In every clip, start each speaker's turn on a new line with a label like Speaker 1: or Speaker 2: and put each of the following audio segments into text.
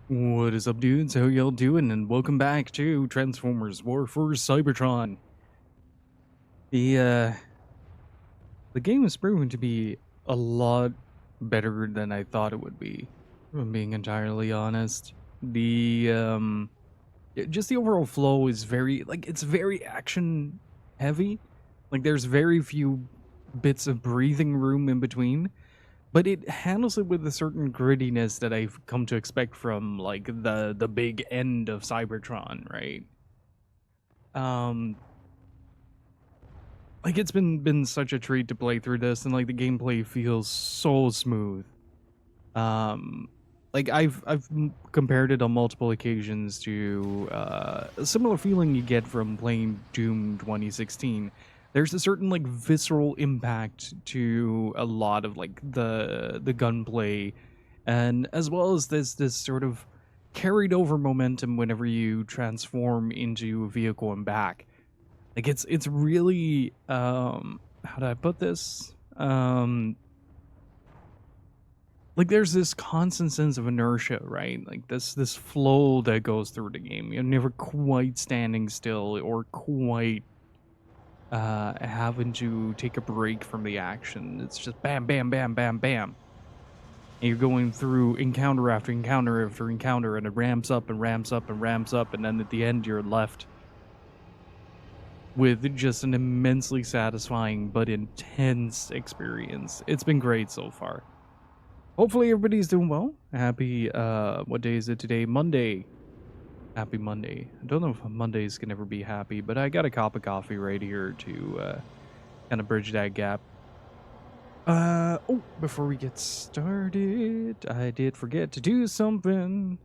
Speaker 1: What is up, dudes? How y'all doing? And welcome back to Transformers War for Cybertron. The uh the game has proven to be a lot better than I thought it would be, if I'm being entirely honest. Just the overall flow is it's very action heavy. Like there's very few bits of breathing room in between. But it handles it with a certain grittiness that I've come to expect from like the big end of Cybertron, right? Um like it's been such a treat to play through this, and like the gameplay feels so smooth. Um like I've compared it on multiple occasions to a similar feeling you get from playing Doom 2016. There's a certain like visceral impact to a lot of like the gunplay, and as well as this sort of carried over momentum whenever you transform into a vehicle and back. Like it's really how do I put this? Like there's this constant sense of inertia, right? Like this flow that goes through the game. You're never quite standing still or quite having to take a break from the action. It's just bam, bam, bam, bam, bam. And you're going through encounter after encounter after encounter, and it ramps up and ramps up and ramps up, and then at the end you're left with just an immensely satisfying but intense experience. It's been great so far. Hopefully everybody's doing well. Happy, what day is it today? Monday. Happy Monday. I don't know if Mondays can ever be happy, but I got a cup of coffee right here to kind of bridge that gap. Oh, before we get started, I did forget to do something.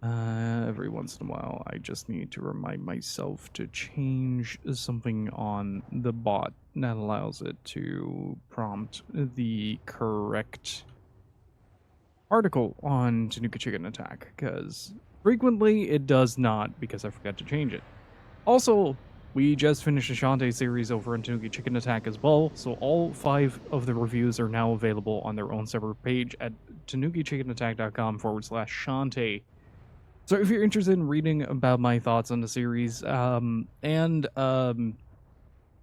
Speaker 1: Every once in a while, I just need to remind myself to change something on the bot that allows it to prompt the correct article on Tanuki Chicken Attack, because frequently it does not, because I forgot to change it. Also, we just finished the Shantae series over on Tanuki Chicken Attack as well, so all 5 of the reviews are now available on their own separate page at tanukichinnenattack.com/Shantae. So if you're interested in reading about my thoughts on the series, and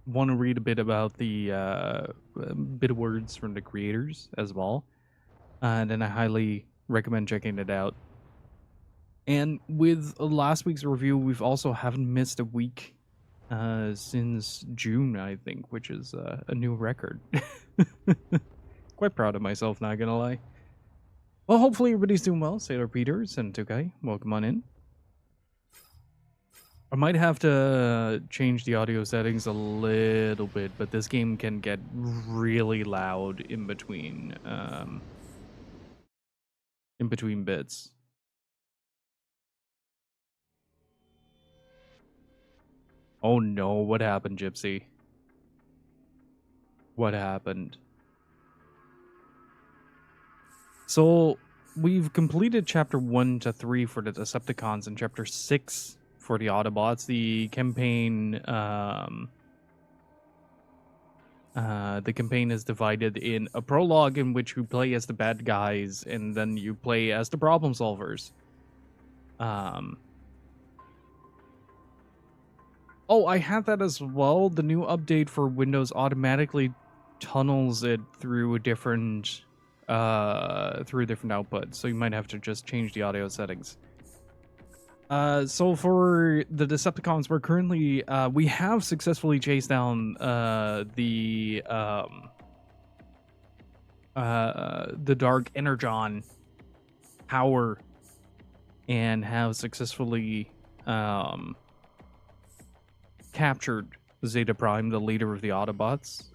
Speaker 1: want to read a bit about the bit of words from the creators as well, then I highly recommend checking it out. And with last week's review, we've also haven't missed a week since June, I think, which is a new record. Quite proud of myself, not gonna lie. Well, hopefully everybody's doing well. Sailor Peters and Tukai, welcome on in. I might have to change the audio settings a little bit, but this game can get really loud in between bits. Oh no, what happened, Gypsy? What happened? So, we've completed chapter 1 to 3 for the Decepticons and chapter 6 for the Autobots. The campaign is divided in a prologue in which you play as the bad guys, and then you play as the problem solvers. Oh, I had that as well. The new update for Windows automatically tunnels it through a different output, so you might have to just change the audio settings. So for the Decepticons, we're currently we have successfully chased down the Dark Energon power, and have successfully captured Zeta Prime, the leader of the Autobots.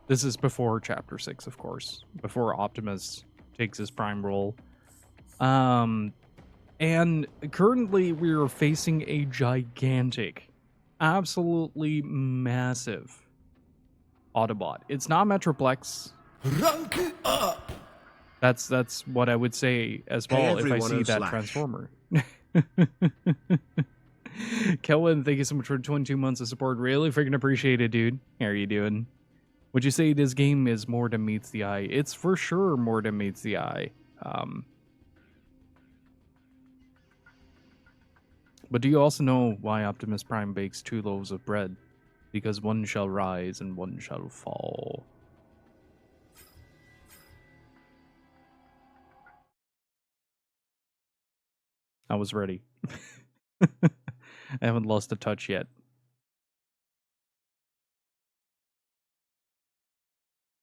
Speaker 1: This is before Chapter 6, of course, before Optimus takes his Prime role. And currently we are facing a gigantic, absolutely massive Autobot. It's not Metroplex.
Speaker 2: Rank up!
Speaker 1: That's what I would say as well if I see that Transformer. Kelvin, thank you so much for 22 months of support. Really freaking appreciate it, dude. How are you doing? Would you say this game is more than meets the eye? It's for sure more than meets the eye. But do you also know why Optimus Prime bakes 2 loaves of bread? Because one shall rise and one shall fall. I was ready. I haven't lost a touch yet.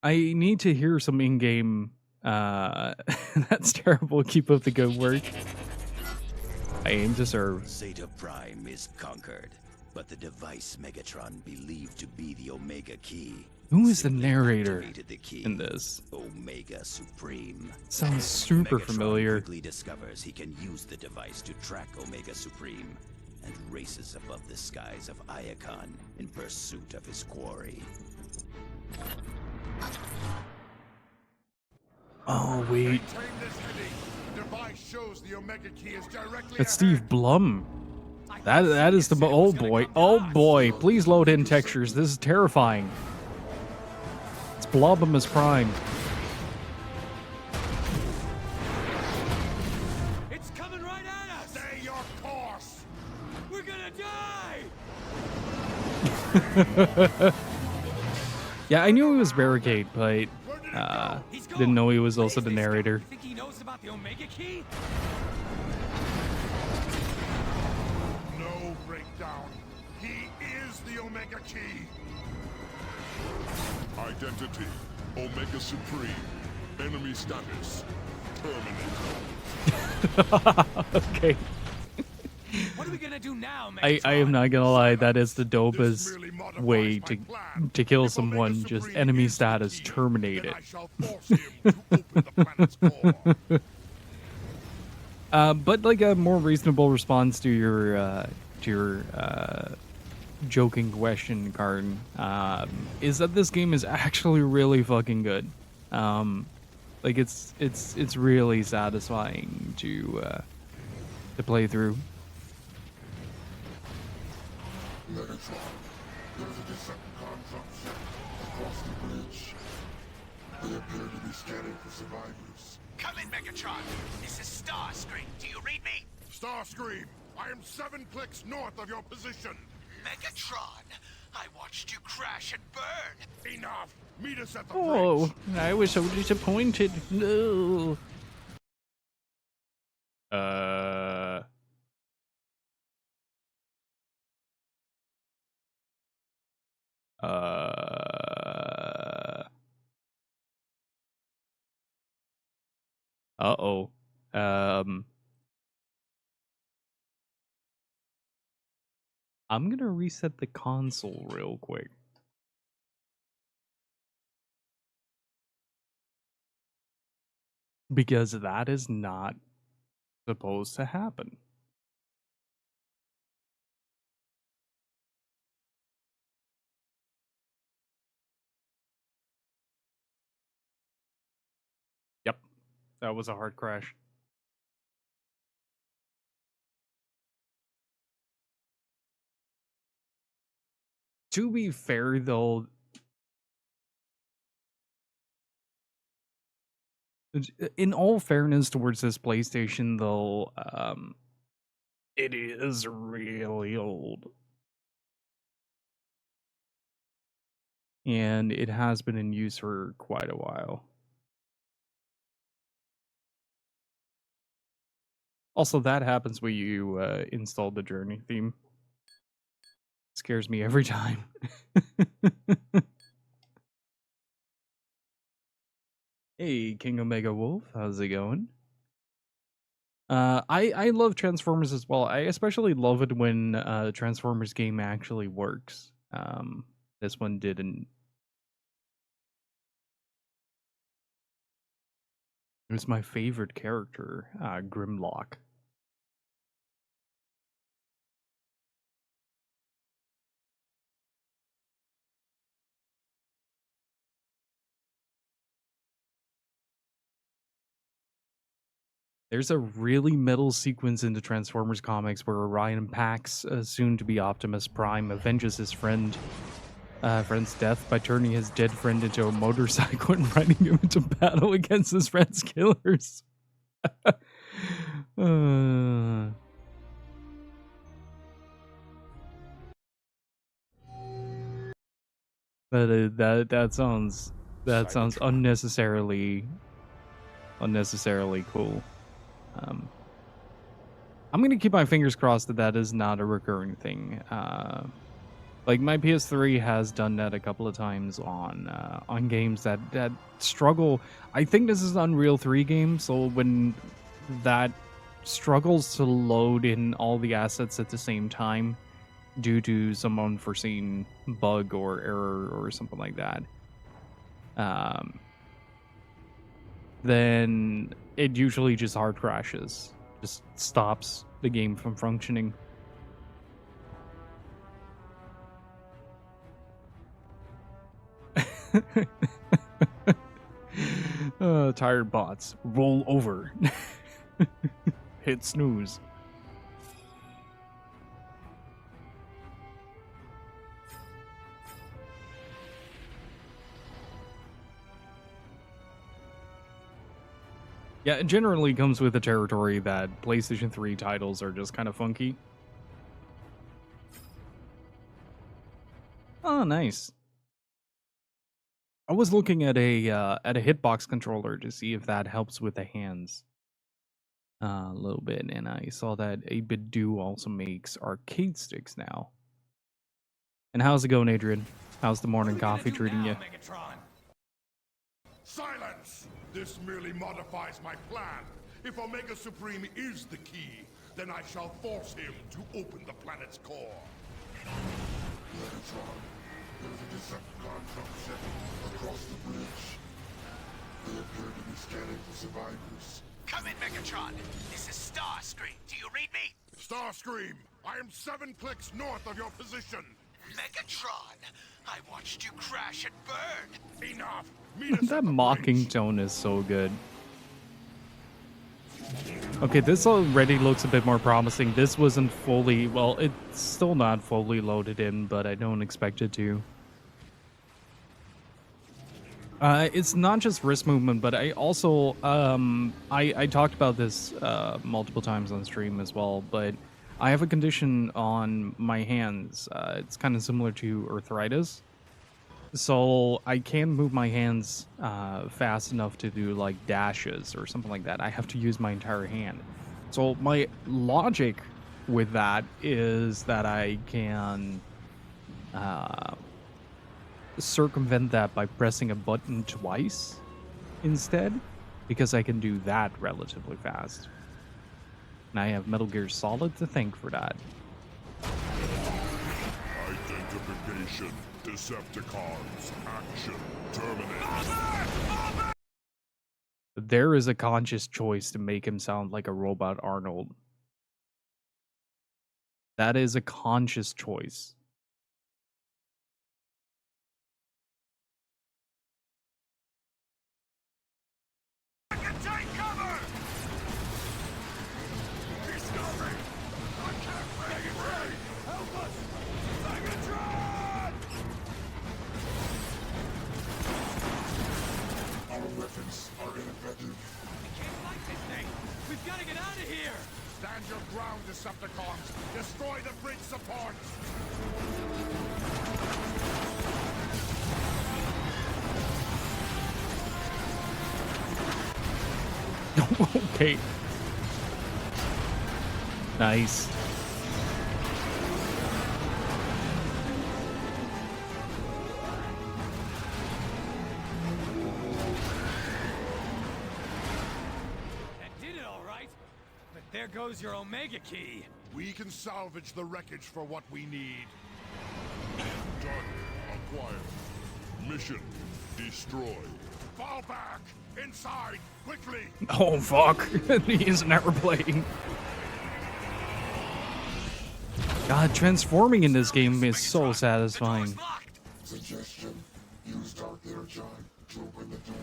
Speaker 1: I need to hear some in-game. That's terrible. Keep up the good work. I aim to serve.
Speaker 2: Zeta Prime is conquered, but the device Megatron believed to be the Omega Key.
Speaker 1: Who is the
Speaker 2: simply
Speaker 1: narrator
Speaker 2: activated the key,
Speaker 1: in this?
Speaker 2: Omega Supreme.
Speaker 1: Sounds super
Speaker 2: Megatron
Speaker 1: familiar.
Speaker 2: quickly discovers he can use the device to track Omega Supreme and races above the skies of Iacon in pursuit of his quarry.
Speaker 1: Oh wait,
Speaker 3: Maintain this heading. The device shows the Omega Key is directly
Speaker 1: that's
Speaker 3: ahead.
Speaker 1: Steve Blum. That is the oh boy, oh boy! Please load in textures. This is terrifying. It's Blobimus Prime.
Speaker 4: It's coming right at us!
Speaker 3: Stay your course.
Speaker 4: We're gonna die!
Speaker 1: Yeah, I knew he was Barricade, but didn't know he was also the narrator.
Speaker 4: Think he knows about the Omega Key?
Speaker 3: No breakdown. He is the Omega Key.
Speaker 5: Identity, Omega Supreme. Enemy status, permanent.
Speaker 1: Okay,
Speaker 4: What are we gonna do now,
Speaker 1: I
Speaker 4: Megatron?
Speaker 1: am not gonna lie. That is the
Speaker 3: This
Speaker 1: dopest
Speaker 3: merely modifies
Speaker 1: way
Speaker 3: my plan.
Speaker 1: to kill
Speaker 3: If
Speaker 1: someone.
Speaker 3: Omega
Speaker 1: Just
Speaker 3: Supreme
Speaker 1: enemy
Speaker 3: is the
Speaker 1: status
Speaker 3: key,
Speaker 1: terminated.
Speaker 3: then I shall force him to open the planet's core.
Speaker 1: But like a more reasonable response to your joking question, Karn, is that this game is actually really fucking good. Like it's really satisfying to play through.
Speaker 5: Megatron, there's a Decepticon dropship across the bridge. They appear to be scanning for survivors.
Speaker 6: Come in, Megatron. This is Starscream. Do you read me?
Speaker 3: Starscream, I am 7 clicks north of your position.
Speaker 6: Megatron, I watched you crash and burn.
Speaker 3: Enough. Meet us at the
Speaker 1: Oh,
Speaker 3: bridge.
Speaker 1: I was so disappointed. No. Uh-oh. I'm gonna reset the console real quick. Because that is not supposed to happen. Yep. That was a hard crash. To be fair, though, in all fairness towards this PlayStation, though, it is really old. And it has been in use for quite a while. Also, that happens when you install the Journey theme. Scares me every time. Hey, King Omega Wolf, how's it going? I love Transformers as well. I especially love it when the Transformers game actually works. This one didn't. It was my favorite character, Grimlock. There's a really metal sequence in the Transformers comics where Orion Pax, soon to be Optimus Prime, avenges his friend friend's death by turning his dead friend into a motorcycle and riding him into battle against his friend's killers. uh, that sounds unnecessarily cool. I'm gonna keep my fingers crossed that is not a recurring thing. Like my PS3 has done that a couple of times on games that struggle. I think this is an Unreal 3 game, so when that struggles to load in all the assets at the same time due to some unforeseen bug or error or something like that, then it usually just hard crashes, just stops the game from functioning. Tired bots, roll over. Hit snooze. Yeah, it generally comes with the territory that PlayStation 3 titles are just kind of funky. Oh, nice. I was looking at a hitbox controller to see if that helps with the hands a little bit, and I saw that 8-Bit Do also makes arcade sticks now. And how's it going, Adrian? How's the morning coffee treating you?
Speaker 4: Megatron?
Speaker 3: Silence! This merely modifies my plan. If Omega Supreme is the key, then I shall force him to open the planet's core.
Speaker 5: Megatron, there's a Decepticon dropship across the bridge. They appear to be scanning for survivors.
Speaker 6: Come in, Megatron. This is Starscream. Do you read me?
Speaker 3: Starscream, I am 7 clicks north of your position.
Speaker 6: Megatron, I watched you crash and burn.
Speaker 3: Enough! Meet us at
Speaker 1: That
Speaker 3: the
Speaker 1: mocking
Speaker 3: bridge.
Speaker 1: tone is so good. Okay, this already looks a bit more promising. This wasn't fully, well, it's still not fully loaded in, but I don't expect it to. It's not just wrist movement, but I also, I talked about this multiple times on stream as well, but I have a condition on my hands. It's kind of similar to arthritis. So I can't move my hands fast enough to do like dashes or something like that. I have to use my entire hand. So my logic with that is that I can circumvent that by pressing a button twice instead, because I can do that relatively fast. And I have Metal Gear Solid to thank for that.
Speaker 3: Identification. Decepticons. Action. Terminate.
Speaker 1: There is a conscious choice to make him sound like a robot Arnold. That is a conscious choice.
Speaker 6: Take cover!
Speaker 3: He's coming! I can't make it right! Help us! Cybertron!
Speaker 5: Our weapons are ineffective.
Speaker 4: I can't fight this thing. We've got to get out of here.
Speaker 3: Stand your ground, Decepticons! Destroy the bridge supports!
Speaker 1: Okay. Nice.
Speaker 4: That did it all right. But there goes your Omega Key.
Speaker 3: We can salvage the wreckage for what we need. Done. Acquired. Mission. Destroy. Fall back! Inside! Quickly!
Speaker 1: Oh fuck. He is never playing. God, transforming in this game is so satisfying.
Speaker 6: Door's locked.
Speaker 5: Suggestion, use Dark Energon to open the door.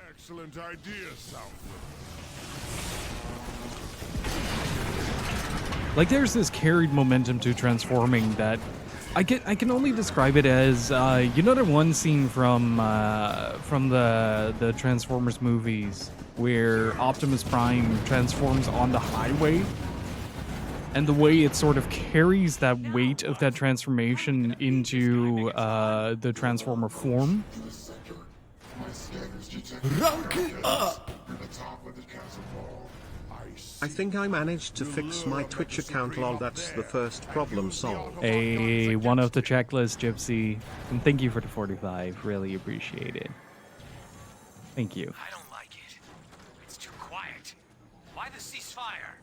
Speaker 3: Excellent idea, Southland.
Speaker 1: Like, there's this carried momentum to transforming that I can only describe it as you know the one scene from the Transformers movies where Optimus Prime transforms on the highway, and the way it sort of carries that weight of that transformation into the Transformer form.
Speaker 5: To the center. My scanners detect
Speaker 7: Rank it up!
Speaker 5: near the top of the chasm wall.
Speaker 7: I think I managed to fix my Twitch account, lol. That's the first problem solved.
Speaker 1: A one of the checklist, Gypsy, and thank you for the 45. Really appreciate it. Thank you.
Speaker 4: I don't like it. It's too quiet. Why the ceasefire?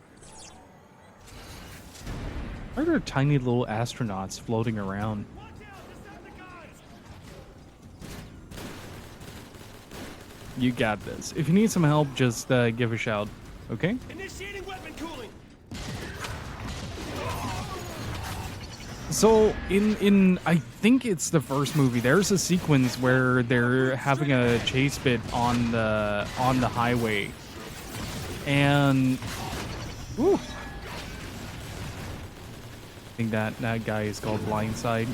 Speaker 1: Why are there tiny little astronauts floating around? You got this. If you need some help, just give a shout. Okay?
Speaker 4: Initiating weapon cooling.
Speaker 1: So in I think it's the first movie, there's a sequence where they're having a chase bit on the highway. And whew, I think that guy is called Blindside.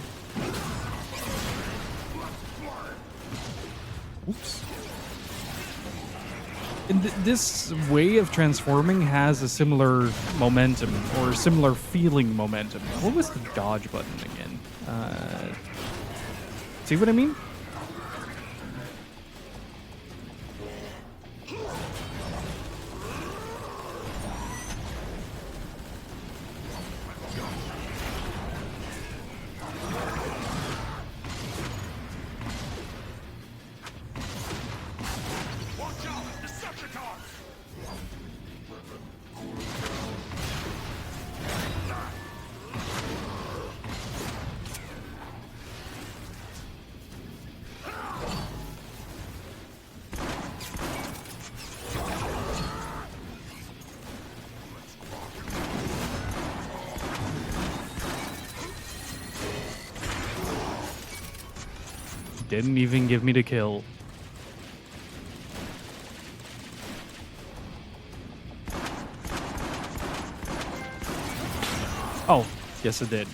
Speaker 1: Oops. And this way of transforming has a similar momentum, or similar feeling momentum. What was the dodge button again? See what I mean?
Speaker 3: Watch out! Decepticons!
Speaker 1: Didn't even give me the kill. Oh, yes it did.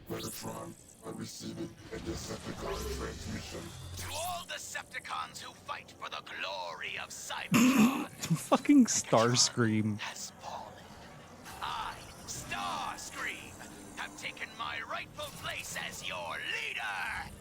Speaker 5: Megatron, I'm receiving a Decepticon transmission.
Speaker 6: To all Decepticons who fight for the glory of Cybertron
Speaker 1: Fucking Starscream.
Speaker 6: has fallen. I, Starscream, have taken my rightful place as your leader.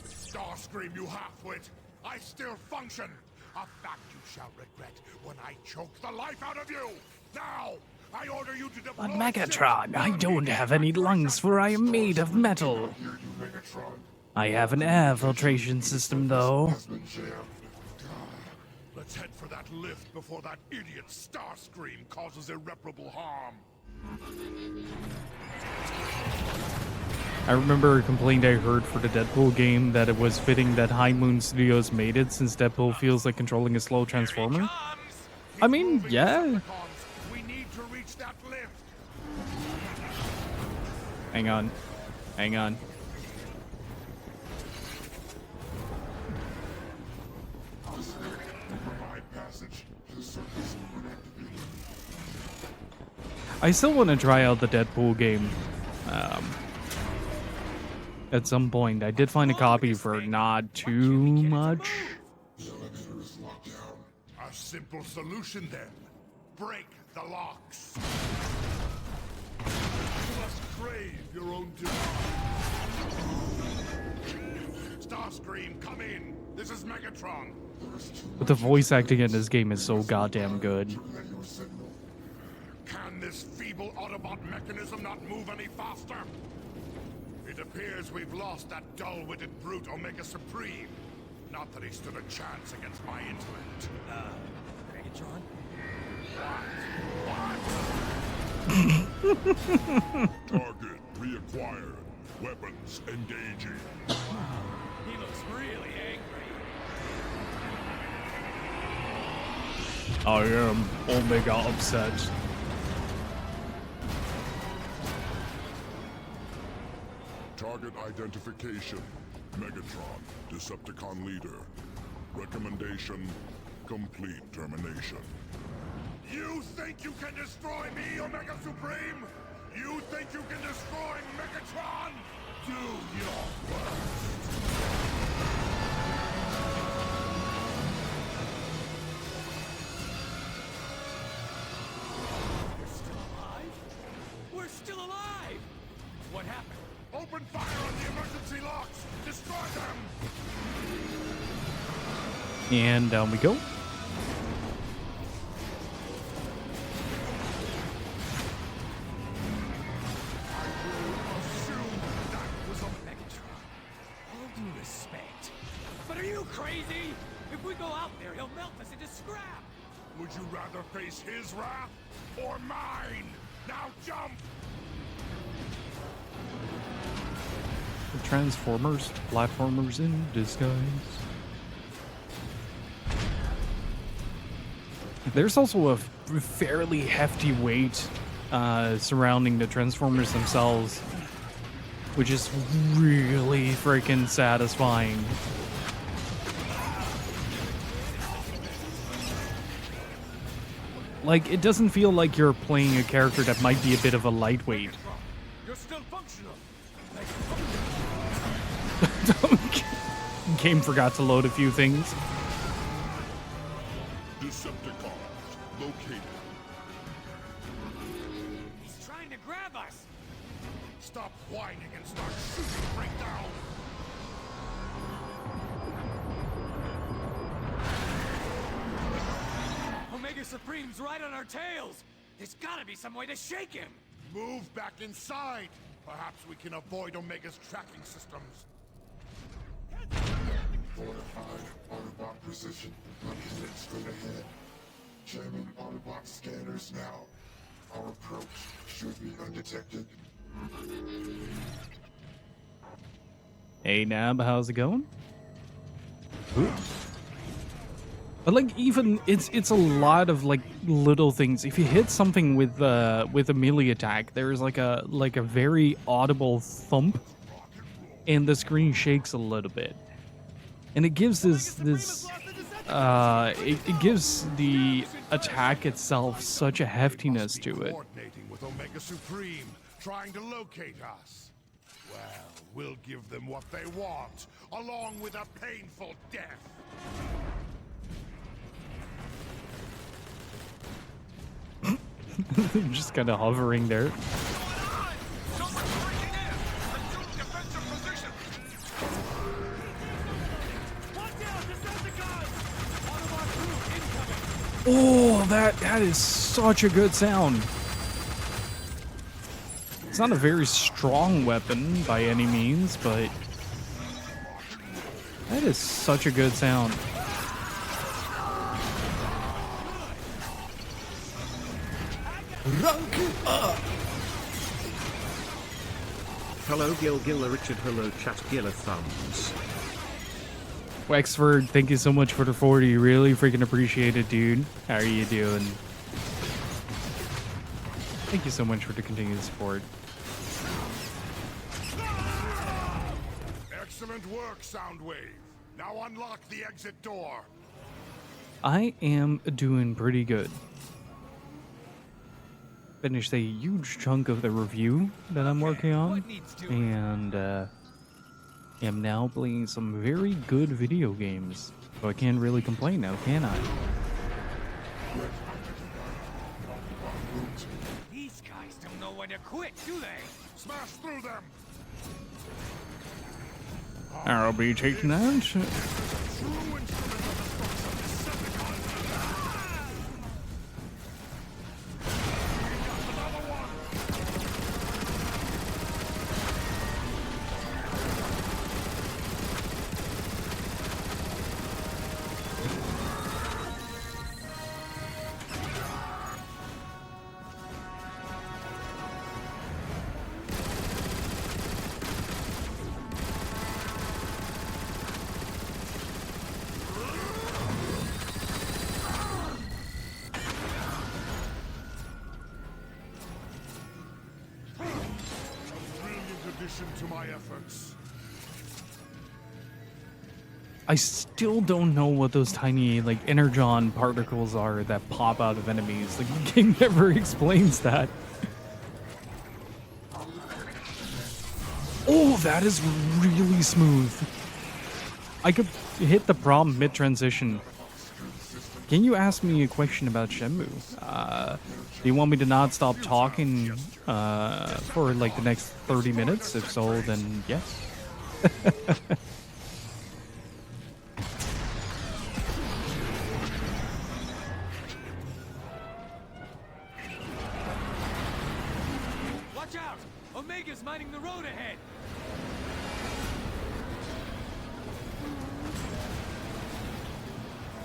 Speaker 3: Starscream, you half-wit! I still function! A fact you shall regret when I choke the life out of you! Now, I order you to deploy...
Speaker 1: But Megatron, I don't have any lungs, for I am made of metal.
Speaker 5: Hear you, Megatron.
Speaker 1: I have an air filtration system, though.
Speaker 5: Has been jammed.
Speaker 3: Let's head for that lift before that idiot Starscream causes irreparable harm.
Speaker 1: I remember a complaint I heard for the Deadpool game that it was fitting that High Moon Studios made it, since Deadpool feels like controlling a slow transformer. I mean,
Speaker 3: Moving,
Speaker 1: yeah.
Speaker 3: Decepticons. We need to reach that lift.
Speaker 1: Hang on. Hang on.
Speaker 5: This lift will provide passage to the surface when activated.
Speaker 1: I still want to try out the Deadpool game. At some point, I did find a copy for not too much.
Speaker 5: The elevator is locked down.
Speaker 3: A simple solution then. Break the locks. You must crave your own Starscream, come in. This is Megatron.
Speaker 1: But the voice acting in this game is so goddamn good.
Speaker 5: Radio signal.
Speaker 3: Can this feeble Autobot mechanism not move any faster? It appears we've lost that dull-witted brute Omega Supreme. Not that he stood a chance against my intellect.
Speaker 4: Megatron?
Speaker 3: Target reacquired. Weapons engaging.
Speaker 4: He looks really angry.
Speaker 1: I am Omega upset.
Speaker 3: Target identification. Megatron, Decepticon leader. Recommendation, complete termination. You think you can destroy me, Omega Supreme? You think you can destroy Megatron? Do your worst.
Speaker 4: We're still alive? We're still alive! What happened?
Speaker 3: Open fire on the emergency locks! Destroy them!
Speaker 1: And down we go.
Speaker 4: Assume that was a Megatron. All due respect. But are you crazy? If we go out there, he'll melt us into scrap!
Speaker 3: Would you rather face his wrath or mine? Now jump!
Speaker 1: The Transformers, platformers in disguise. There's also a fairly hefty weight surrounding the Transformers themselves, which is really freaking satisfying. Like, it doesn't feel like you're playing a character that might be a bit of a lightweight.
Speaker 4: You're still functional!
Speaker 1: Game forgot to load a few things.
Speaker 3: Decepticons located.
Speaker 4: He's trying to grab us!
Speaker 3: Stop whining and start shooting right down!
Speaker 4: Omega Supreme's right on our tails! There's gotta be some way to shake him!
Speaker 3: Move back inside! Perhaps we can avoid Omega's tracking systems.
Speaker 5: Fortified Autobot precision. Unit straight ahead. Jamming Autobot scanners now. Our approach should be undetected.
Speaker 1: Hey Nab, how's it going? Ooh. But like, even it's a lot of like little things. If you hit something with a melee attack, there's like a very audible thump, and the screen shakes a little bit, and it gives it gives the attack itself such a heftiness to it.
Speaker 3: Coordinating with Omega Supreme, trying to locate us. Well, we'll give them what they want, along with a painful death.
Speaker 1: Just kind of hovering there. Oh, that is such a good sound. It's not a very strong weapon by any means, but that is such a good sound.
Speaker 7: Hello Gilla Richard, hello chat Gilla thumbs.
Speaker 1: Wexford, thank you so much for the 40. Really freaking appreciate it, dude. How are you doing? Thank you so much for the continued support.
Speaker 3: Excellent work, Soundwave. Now unlock the exit door.
Speaker 1: I am doing pretty good. Finished a huge chunk of the review that I'm working on, and am now playing some very good video games. So I can't really complain now, can I?
Speaker 4: These guys don't know when to quit, do they?
Speaker 3: Smash through them.
Speaker 1: I'll be taking that.
Speaker 3: True instrument of destruction, Decepticons. Another one. To my efforts.
Speaker 1: I still don't know what those tiny, like, energon particles are that pop out of enemies. Like, the game never explains that. Oh, that is really smooth. I could hit the prompt mid-transition. Can you ask me a question about Shenmue? Do you want me to not stop talking for like the next 30 minutes? If so, then yes.
Speaker 4: Watch out! Omega's mining the road ahead!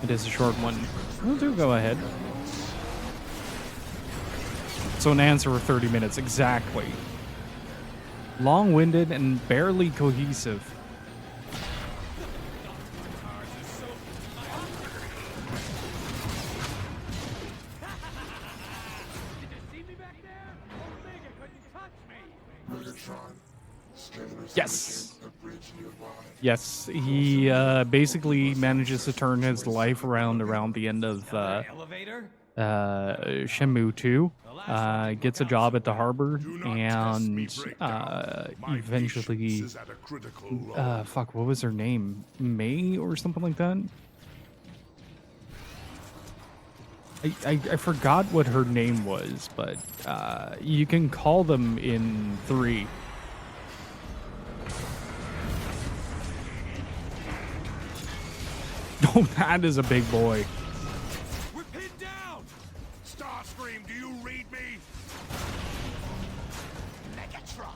Speaker 1: It is a short one. We'll do go ahead. So an answer of 30 minutes, exactly. Long-winded and barely cohesive.
Speaker 4: Did you see me back there? Omega couldn't touch me!
Speaker 5: Megatron, scanners
Speaker 1: Yes.
Speaker 5: indicate a bridge nearby.
Speaker 1: Yes, he basically manages to turn his life around the end of
Speaker 4: Elevator?
Speaker 1: Shenmue 2. Gets a job at the harbor
Speaker 3: Do not test me,
Speaker 1: and
Speaker 3: Breakdown. My
Speaker 1: eventually
Speaker 3: patience is at a critical low.
Speaker 1: fuck, what was her name? May or something like that? I forgot what her name was, but you can call them in 3. Oh, that is a big boy.
Speaker 4: We're pinned down!
Speaker 3: Starscream, do you read me?
Speaker 6: Megatron,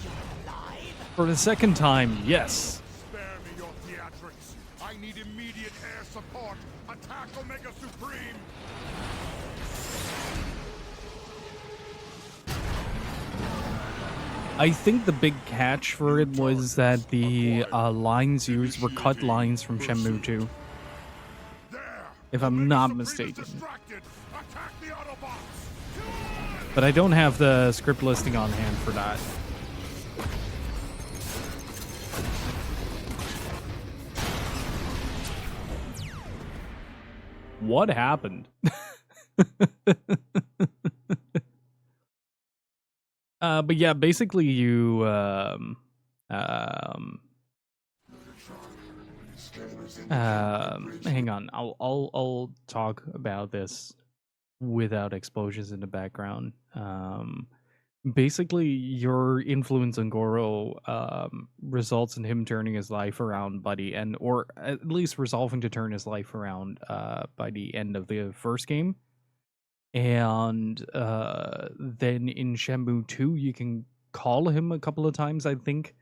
Speaker 6: you're alive?
Speaker 1: For the second time, yes.
Speaker 3: Spare me your theatrics. I need immediate air support. Attack Omega Supreme.
Speaker 1: I think the big catch for it was that the lines used were cut lines from Shenmue 2.
Speaker 3: There.
Speaker 1: If I'm
Speaker 3: Omega
Speaker 1: not
Speaker 3: Supreme is
Speaker 1: mistaken.
Speaker 3: distracted. Attack the Autobots.
Speaker 1: But I don't have the script listing on hand for that. What happened? But yeah, basically you
Speaker 5: Scanners indicate a bridge
Speaker 1: hang on. I'll talk about this without explosions in the background. Basically your influence on Goro results in him turning his life around by the end, or at least resolving to turn his life around by the end of the first game. And then in Shenmue 2 you can call him a couple of times, I think.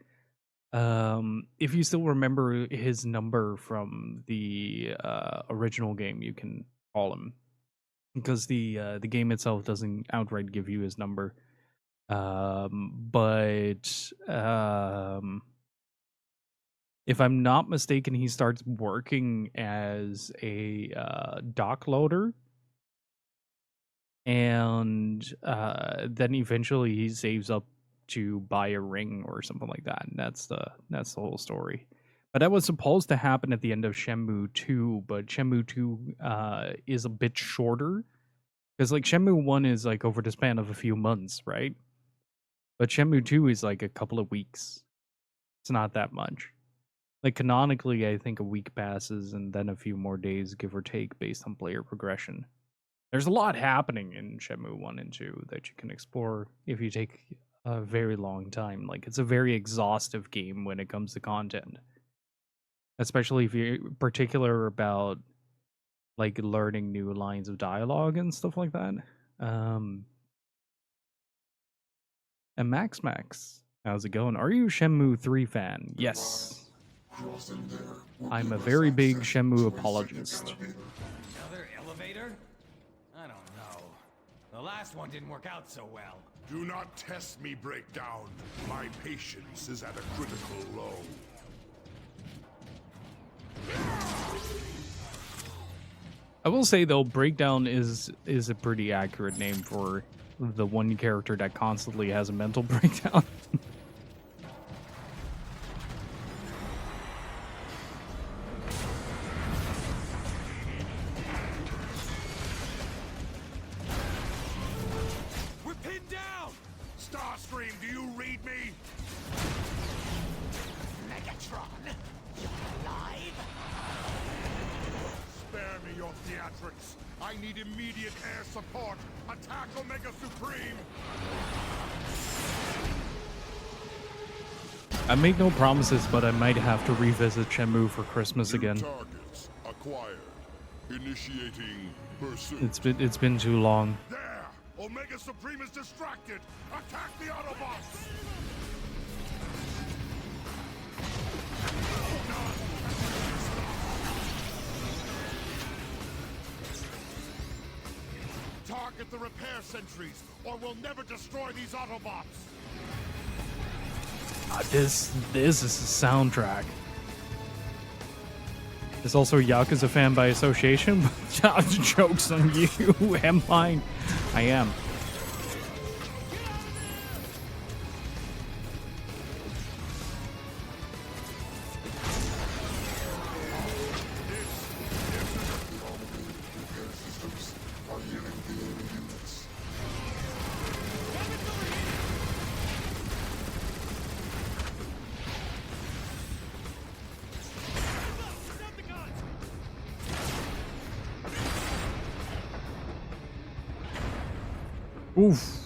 Speaker 1: If you still remember his number from the original game, you can call him, because the game itself doesn't outright give you his number. But if I'm not mistaken, he starts working as a dock loader. And then eventually he saves up to buy a ring or something like that. And that's the whole story. But that was supposed to happen at the end of Shenmue 2, but Shenmue 2 is a bit shorter. Because like Shenmue 1 is like over the span of a few months, right? But Shenmue 2 is like a couple of weeks. It's not that much. Like canonically, I think a week passes and then a few more days, give or take, based on player progression. There's a lot happening in Shenmue 1 and 2 that you can explore if you take a very long time. Like, it's a very exhaustive game when it comes to content. Especially if you're particular about, like, learning new lines of dialogue and stuff like that. And Max, how's it going? Are you a Shenmue 3 fan? Yes.
Speaker 5: crossing there will
Speaker 1: I'm
Speaker 5: give
Speaker 1: a
Speaker 5: us
Speaker 1: very big
Speaker 5: access
Speaker 1: Shenmue
Speaker 5: to a
Speaker 1: apologist.
Speaker 5: second elevator.
Speaker 4: Another elevator? I don't know. The last one didn't work out so well.
Speaker 3: Do not test me, Breakdown. My patience is at a critical low.
Speaker 1: I will say though, Breakdown is a pretty accurate name for the one character that constantly has a mental breakdown.
Speaker 3: Starscream, do you read me?
Speaker 6: Megatron, you're alive?
Speaker 3: Spare me your theatrics. I need immediate air support. Attack Omega Supreme!
Speaker 1: I make no promises, but I might have to revisit Shenmue for Christmas again.
Speaker 3: Targets acquired. Initiating pursuit.
Speaker 1: It's been too long.
Speaker 3: There! Omega Supreme is distracted! Attack the Autobots! Target the repair sentries, or we'll never destroy these Autobots!
Speaker 1: This is a soundtrack. There's also Yakuza fan by association. Jokes on you. Am I? I am.
Speaker 5: Repair systems are healing the enemy units.
Speaker 1: Oof.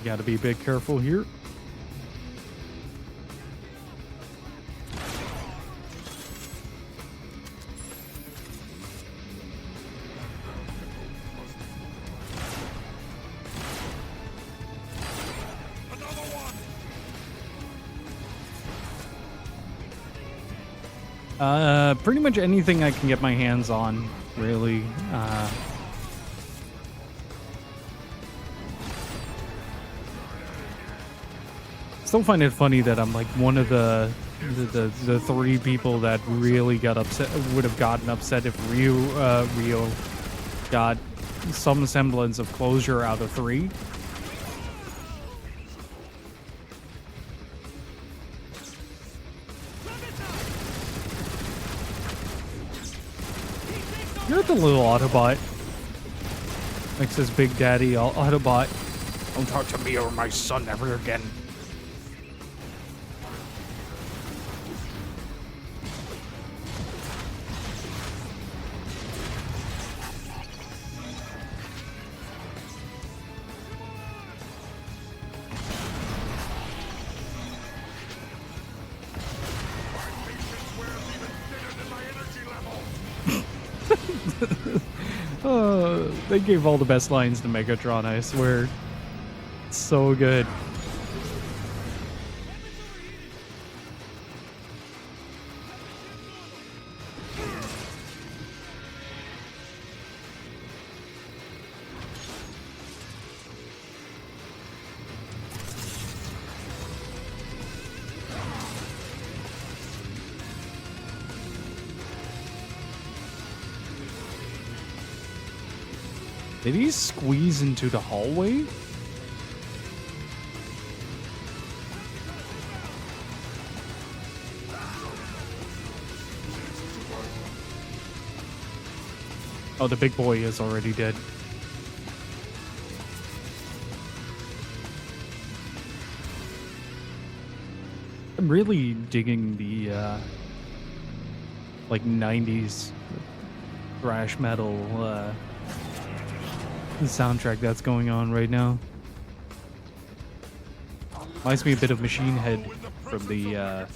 Speaker 1: Gotta be a bit careful here. Pretty much anything I can get my hands on, really. Still find it funny that I'm like one of the three people that really got upset, would have gotten upset if Rio got some semblance of closure out of 3. You're the little Autobot. Makes his big daddy Autobot. Don't talk to me or my son ever again. They gave all the best lines to Megatron, I swear. It's so good. Did he squeeze into the hallway? Oh, the big boy is already dead. I'm really digging the like 90s thrash metal soundtrack that's going on right now. Reminds me a bit of Machine Head from the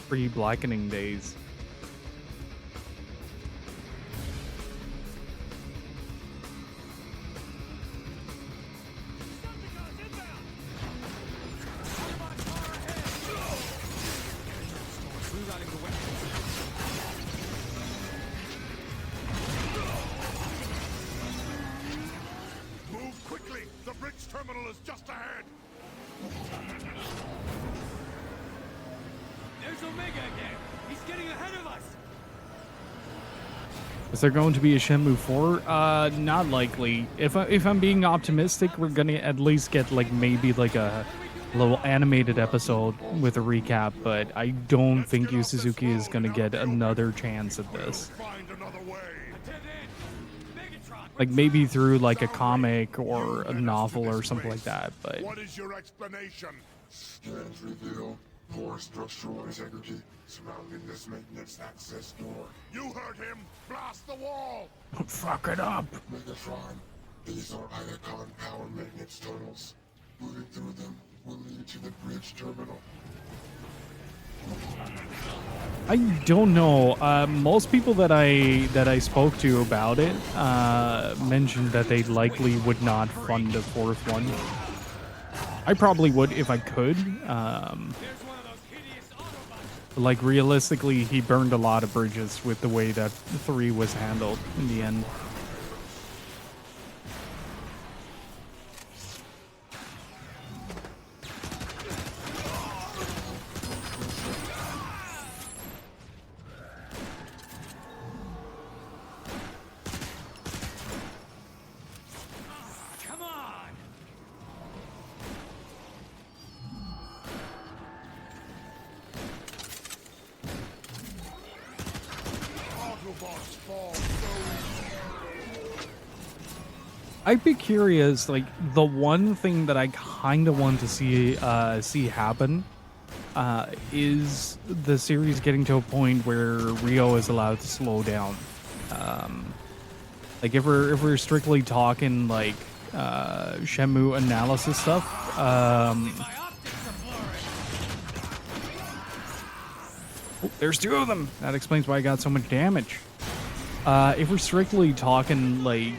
Speaker 1: pre-blackening days.
Speaker 3: Move quickly! The bridge terminal is just ahead!
Speaker 4: There's Omega again. He's getting ahead of us.
Speaker 1: Is there going to be a Shenmue 4? Not likely. If I'm being optimistic, we're gonna at least get like maybe like a little animated episode with a recap, but I don't think Yu Suzuki is going to get another chance at this.
Speaker 3: Find another way.
Speaker 1: Like maybe through like a comic or a novel or something like that, but
Speaker 3: What is your explanation?
Speaker 5: Scans reveal poor structural integrity surrounding this maintenance access door.
Speaker 3: You heard him. Blast the wall.
Speaker 1: fuck it up.
Speaker 5: Megatron, these are Iacon power maintenance tunnels. Moving through them will lead to the bridge terminal.
Speaker 1: I don't know. Most people that I spoke to about it mentioned that they likely would not fund a fourth one. I probably would if I could. Like realistically, he burned a lot of bridges with the way that 3 was handled in the end.
Speaker 4: Come on!
Speaker 3: Autobots fall so
Speaker 1: I'd be curious, like the one thing that I kind of want to see happen is the series getting to a point where Rio is allowed to slow down. Like if we're strictly talking like Shenmue analysis stuff, oh, there's 2 of them. That explains why I got so much damage. If we're strictly talking like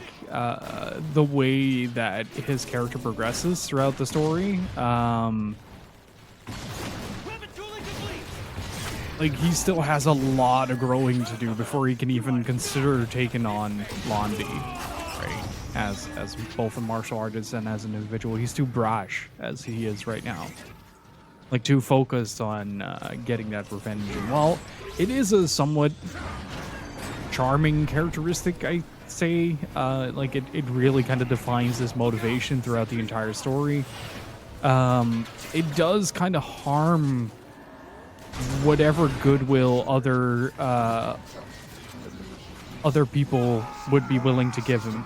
Speaker 1: the way that his character progresses throughout the story, like he still has a lot of growing to do before he can even consider taking on Londi, right? As both a martial artist and as an individual, he's too brash as he is right now. Like too focused on getting that revenge. And while it is a somewhat charming characteristic, I say, like it really kind of defines his motivation throughout the entire story. It does kind of harm whatever goodwill other people would be willing to give him.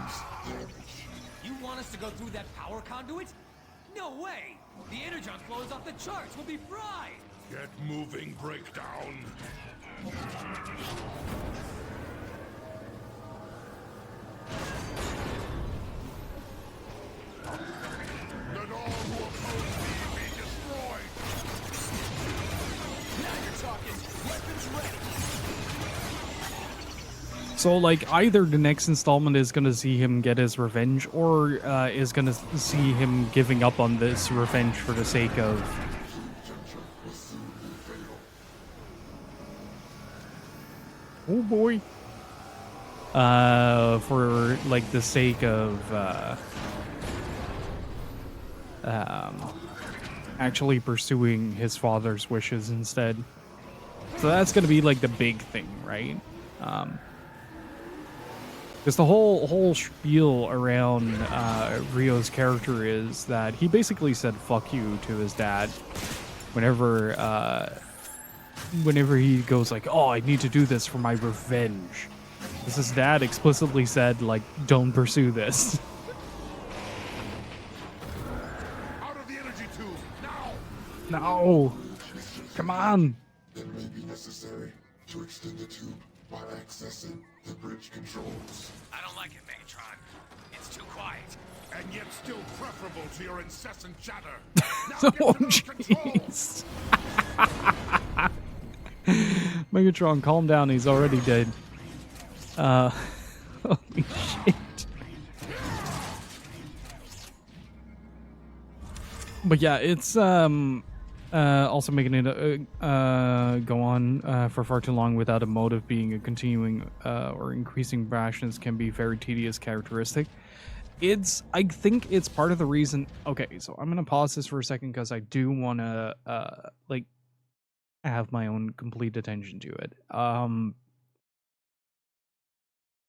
Speaker 4: You want us to go through that power conduit? No way! The energon flow is off the charts. We'll be fried.
Speaker 3: Get moving, breakdown. Let all who oppose me be destroyed.
Speaker 4: Now you're talking. Weapons ready.
Speaker 1: So, like, either the next installment is going to see him get his revenge, or is going to see him giving up on this revenge for the sake of... Oh boy. For, like, the sake of, actually pursuing his father's wishes instead. So that's going to be, like, the big thing, right? Because the whole spiel around Rio's character is that he basically said "fuck you" to his dad whenever he goes like, "Oh, I need to do this for my revenge." Because his dad explicitly said like, "Don't pursue this."
Speaker 3: Out of the energy tube, now!
Speaker 1: No, come on.
Speaker 5: It may be necessary to extend the tube by accessing the bridge controls.
Speaker 6: I don't like it, Megatron. It's too quiet.
Speaker 3: And yet still preferable to your incessant chatter.
Speaker 1: Oh,
Speaker 3: Now get to those controls!
Speaker 1: Megatron, calm down. He's already dead. Holy shit. But yeah, it's also making it go on for far too long without a motive being a continuing or increasing brashness can be very tedious characteristic. I think it's part of the reason. Okay, so I'm gonna pause this for a second because I do want to like have my own complete attention to it.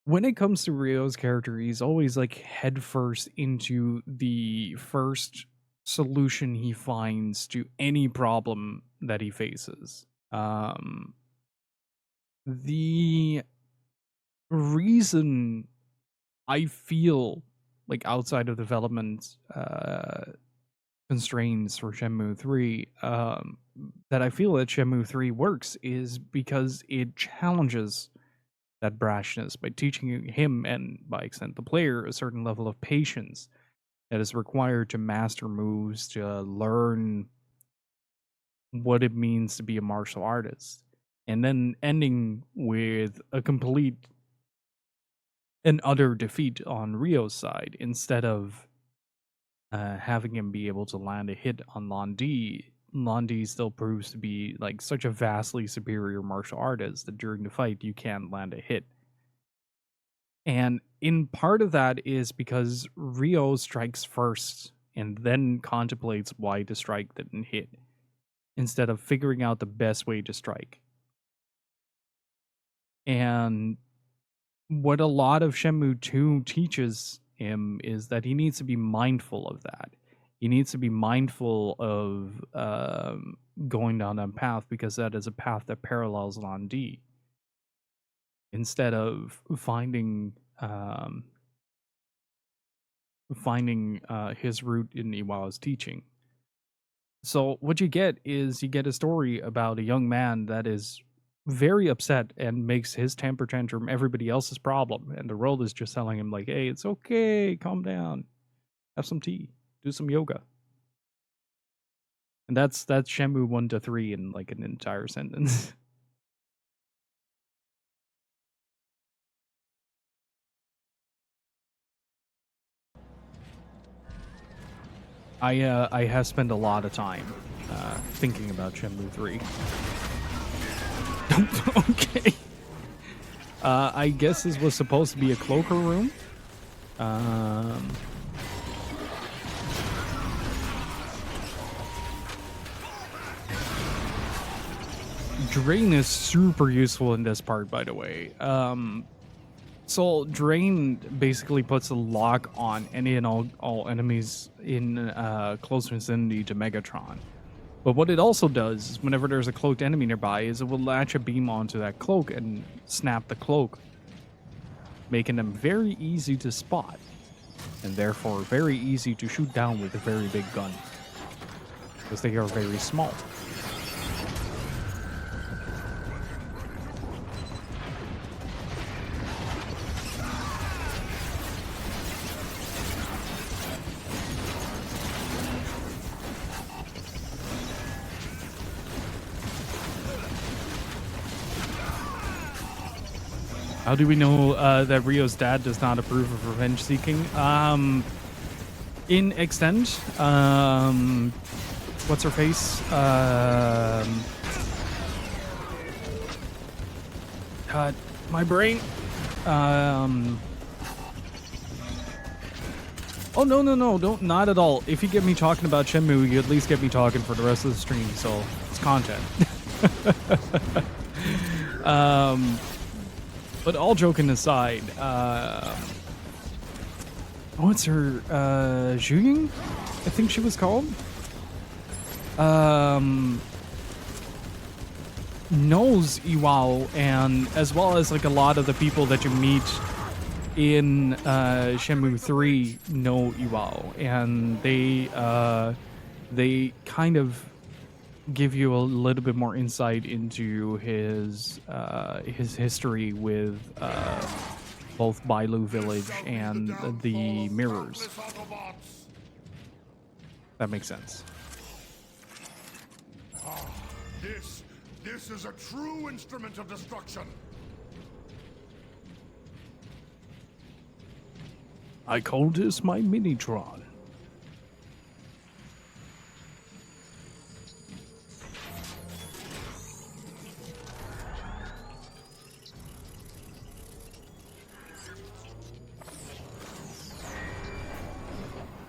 Speaker 1: When it comes to Rio's character, he's always like headfirst into the first solution he finds to any problem that he faces. The reason I feel like outside of development constraints for Shenmue 3, that I feel that Shenmue 3 works is because it challenges that brashness by teaching him and by extent the player a certain level of patience that is required to master moves, to learn what it means to be a martial artist, and then ending with a complete and utter defeat on Rio's side instead of having him be able to land a hit on Londi. Londi still proves to be like such a vastly superior martial artist that during the fight you can't land a hit. And in part of that is because Rio strikes first and then contemplates why the strike didn't hit, instead of figuring out the best way to strike. And what a lot of Shenmue 2 teaches him is that he needs to be mindful of that. He needs to be mindful of going down that path, because that is a path that parallels Londi, instead of finding his root in Iwao's teaching. So what you get is you get a story about a young man that is very upset and makes his temper tantrum everybody else's problem, and the world is just telling him like, hey, it's okay, calm down, have some tea, do some yoga. And that's Shenmue 1 to 3 in like an entire sentence. I have spent a lot of time thinking about Shenmue 3. Okay. I guess this was supposed to be a cloaker room. Drain is super useful in this part, by the way. So Drain basically puts a lock on any and all enemies in close vicinity to Megatron. But what it also does is whenever there's a cloaked enemy nearby is it will latch a beam onto that cloak and snap the cloak, making them very easy to spot, and therefore very easy to shoot down with a very big gun, because they are very small. How do we know that Rio's dad does not approve of revenge seeking? In Extend, what's her face? God, my brain. Oh no, don't, not at all. If you get me talking about Shenmue, you at least get me talking for the rest of the stream, so it's content. But all joking aside, what's her, Zhuying? I think she was called? Knows Iwao, and as well as like a lot of the people that you meet in Shenmue 3 know Iwao, and they kind of give you a little bit more insight into his history with both Bailu Village and the mirrors. That makes sense.
Speaker 3: This is a true instrument of destruction.
Speaker 1: I call this my Minitron.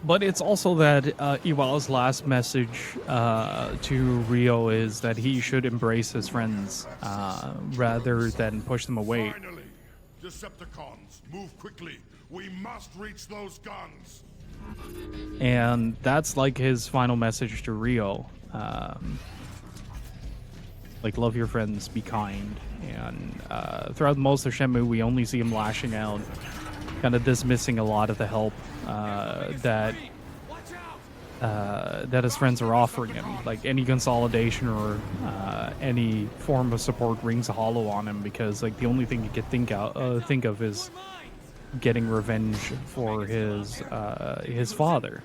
Speaker 1: But it's also that Iwao's last message to Rio is that he should embrace his friends rather than push them away.
Speaker 3: Finally, Decepticons, move quickly. We must reach those guns.
Speaker 1: And that's like his final message to Rio. Like, love your friends, be kind. And throughout most of Shenmue, we only see him lashing out, kind of dismissing a lot of the help that his friends are offering him. Like, any consolidation or any form of support rings hollow on him, because like the only thing he could think of is getting revenge for his father.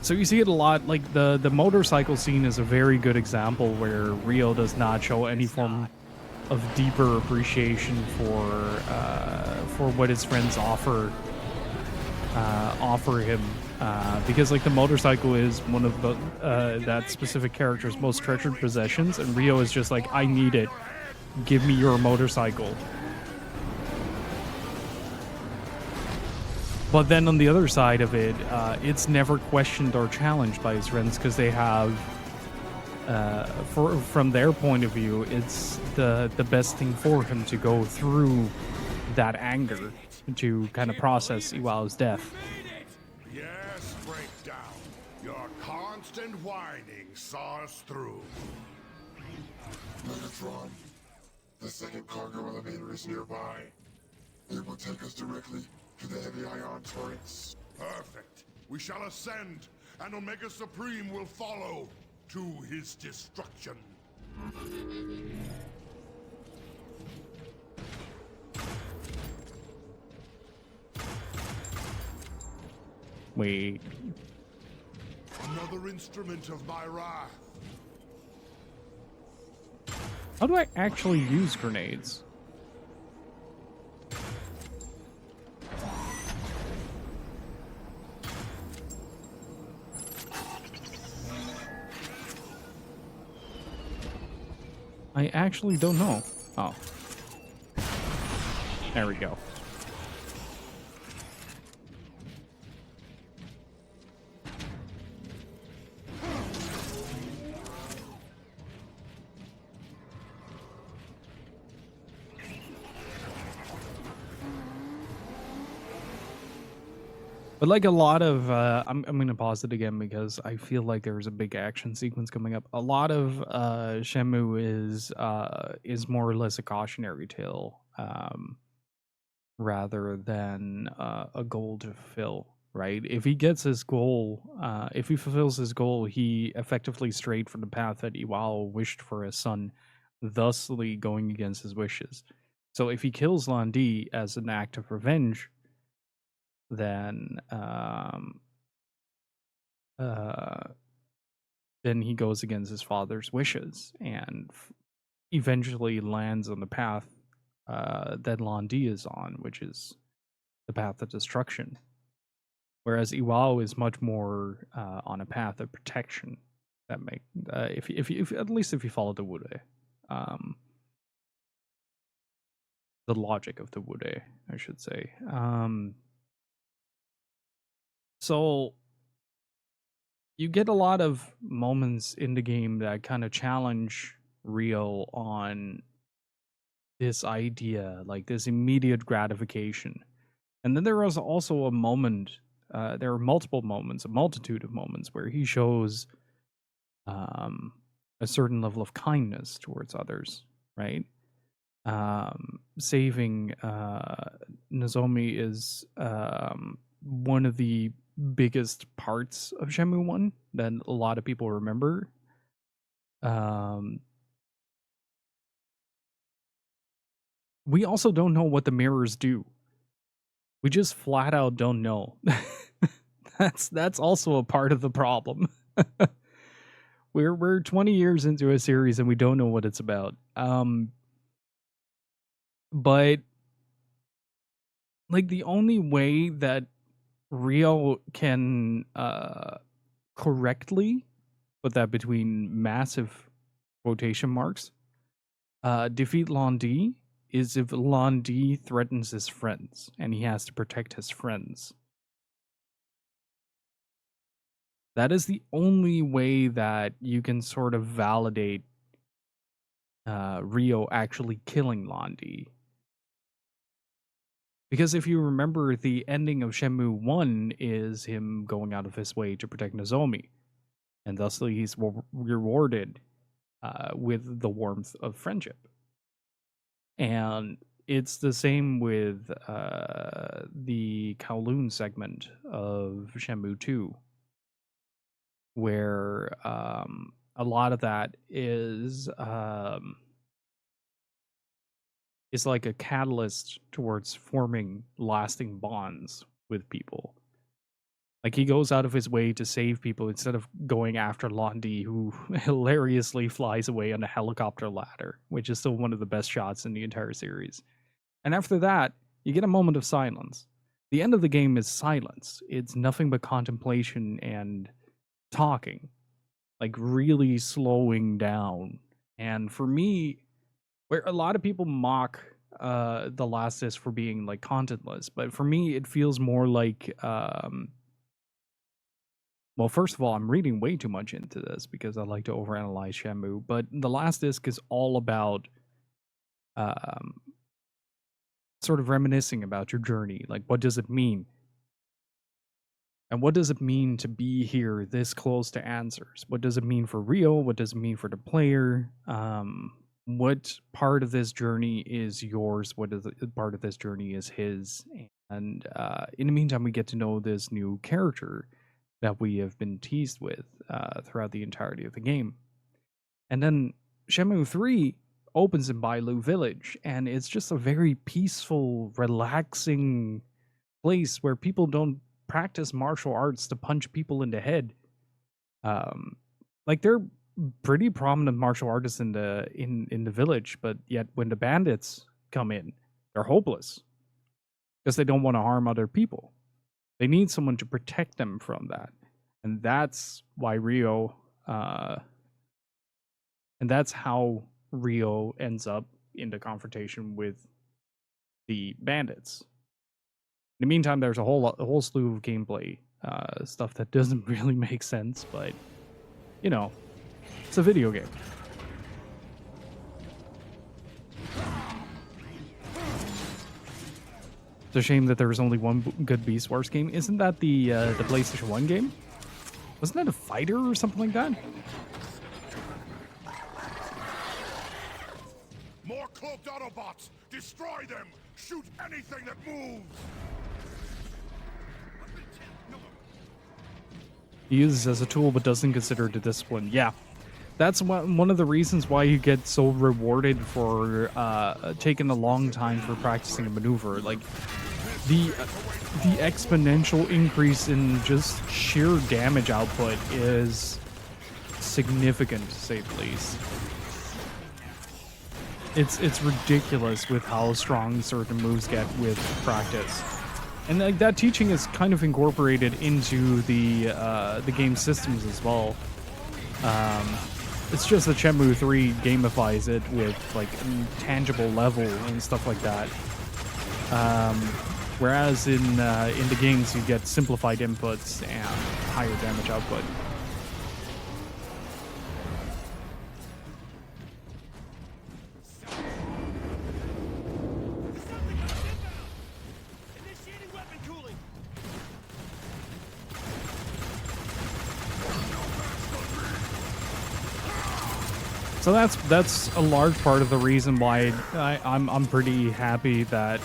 Speaker 1: So you see it a lot. Like the motorcycle scene is a very good example where Rio does not show any form of deeper appreciation for what his friends offer him, because like the motorcycle is one of the that specific character's most treasured possessions, and Rio is just like, I need it, give me your motorcycle. But then on the other side of it, it's never questioned or challenged by his friends, because they have, from their point of view, it's the best thing for him to go through that anger to kind of process Iwao's death.
Speaker 3: Yes, Breakdown. Your constant whining saw us through.
Speaker 5: Megatron, the second cargo elevator is nearby. It will take us directly to the heavy ion turrets.
Speaker 3: Perfect. We shall ascend, and Omega Supreme will follow to his destruction.
Speaker 1: Wait.
Speaker 3: Another instrument of my wrath.
Speaker 1: How do I actually use grenades? I actually don't know. Oh. There we go. But like a lot of, I'm gonna pause it again because I feel like there's a big action sequence coming up. A lot of Shenmue is more or less a cautionary tale, rather than a goal to fulfill. Right? If he gets his goal, if he fulfills his goal, he effectively strayed from the path that Iwao wished for his son, thusly going against his wishes. So if he kills Landi as an act of revenge, then he goes against his father's wishes and eventually lands on the path that Landi is on, which is the path of destruction. Whereas Iwao is much more on a path of protection. That make if at least if you follow the Wude, the logic of the Wude, I should say. So you get a lot of moments in the game that kind of challenge Rio on this idea, like this immediate gratification. And then there was also a moment, there are multiple moments, a multitude of moments where he shows a certain level of kindness towards others, right? Saving Nozomi is one of the biggest parts of Shenmue 1 that a lot of people remember. We also don't know what the mirrors do. We just flat out don't know. That's also a part of the problem. We're 20 years into a series and we don't know what it's about. But like the only way that Rio can correctly, put that between massive quotation marks, defeat Landi is if Landi threatens his friends and he has to protect his friends. That is the only way that you can sort of validate Rio actually killing Landi. Because if you remember, the ending of Shenmue 1 is him going out of his way to protect Nozomi, and thusly he's rewarded with the warmth of friendship. And it's the same with the Kowloon segment of Shenmue 2, where a lot of that is like a catalyst towards forming lasting bonds with people. Like he goes out of his way to save people instead of going after Londi, who hilariously flies away on a helicopter ladder, which is still one of the best shots in the entire series. And after that, you get a moment of silence. The end of the game is silence. It's nothing but contemplation and talking, like really slowing down. And for me, where a lot of people mock The Last Disc for being like contentless, but for me, it feels more like well, first of all, I'm reading way too much into this because I like to overanalyze Shenmue, but The Last Disc is all about sort of reminiscing about your journey. Like, what does it mean? And what does it mean to be here this close to answers? What does it mean for Rio? What does it mean for the player? What part of this journey is yours? What is part of this journey is his? And in the meantime, we get to know this new character that we have been teased with throughout the entirety of the game. And then Shenmue 3 opens in Bailu Village, and it's just a very peaceful, relaxing place where people don't practice martial arts to punch people in the head. Like they're pretty prominent martial artists in the village, but yet when the bandits come in, they're hopeless because they don't want to harm other people. They need someone to protect them from that. And that's why Rio, and that's how Rio ends up in the confrontation with the bandits. In the meantime, there's a whole slew of gameplay stuff that doesn't really make sense, but, you know, it's a video game. It's a shame that there was only one good Beast Wars game. Isn't that the PlayStation 1 game? Wasn't that a fighter or something like that?
Speaker 3: More cloaked Autobots! Destroy them! Shoot anything that moves!
Speaker 1: He uses it as a tool but doesn't consider it a discipline. Yeah. That's one of the reasons why you get so rewarded for taking a long time for practicing a maneuver. Like, the exponential increase in just sheer damage output is significant, to say the least. It's ridiculous with how strong certain moves get with practice. And like that teaching is kind of incorporated into the game systems as well. It's just that Shenmue 3 gamifies it with like a tangible level and stuff like that. Whereas in the games you get simplified inputs and higher damage output. So that's a large part of the reason why I'm pretty happy that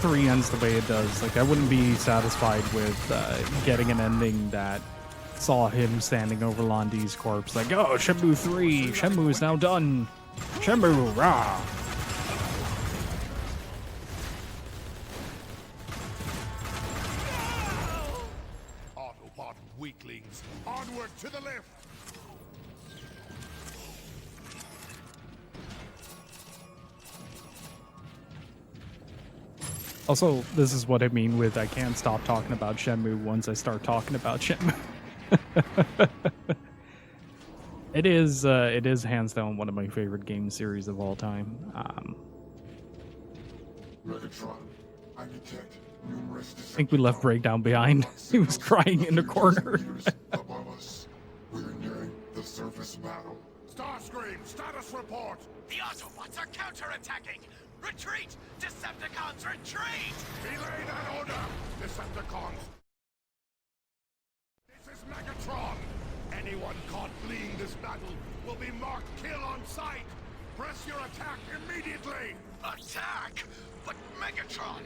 Speaker 1: 3 ends the way it does. Like I wouldn't be satisfied with getting an ending that saw him standing over Londi's corpse like, oh, Shenmue 3, Shenmue is now done. Shenmue, rah!
Speaker 3: Autobot weaklings, onward to the lift!
Speaker 1: Also, this is what I mean with I can't stop talking about Shenmue once I start talking about Shenmue. It is hands down one of my favorite game series of all time.
Speaker 5: Megatron, I detect numerous
Speaker 1: I think we left Breakdown behind. He was crying in the corner.
Speaker 5: above us. We're nearing the surface battle.
Speaker 3: Starscream, status report!
Speaker 6: The Autobots are counterattacking! Retreat! Decepticons, retreat!
Speaker 3: Belay that order, Decepticons! This is Megatron! Anyone caught fleeing this battle will be marked kill on sight! Press your attack immediately!
Speaker 6: Attack? But Megatron!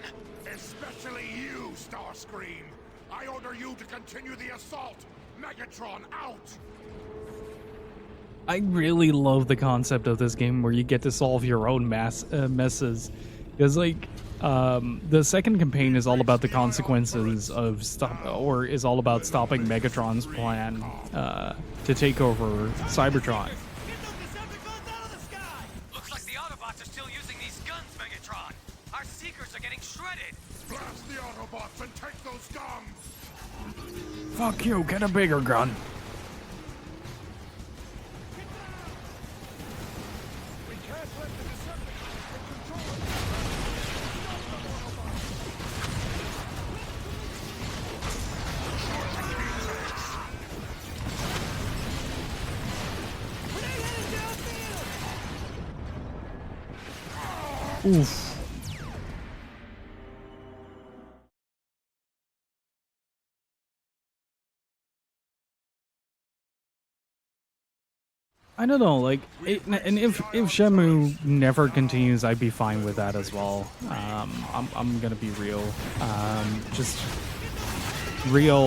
Speaker 3: Especially you, Starscream! I order you to continue the assault! Megatron out!
Speaker 1: I really love the concept of this game where you get to solve your own messes. Because, like, the second campaign is all about the consequences of is all about stopping Megatron's plan to take over Cybertron.
Speaker 4: Get those Decepticons out of the sky!
Speaker 6: Looks like the Autobots are still using these guns, Megatron! Our Seekers are getting shredded!
Speaker 3: Blast the Autobots and take those guns!
Speaker 1: Fuck you, get a bigger gun.
Speaker 3: We can't let the Decepticons take control of
Speaker 1: Oof. I don't know, like, and if Shenmue never continues, I'd be fine with that as well. I'm gonna be real.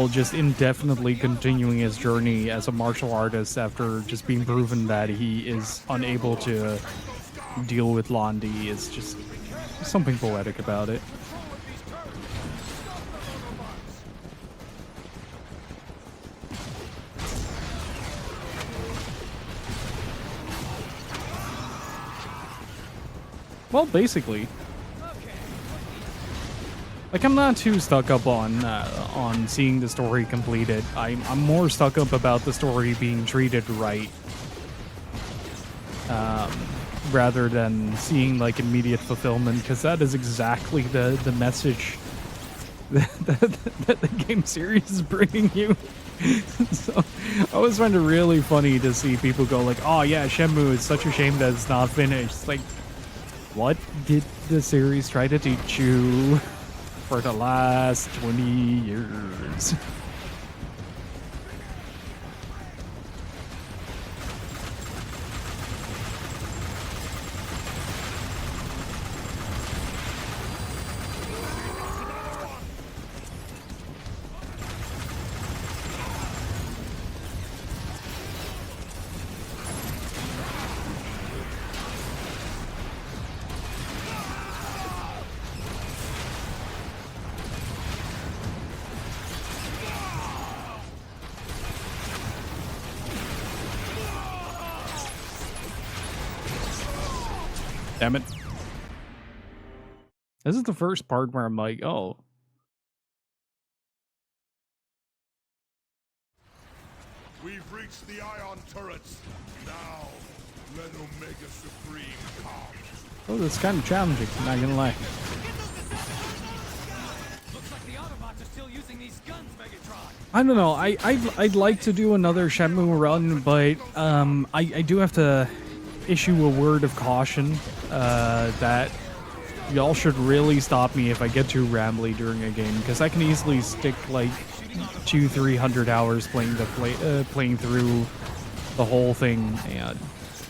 Speaker 1: Just indefinitely continuing his journey as a martial artist after just being proven that he is unable to deal with Londi is just something poetic about it. Well, basically. Like, I'm not too stuck up on seeing the story completed. I'm more stuck up about the story being treated right, rather than seeing like immediate fulfillment, because that is exactly the message that the game series is bringing you. So I always find it really funny to see people go like, "Oh yeah, Shenmue is such a shame that it's not finished." It's like, what did the series try to teach you for the last 20 years? Damn it. This is the first part where I'm like, oh.
Speaker 3: We've reached the ion turrets. Now, let Omega Supreme come.
Speaker 1: Oh, that's kind of challenging, not gonna lie.
Speaker 4: Looks like the Autobots are still using these guns, Megatron.
Speaker 1: I don't know, I'd like to do another Shenmue run, but I do have to issue a word of caution that y'all should really stop me if I get too rambly during a game, because I can easily stick like 200-300 hours playing through the whole thing, and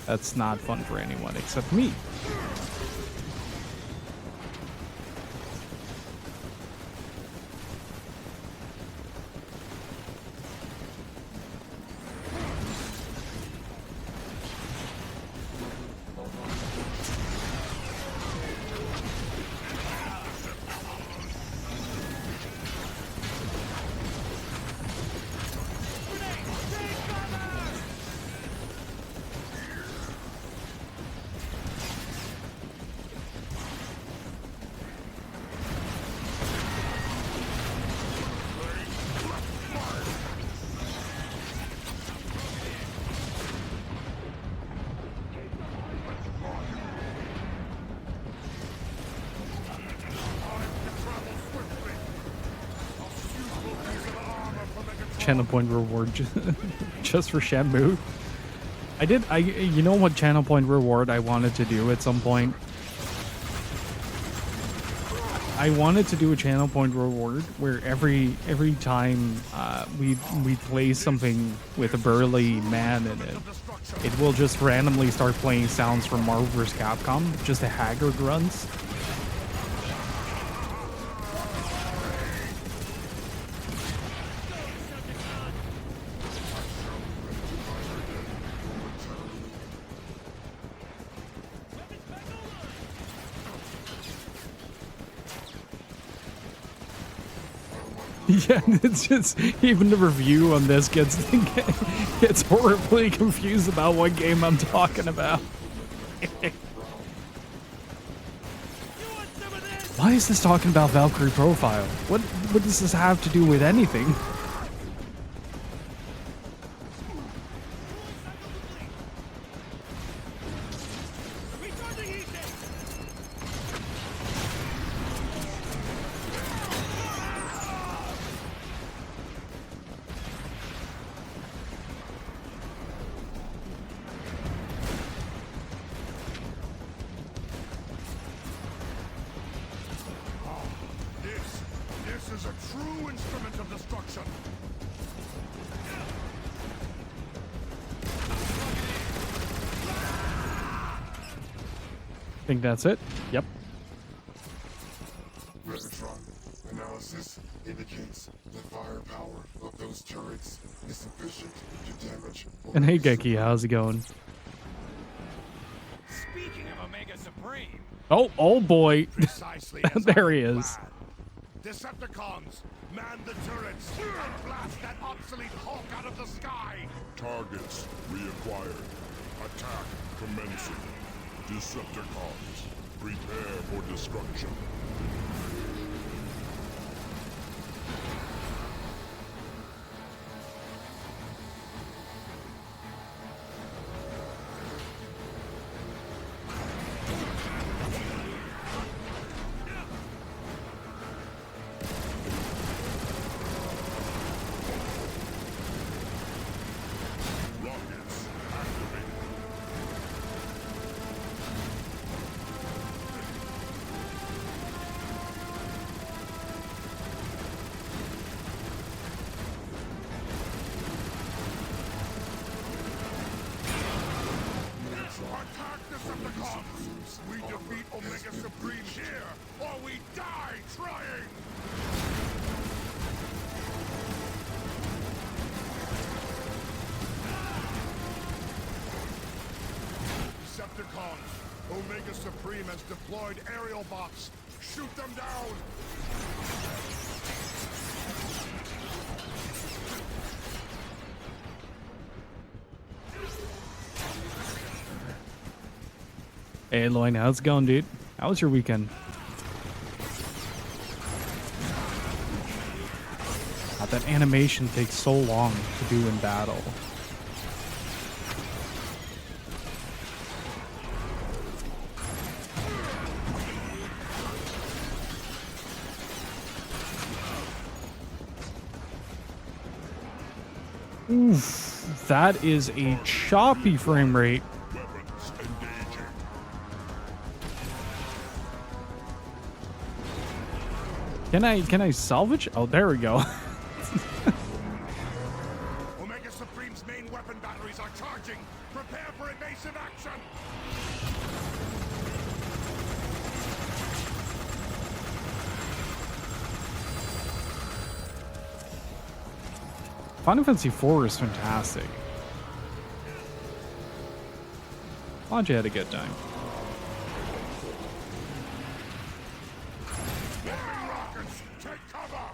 Speaker 1: that's not fun for anyone except me. Channel point reward just for Shenmue. You know what channel point reward I wanted to do at some point? I wanted to do a channel point reward where every time we play something with a burly man in it, it will just randomly start playing sounds from Marvel vs. Capcom, just the Haggard grunts. Yeah, it's just even the review on this gets horribly confused about what game I'm talking about. Why is this talking about Valkyrie profile? What does this have to do with anything?
Speaker 3: This is a true instrument of destruction.
Speaker 1: Think that's it? Yep.
Speaker 5: Megatron analysis indicates the firepower of those turrets is sufficient to damage.
Speaker 1: And hey Geki, how's it going?
Speaker 4: Speaking of Omega Supreme,
Speaker 1: Oh boy.
Speaker 3: Precisely as
Speaker 1: There
Speaker 3: I
Speaker 1: he is.
Speaker 3: planned. Decepticons, man the turrets and blast that obsolete Hulk out of the sky.
Speaker 8: Targets reacquired. Attack commencing. Decepticons, prepare for destruction. Rockets activated.
Speaker 3: Attack Decepticons! We defeat Omega Supreme here, or we die trying! Decepticons, Omega Supreme has deployed aerial bots. Shoot them down!
Speaker 1: Hey Loin, how's it going, dude? How was your weekend? God, that animation takes so long to do in battle. Oof, that is a choppy frame rate.
Speaker 8: Weapons engaging.
Speaker 1: Can I salvage? Oh, there we go.
Speaker 3: Omega Supreme's main weapon batteries are charging. Prepare for invasive action!
Speaker 1: Final Fantasy IV is fantastic. Glad you had a good time.
Speaker 3: Moving rockets, take cover!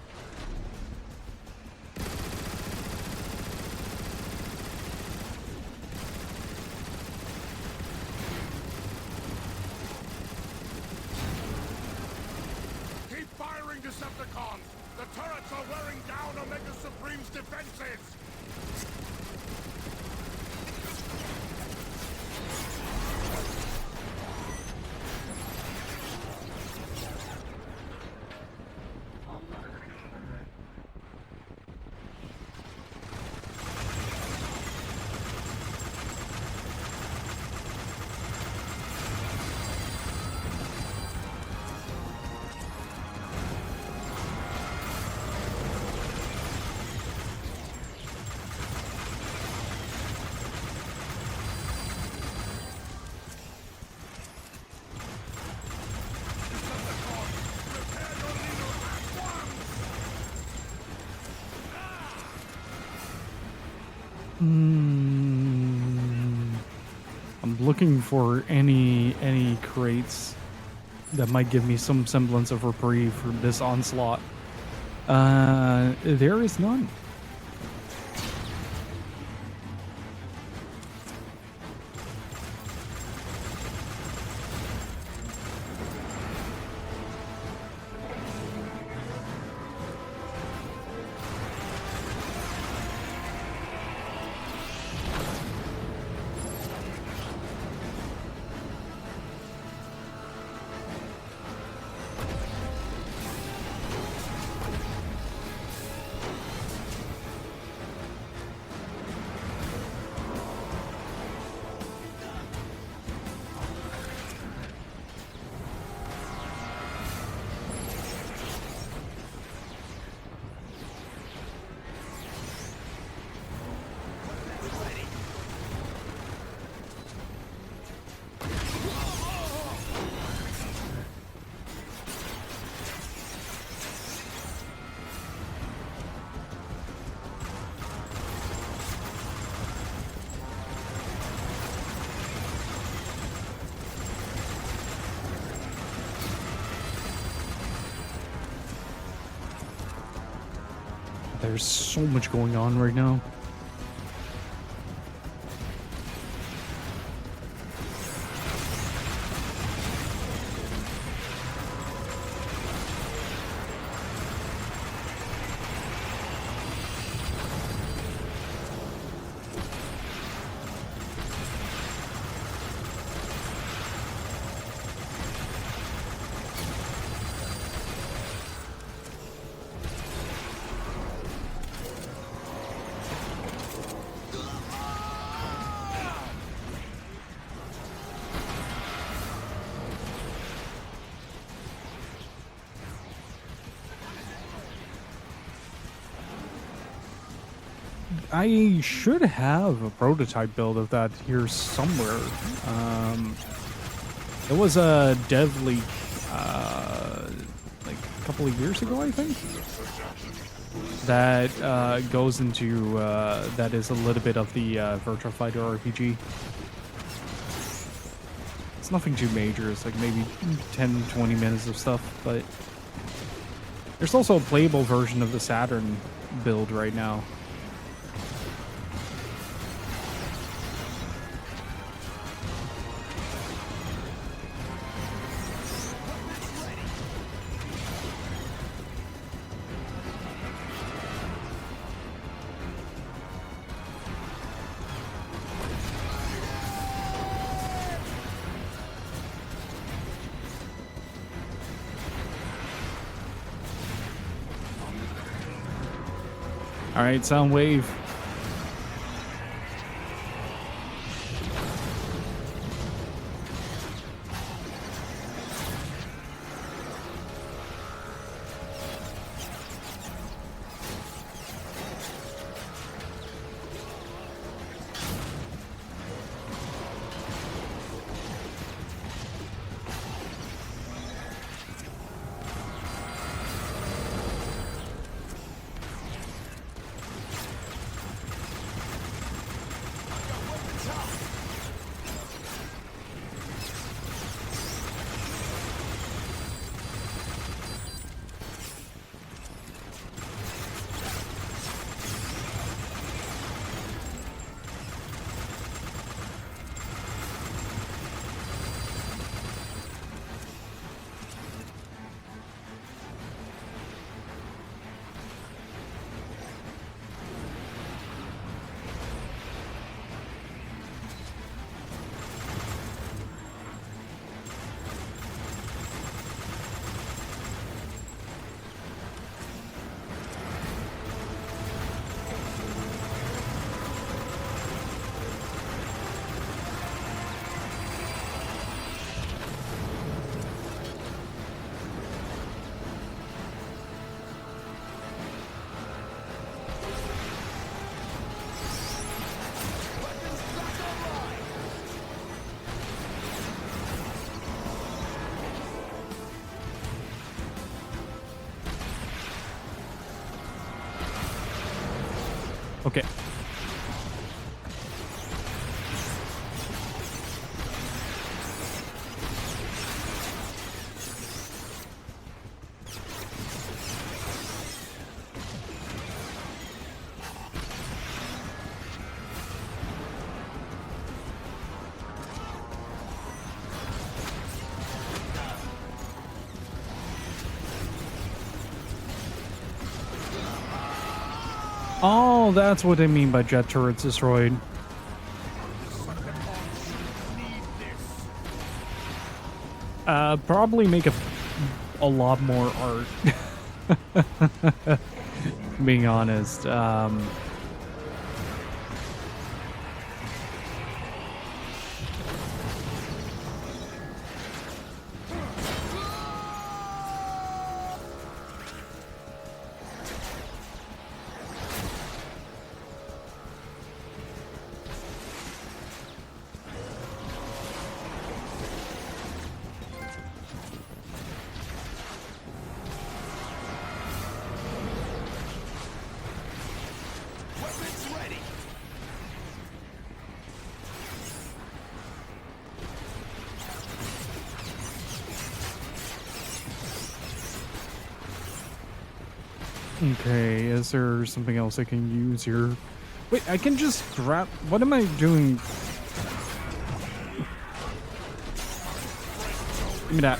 Speaker 3: Keep firing, Decepticons! The turrets are wearing down Omega Supreme's defenses!
Speaker 1: Hmm. I'm looking for any crates that might give me some semblance of reprieve from this onslaught. There is none. There's so much going on right now. I should have a prototype build of that here somewhere. It was a dev leak, like a couple of years ago, I think. That goes into that is a little bit of the Virtua Fighter RPG. It's nothing too major. It's like maybe 10, 20 minutes of stuff, but there's also a playable version of the Saturn build right now. All right, Soundwave. Okay. Oh, that's what they mean by jet turrets destroyed. Probably make a lot more art. Being honest.
Speaker 6: Weapons ready.
Speaker 1: Okay, is there something else I can use here? Wait, I can just grab... What am I doing? Give me that.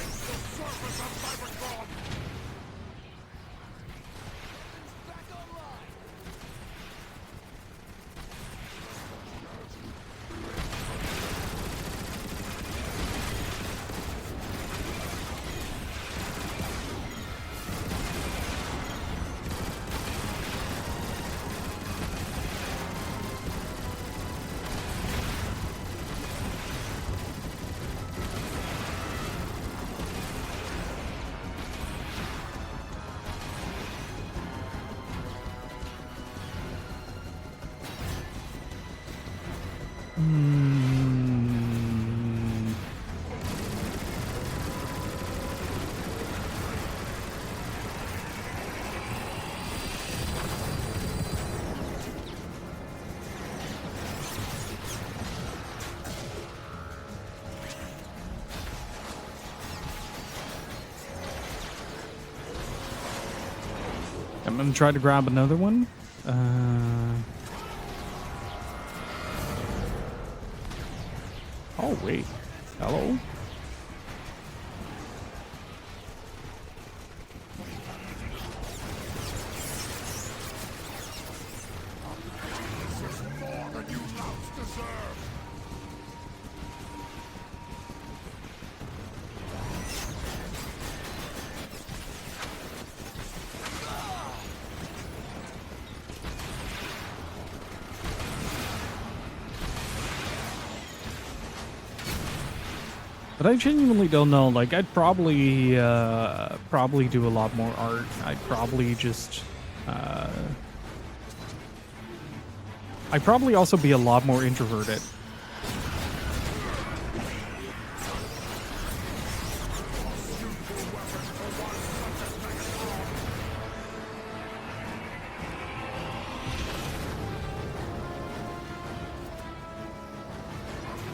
Speaker 1: I'm gonna try to grab another one. Oh, wait. Hello?
Speaker 3: This is more than you louts deserve.
Speaker 1: But I genuinely don't know. Like, I'd probably do a lot more art. I'd probably just I'd probably also be a lot more introverted.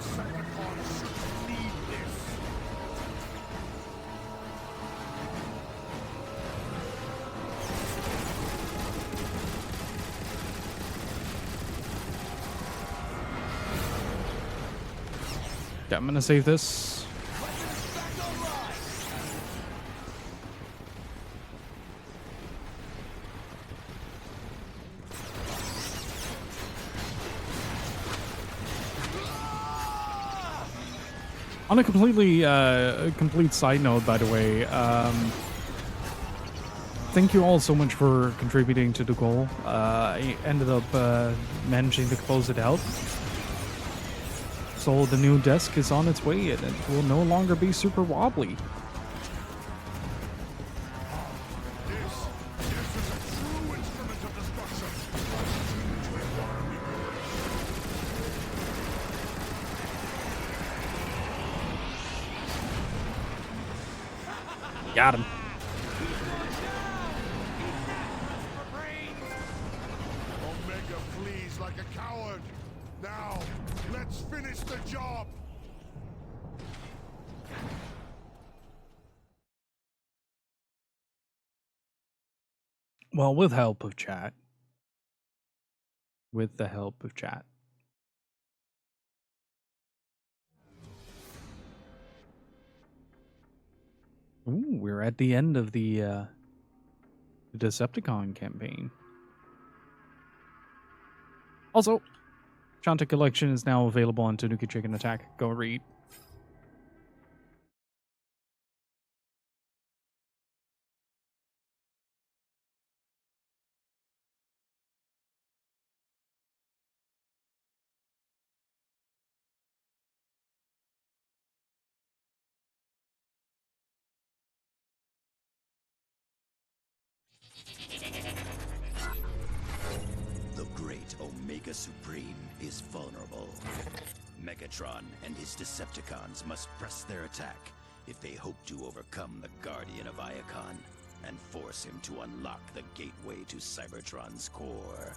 Speaker 3: Cybertron shouldn't need this.
Speaker 1: Yeah, I'm gonna save this. On a completely complete side note, by the way, thank you all so much for contributing to the goal. I ended up managing to close it out. So the new desk is on its way and it will no longer be super wobbly.
Speaker 3: This is a true instrument of destruction.
Speaker 1: Got him.
Speaker 3: Omega flees like a coward. Now, let's finish the job.
Speaker 1: Well, with help of chat. With the help of chat. Ooh, we're at the end of the Decepticon campaign. Also, Shanta Collection is now available on Tanuki Chicken Attack. Go read.
Speaker 2: The great Omega Supreme is vulnerable. Megatron and his Decepticons must press their attack if they hope to overcome the Guardian of Iacon and force him to unlock the gateway to Cybertron's core.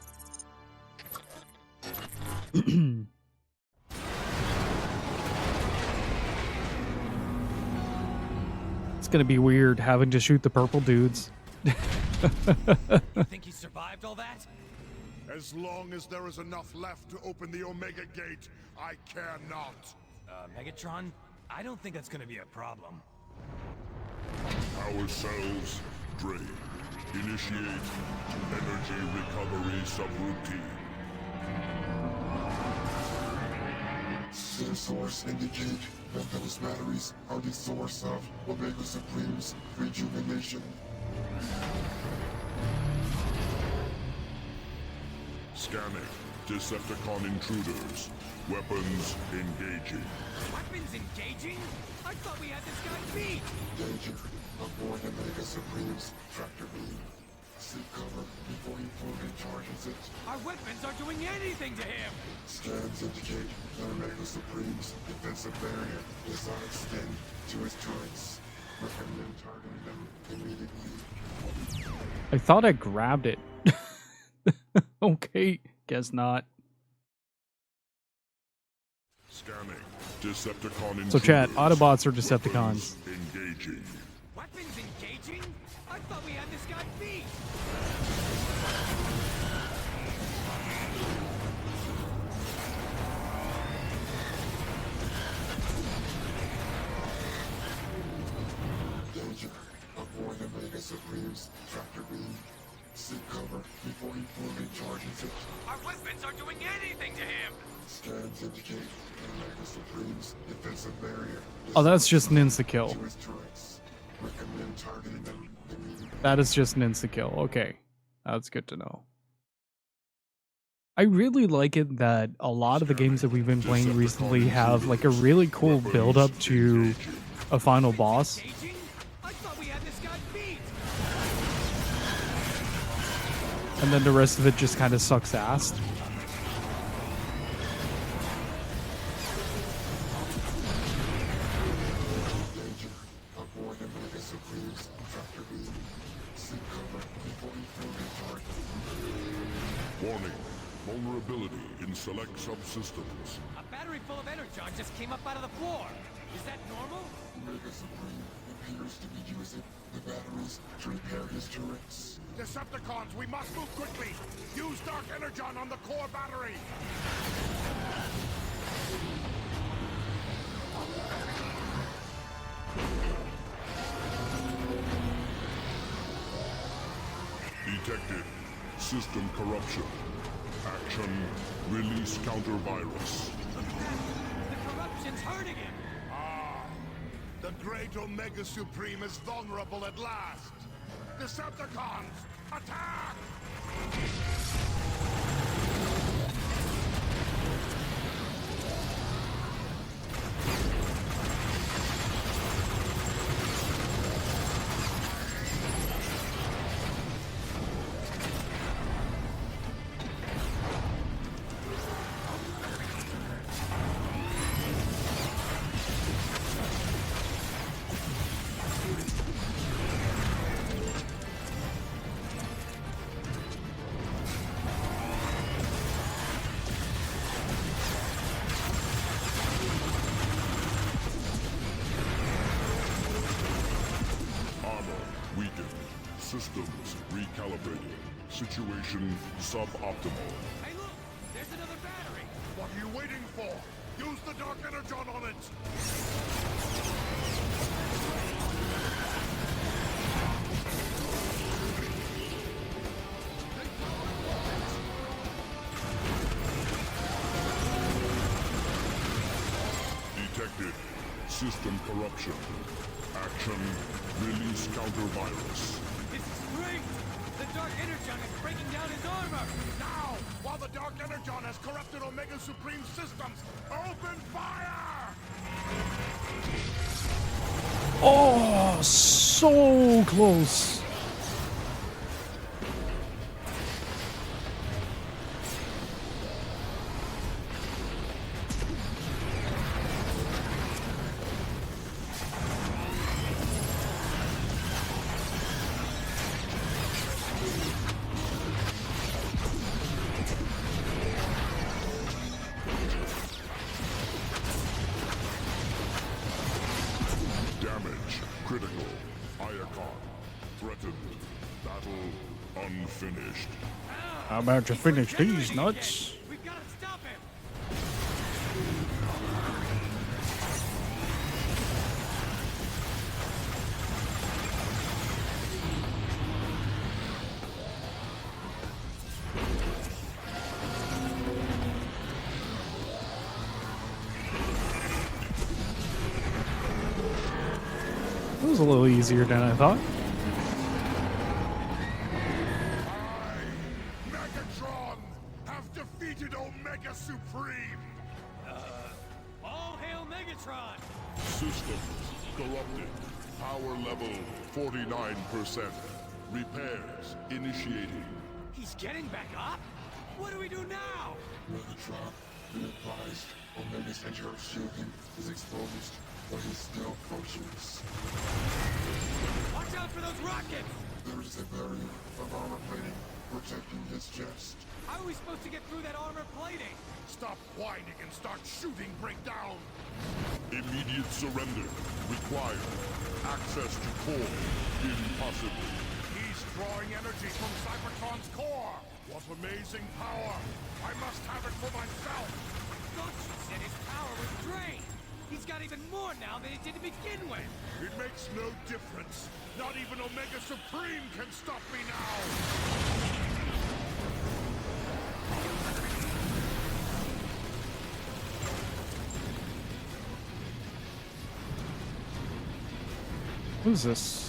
Speaker 1: It's gonna be weird having to shoot the purple dudes.
Speaker 4: You think he survived all that?
Speaker 3: As long as there is enough left to open the Omega Gate, I care not.
Speaker 4: Megatron? I don't think that's gonna be a problem.
Speaker 8: Power cells drained. Initiate energy recovery subroutine.
Speaker 5: Their source indicate that those batteries are the source of Omega Supreme's rejuvenation.
Speaker 8: Scanning. Decepticon intruders. Weapons engaging.
Speaker 4: Weapons engaging? I thought we had this guy beat!
Speaker 5: Danger. Aboard Omega Supreme's tractor beam. Seek cover before he fully charges it.
Speaker 4: Our weapons aren't doing anything to him!
Speaker 5: Scans indicate that Omega Supreme's defensive barrier does not extend to his turrets. Recommend targeting them immediately.
Speaker 1: I thought I grabbed it. Okay, guess not.
Speaker 8: Scanning. Decepticon intruders.
Speaker 1: So chat, Autobots or Decepticons?
Speaker 8: Engaging.
Speaker 4: Weapons engaging? I thought we had this guy beat!
Speaker 5: Danger. Aboard Omega Supreme's tractor beam. Seek cover before he fully charges it.
Speaker 4: Our weapons aren't doing anything to him!
Speaker 5: Scans indicate that Omega Supreme's defensive barrier
Speaker 1: Oh, that's just an insta-kill.
Speaker 5: to his turrets. Recommend targeting them immediately.
Speaker 1: That is just an insta-kill. Okay, that's good to know. I really like it that a lot of the games that we've been playing recently have like a really cool build-up to a final boss.
Speaker 4: Engaging? I thought we had this guy beat!
Speaker 1: And then the rest of it just kind of sucks ass.
Speaker 5: Danger. Aboard Omega Supreme's tractor beam. Seek cover before he fully charges.
Speaker 8: Warning. Vulnerability in select subsystems.
Speaker 4: A battery full of energon just came up out of the floor! Is that normal?
Speaker 5: Omega Supreme appears to be using the batteries to repair his turrets.
Speaker 3: Decepticons, we must move quickly! Use Dark Energon on the core battery!
Speaker 8: Detected. System corruption. Action. Release counter-virus.
Speaker 4: The corruption's hurting him!
Speaker 3: The great Omega Supreme is vulnerable at last! Decepticons, attack!
Speaker 8: Systems recalibrated. Situation suboptimal.
Speaker 4: Hey look! There's another battery!
Speaker 3: What are you waiting for? Use the Dark Energon on it!
Speaker 8: System corruption. Action. Release counter-virus.
Speaker 4: This is great! The Dark Energon is breaking down his armor!
Speaker 3: Now, while the Dark Energon has corrupted Omega Supreme systems, open fire!
Speaker 1: Oh, so close.
Speaker 8: Damage. Critical. Iacon. Threatened. Battle unfinished.
Speaker 1: How about you finish these nuts?
Speaker 4: We've got to stop him!
Speaker 1: It was a little easier than I thought.
Speaker 3: I, Megatron, have defeated Omega Supreme!
Speaker 4: All hail Megatron!
Speaker 8: Systems corrupted. Power level 49%. Repairs initiating.
Speaker 4: He's getting back up? What do we do now?
Speaker 5: Megatron, be advised, Omega's engine shielding is exposed, but he still functions.
Speaker 4: Watch out for those rockets!
Speaker 5: There is a barrier of armor plating protecting his chest.
Speaker 4: How are we supposed to get through that armor plating?
Speaker 3: Stop whining and start shooting, breakdown!
Speaker 8: Immediate surrender required. Access to core impossible.
Speaker 3: He's drawing energy from Cybertron's core! What amazing power! I must have it for myself!
Speaker 4: Thought you said his power was drained! He's got even more now than he did to begin with!
Speaker 3: It makes no difference! Not even Omega Supreme can stop me now!
Speaker 1: Who's this?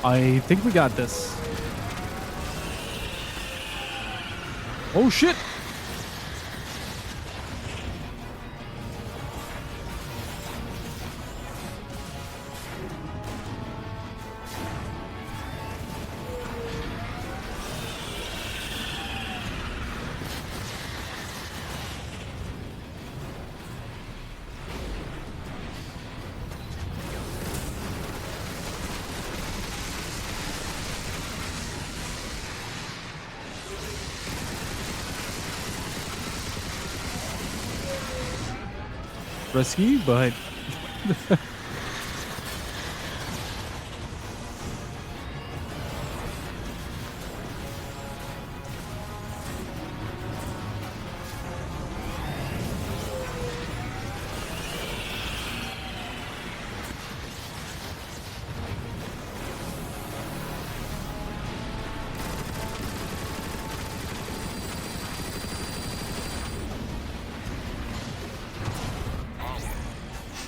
Speaker 1: I think we got this. Oh shit! Risky, but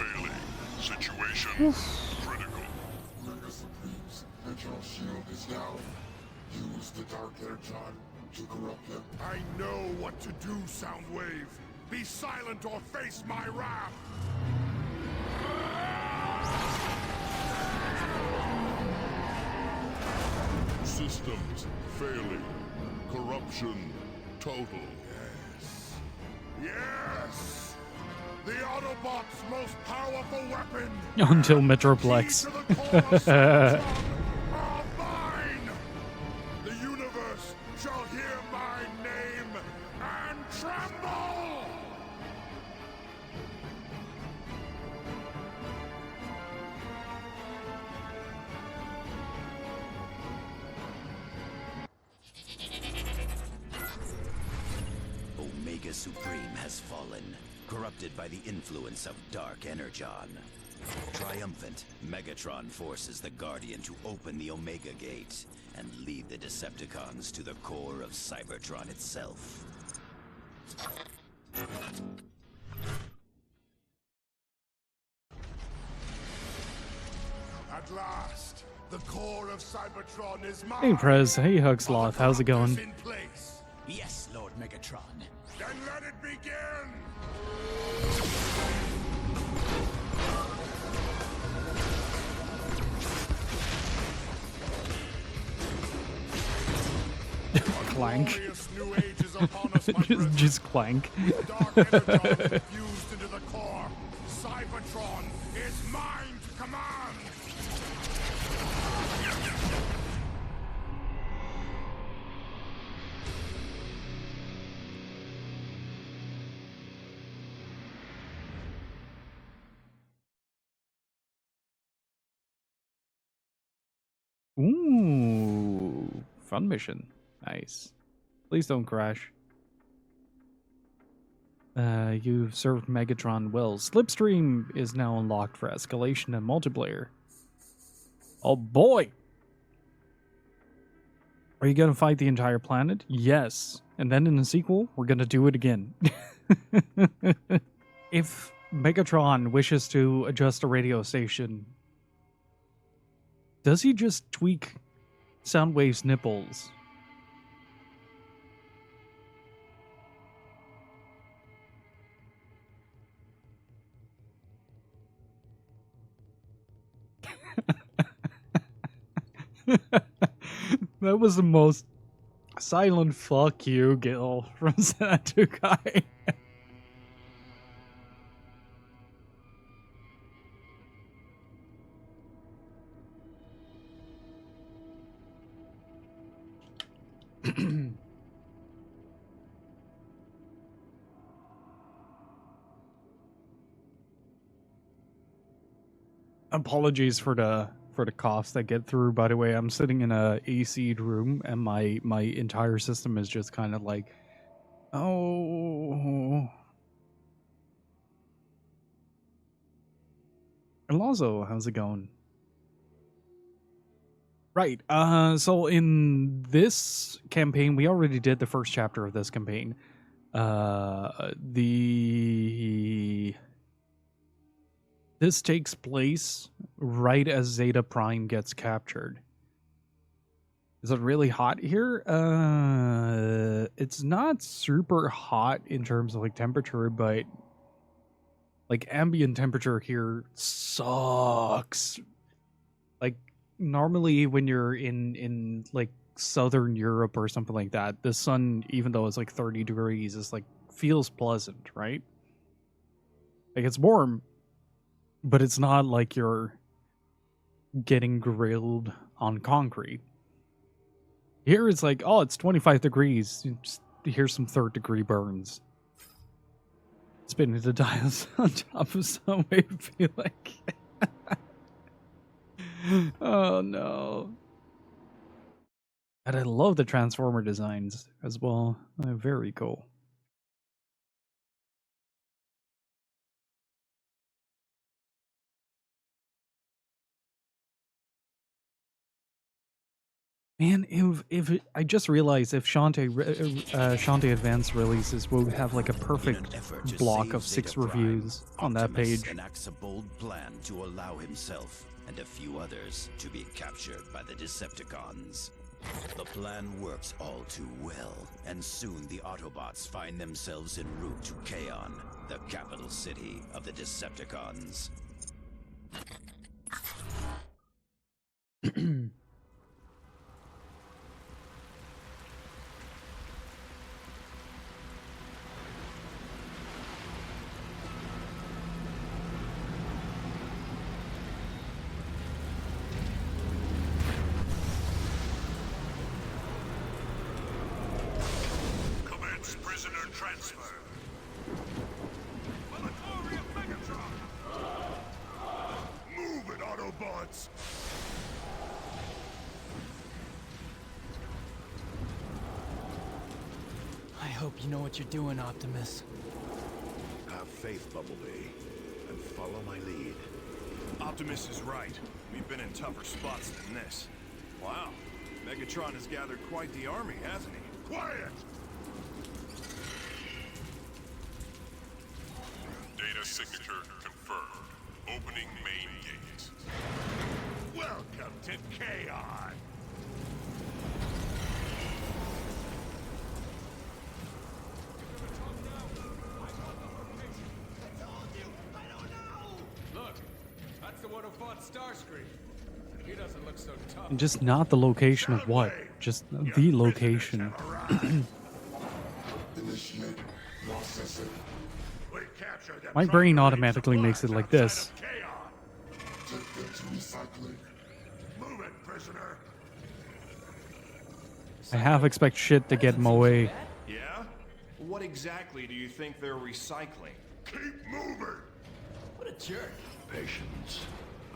Speaker 8: Failing. Situation critical.
Speaker 5: Omega Supreme's visual shield is down. Use the Dark Energon to corrupt them.
Speaker 3: I know what to do, Soundwave. Be silent or face my wrath.
Speaker 8: Systems failing. Corruption total.
Speaker 3: Yes! The Autobots' most powerful weapon!
Speaker 1: Until
Speaker 3: and
Speaker 1: Metroplex.
Speaker 3: the key to the core of Cybertron are mine! The universe shall hear my name and tremble!
Speaker 2: Omega Supreme has fallen, corrupted by the influence of Dark Energon. Triumphant, Megatron forces the Guardian to open the Omega Gate and lead the Decepticons to the core of Cybertron itself.
Speaker 3: At last, the core of Cybertron is mine!
Speaker 1: Hey Prez, hey Hugsloth, how's it going?
Speaker 3: In place.
Speaker 6: Yes, Lord Megatron.
Speaker 3: Then let it begin!
Speaker 1: Clank.
Speaker 3: Glorious new age is upon us, my brethren.
Speaker 1: just clank.
Speaker 3: Dark Energon is fused into the core. Cybertron is mine to command!
Speaker 1: Ooh, fun mission. Nice. Please don't crash. You've served Megatron well. Slipstream is now unlocked for escalation and multiplayer. Oh boy! Are you gonna fight the entire planet? Yes. And then in the sequel, we're gonna do it again. If Megatron wishes to adjust a radio station, does he just tweak Soundwave's nipples? That was the most silent fuck you, Gil, from Sanatukai. Apologies for the coughs that get through. By the way, I'm sitting in a AC'd room, and my entire system is just kind of like, oh. Alonzo, how's it going? Right. So in this campaign, we already did the first chapter of this campaign. This takes place right as Zeta Prime gets captured. Is it really hot here? It's not super hot in terms of like temperature, but like ambient temperature here sucks. Like normally when you're in like southern Europe or something like that, the sun, even though it's like 30 degrees, is like feels pleasant, right? Like it's warm, but it's not like you're getting grilled on concrete. Here it's like, oh, it's 25 degrees. Just here's some third degree burns. Spinning the dials on top of some way to feel like. Oh no. And I love the Transformer designs as well. Very cool. Man, if I just realized if Shantae Advance releases, we'll have like a perfect block of 6 reviews on that page.
Speaker 2: Enacts a bold plan to allow himself and a few others to be captured by the Decepticons. The plan works all too well, and soon the Autobots find themselves en route to Kaon, the capital city of the Decepticons.
Speaker 3: Commence prisoner transfer. Laboratory of Megatron! Move it, Autobots!
Speaker 4: I hope you know what you're doing, Optimus.
Speaker 3: Have faith, Bumblebee, and follow my lead.
Speaker 9: Optimus is right. We've been in tougher spots than this. Wow. Megatron has gathered quite the army, hasn't he?
Speaker 3: Quiet!
Speaker 8: Data signature confirmed. Opening main gate.
Speaker 3: Welcome to Kaon!
Speaker 4: Look, that's the one who fought Starscream. He doesn't look so tough.
Speaker 1: And just not the location of what, just the location.
Speaker 5: Initiate processing.
Speaker 3: We captured the
Speaker 1: My brain
Speaker 3: primary
Speaker 1: automatically makes it like this.
Speaker 3: supplies outside of Kaon.
Speaker 5: Take them to recycling.
Speaker 3: Move it, prisoner!
Speaker 1: I half expect shit to get in my way.
Speaker 9: Yeah? What exactly do you think they're recycling?
Speaker 3: Keep moving!
Speaker 4: What a jerk.
Speaker 3: Patience.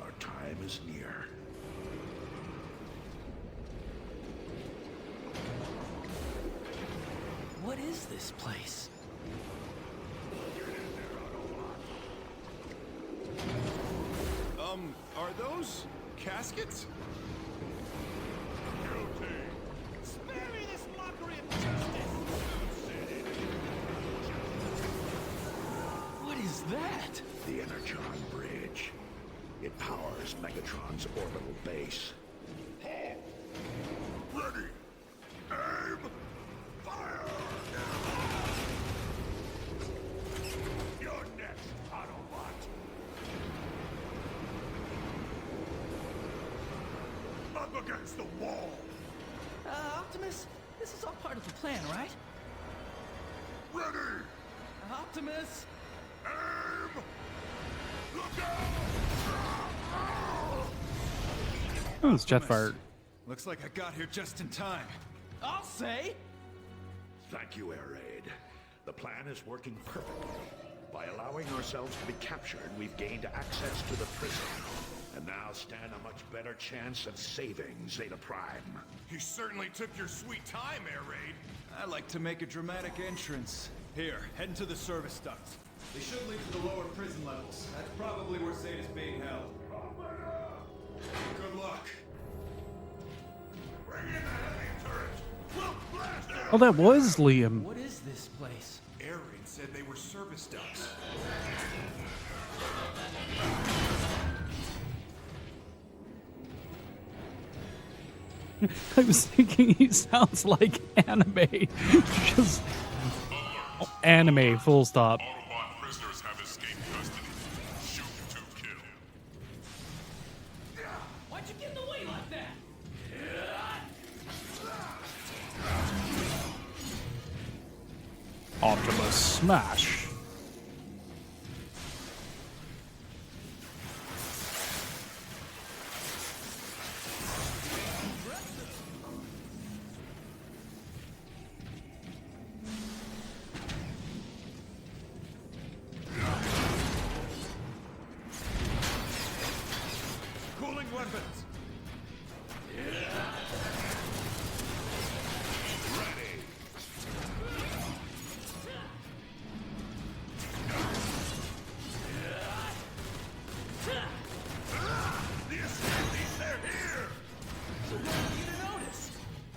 Speaker 3: Our time is near.
Speaker 4: What is this place?
Speaker 9: Are those caskets?
Speaker 3: Guilty!
Speaker 4: Spare me this mockery of justice! What is that?
Speaker 3: The Energon Bridge. It powers Megatron's orbital base. Halt! Ready! Aim! Fire! You're next, Autobot! Up against the wall!
Speaker 4: Optimus, this is all part of the plan, right?
Speaker 3: Ready!
Speaker 4: Optimus!
Speaker 3: Aim! Look out!
Speaker 1: Oh, it's Jetfire.
Speaker 9: Looks like I got here just in time.
Speaker 4: I'll say!
Speaker 3: Thank you, Air Raid. The plan is working perfectly. By allowing ourselves to be captured, we've gained access to the prison, and now stand a much better chance of saving Zeta Prime.
Speaker 9: You certainly took your sweet time, Air Raid. I like to make a dramatic entrance. Here, head into the service ducts. They should lead to the lower prison levels. That's probably where Zeta's being held. Good luck.
Speaker 3: Bring in the heavy turret! We'll blast it!
Speaker 1: Oh, that was Liam.
Speaker 4: What is this place?
Speaker 9: Air Raid said they were service ducts.
Speaker 1: I was thinking he sounds like anime. Just anime, full stop.
Speaker 8: Autobot prisoners have escaped custody. Shoot to kill.
Speaker 4: Why'd you get in the way like that?
Speaker 1: Optimus smash.
Speaker 9: Cooling weapons.
Speaker 3: The escapees, they're here!
Speaker 4: So when are you to notice?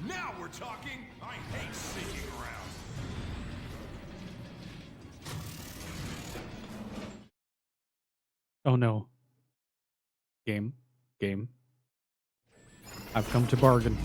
Speaker 9: Now we're talking. I hate sneaking around.
Speaker 1: Oh no. Game. I've come to bargain.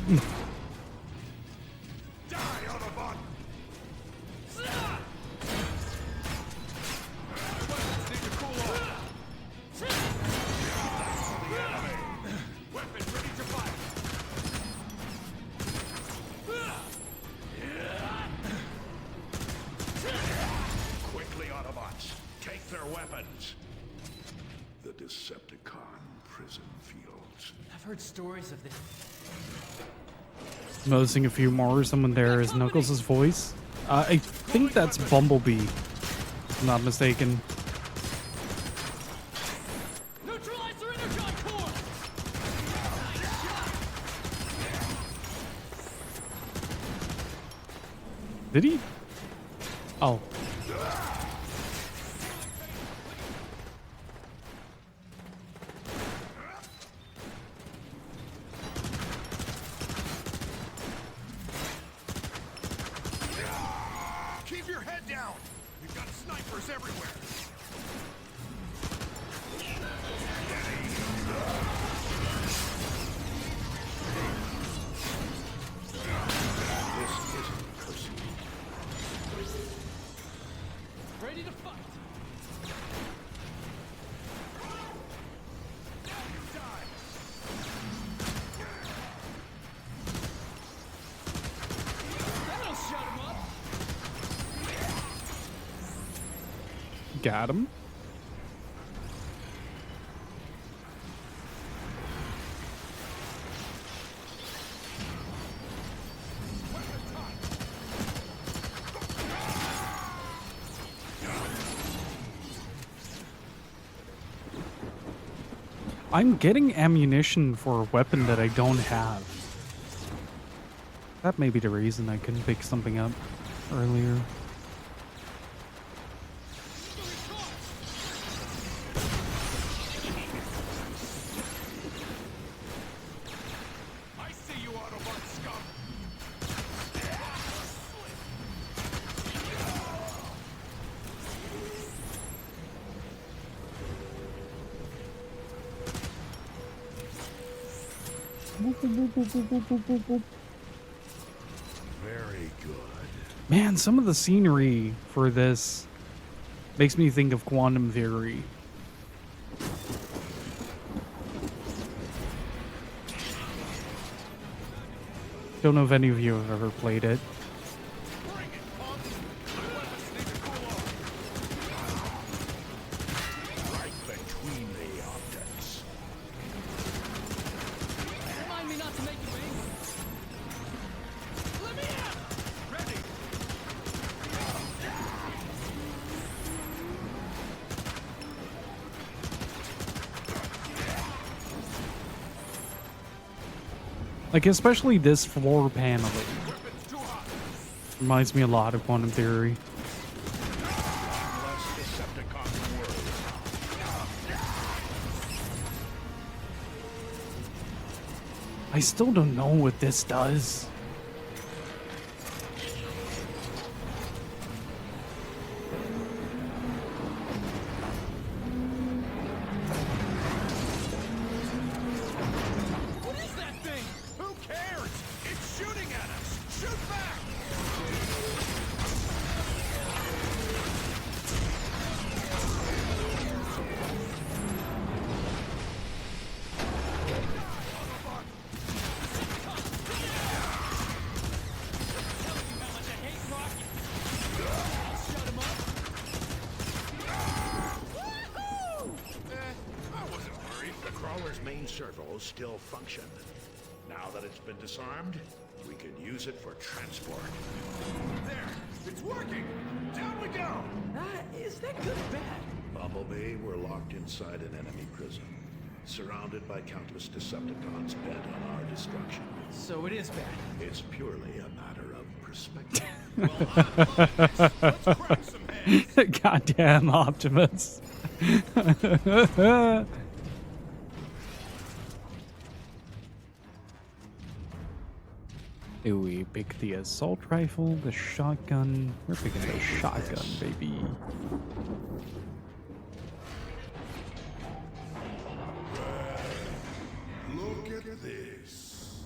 Speaker 3: Decepticon prison fields.
Speaker 4: I've heard stories of this.
Speaker 1: Noticing a few more. Someone there is Knuckles' voice. I think that's Bumblebee, if I'm not mistaken.
Speaker 4: Neutralize their energon core!
Speaker 1: Did he? Oh.
Speaker 3: Keep your head down! We've got snipers everywhere!
Speaker 4: Ready to fight! That'll shut him up!
Speaker 1: Got him. I'm getting ammunition for a weapon that I don't have. That may be the reason I couldn't pick something up earlier.
Speaker 3: I see you, Autobot scum! Very good.
Speaker 1: Man, some of the scenery for this makes me think of Quantum Theory. Don't know if any of you have ever played it.
Speaker 3: Bring it, punk! My weapons need to cool off. Right between the objects.
Speaker 4: Remind me not to make you angry. Let me out!
Speaker 3: Ready!
Speaker 1: Like, especially this floor paneling.
Speaker 3: Weapons too hot!
Speaker 1: Reminds me a lot of Quantum Theory.
Speaker 3: Less Decepticon world.
Speaker 1: I still don't know what this does.
Speaker 4: What is that thing?
Speaker 3: Who cares? It's shooting at us! Shoot back!
Speaker 4: How much I hate rockets! I'll shut him up!
Speaker 3: I wasn't worried. The crawler's main servos still function. Now that it's been disarmed, we can use it for transport. There! It's working! Down we go!
Speaker 4: Is that good or bad?
Speaker 3: Bumblebee, we're locked inside an enemy prison, surrounded by countless Decepticons bent on our destruction.
Speaker 4: So it is bad.
Speaker 3: It's purely a matter of perspective. Let's crack some heads!
Speaker 1: Goddamn Optimus. Do we pick the assault rifle, the shotgun? We're picking the shotgun, baby.
Speaker 3: Look at this.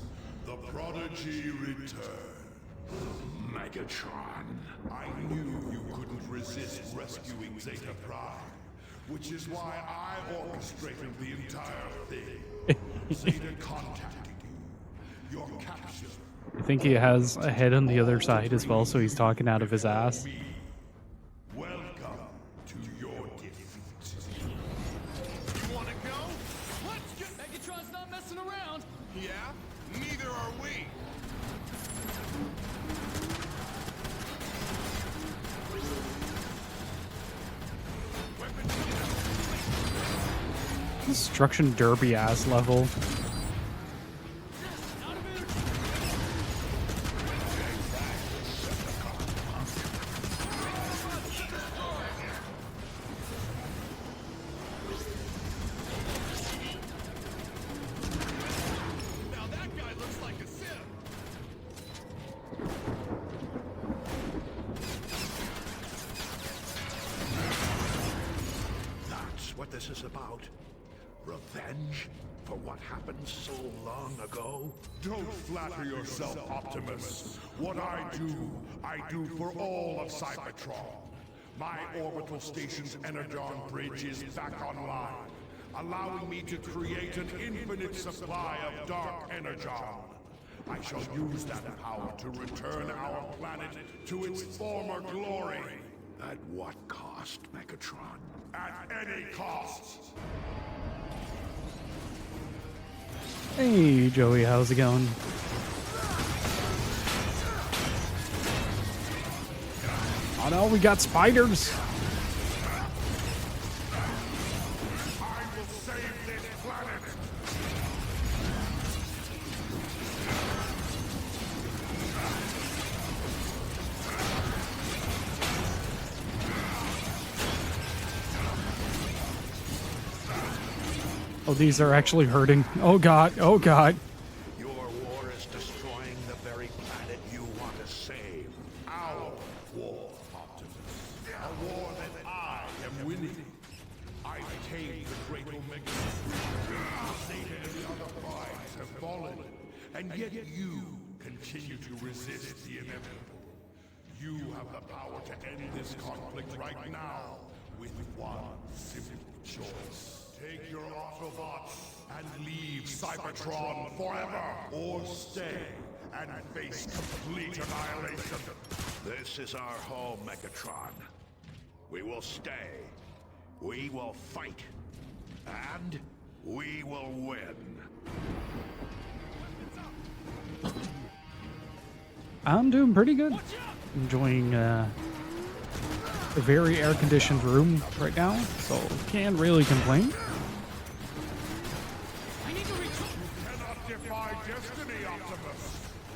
Speaker 3: The prodigy returned. Megatron. I knew you couldn't resist rescuing Zeta Prime, which is why I orchestrated the entire thing. Zeta contacted you. Your capture.
Speaker 1: I think he has a head on the other side as well, so he's talking out of his ass.
Speaker 3: Welcome to your defeat. You want to
Speaker 4: messing around.
Speaker 3: Yeah? Neither are we.
Speaker 1: Destruction derby ass level.
Speaker 3: Now that guy looks like a sim.
Speaker 10: That's what this is about. Revenge for what happened so long ago?
Speaker 3: Don't flatter yourself, Optimus. What I do for all of Cybertron. My orbital station's Energon bridge is back online, allowing me to create an infinite supply of dark Energon. I shall use that power to return our planet to its former glory.
Speaker 10: At what cost, Megatron?
Speaker 3: At any cost.
Speaker 1: Hey, Joey, how's it going? Oh no, we got spiders.
Speaker 3: I will save this planet.
Speaker 1: Oh, these are actually hurting. Oh god, oh god.
Speaker 10: Your war is destroying the very planet you want to save.
Speaker 3: Our war, Optimus. A war that I am winning. I tamed the great Omega. Satan and the other prides have fallen. And yet you continue to resist the inevitable. You have the power to end this conflict right now with one simple choice. Take your Autobots and leave Cybertron forever, or stay and face complete annihilation.
Speaker 10: This is our home, Megatron. We will stay. We will fight. And we will win.
Speaker 1: I'm doing pretty good. Enjoying a very air-conditioned room right now, so can't really complain.
Speaker 3: Cannot defy destiny, Optimus.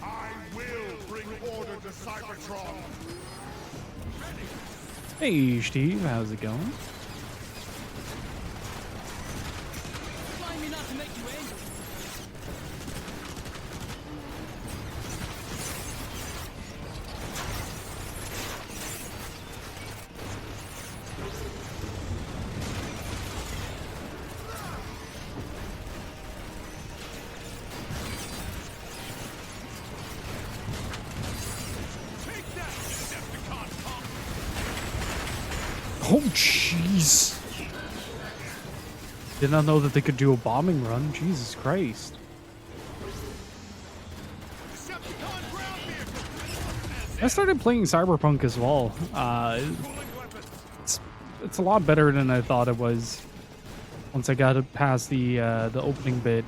Speaker 3: I will bring order to Cybertron.
Speaker 1: Hey, Steve, how's it going?
Speaker 4: Remind me not to make you angry.
Speaker 1: Oh, jeez. Did not know that they could do a bombing run. Jesus Christ. I started playing Cyberpunk as well. It's a lot better than I thought it was. Once I got it past the opening bit,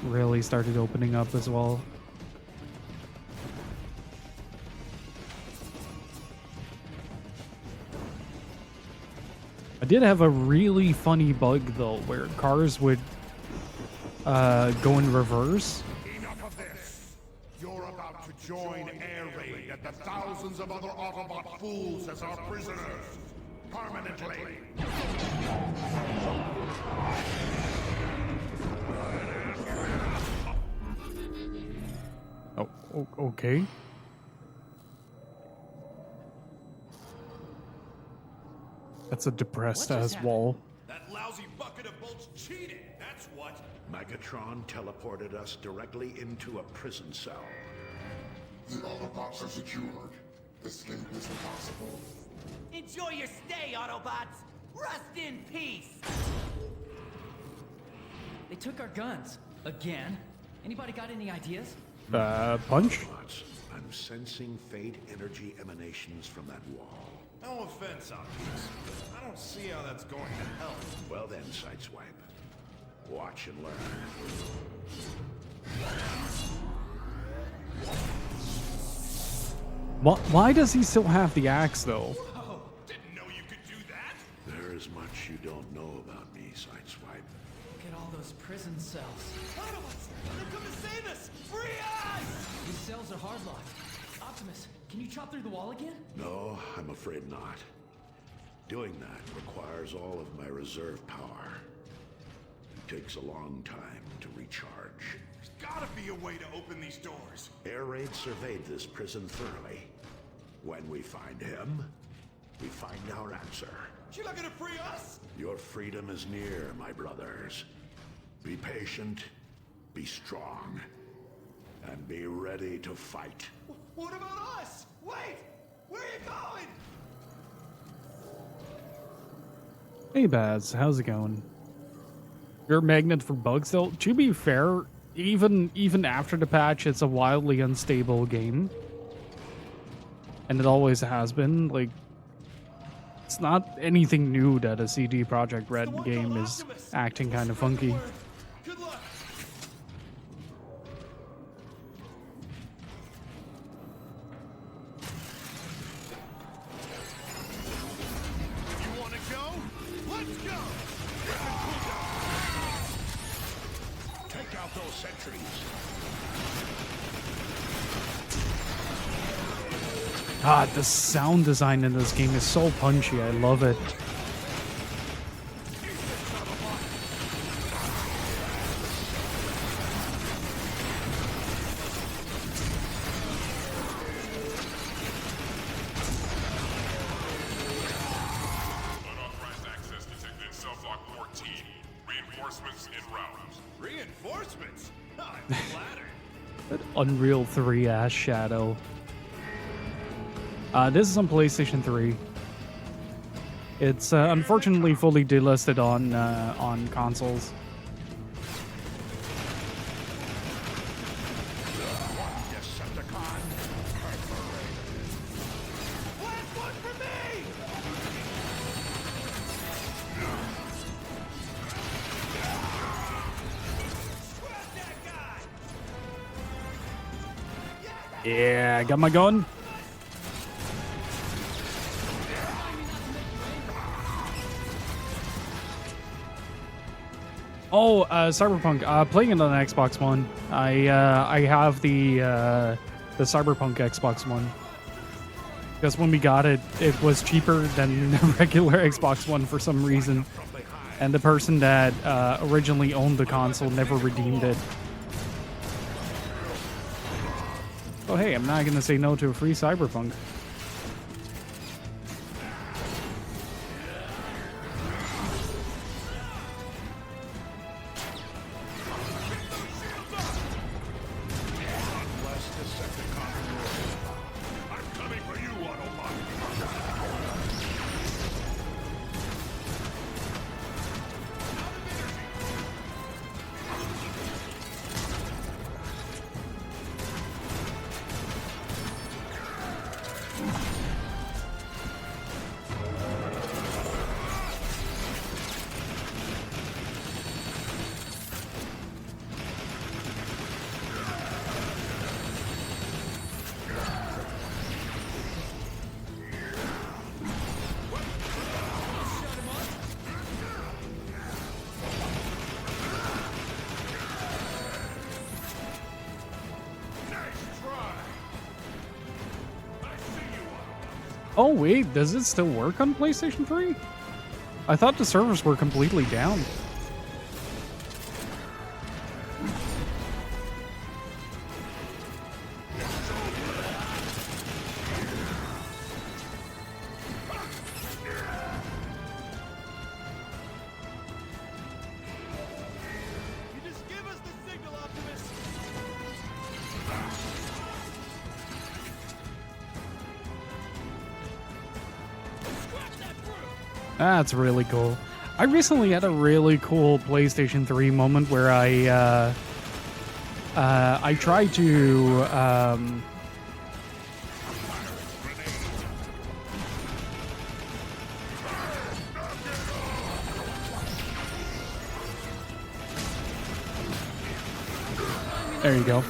Speaker 1: really started opening up as well. I did have a really funny bug though, where cars would go in reverse.
Speaker 3: Enough of this. You're about to join Air Raid and the thousands of other Autobot fools as our prisoners. Permanently.
Speaker 1: Oh, okay. That's a depressed ass wall.
Speaker 3: That lousy bucket of bolts cheated, that's what.
Speaker 10: Megatron teleported us directly into a prison cell.
Speaker 5: The Autobots are secured. Escape is impossible.
Speaker 6: Enjoy your stay, Autobots! Rest in peace!
Speaker 4: They took our guns. Again? Anybody got any ideas?
Speaker 1: Punch?
Speaker 10: Autobots, I'm sensing fate energy emanations from that wall.
Speaker 9: No offense, Optimus. I don't see how that's going to help.
Speaker 10: Well then, Sideswipe. Watch and learn.
Speaker 1: Why does he still have the axe, though?
Speaker 3: Oh, didn't know you could do that.
Speaker 10: There's much you don't know about me, Sideswipe.
Speaker 4: Look at all those prison cells. Autobots! They're coming to save us! Free us! These cells are hardlocked. Optimus, can you chop through the wall again?
Speaker 10: No, I'm afraid not. Doing that requires all of my reserve power. It takes a long time to recharge.
Speaker 3: There's gotta be a way to open these doors.
Speaker 10: Air Raid surveyed this prison thoroughly. When we find him, we find our answer.
Speaker 3: You're not gonna free us?
Speaker 10: Your freedom is near, my brothers. Be patient, be strong, and be ready to fight.
Speaker 3: What about us? Wait! Where are you going?
Speaker 1: Hey Baz, how's it going? You're a magnet for bugs still? To be fair, even after the patch, it's a wildly unstable game. And it always has been. Like, it's not anything new that a CD Projekt Red game is acting kind of funky.
Speaker 3: Good luck. You wanna go? Let's go!
Speaker 10: Take out those sentries.
Speaker 1: God, the sound design in this game is so punchy. I love it.
Speaker 8: Unauthorized access detected in self-lock 14. Reinforcements en route.
Speaker 3: Reinforcements? I'm flattered.
Speaker 1: That Unreal 3 ass shadow. This is on PlayStation 3. It's unfortunately fully delisted on consoles.
Speaker 10: Decepticon.
Speaker 3: Last one for me! Scrap that guy!
Speaker 1: Yeah, I got my gun. Oh, Cyberpunk. Playing it on Xbox One. I have the Cyberpunk Xbox One. Because when we got it, it was cheaper than the regular Xbox One for some reason. And the person that originally owned the console never redeemed it. Oh hey, I'm not gonna say no to a free Cyberpunk.
Speaker 3: I'm coming for you, Autobot!
Speaker 1: Oh wait, does it still work on PlayStation 3? I thought the servers were completely down.
Speaker 3: You just give us the signal, Optimus!
Speaker 1: That's really cool. I recently had a really cool PlayStation 3 moment where I tried to There you go.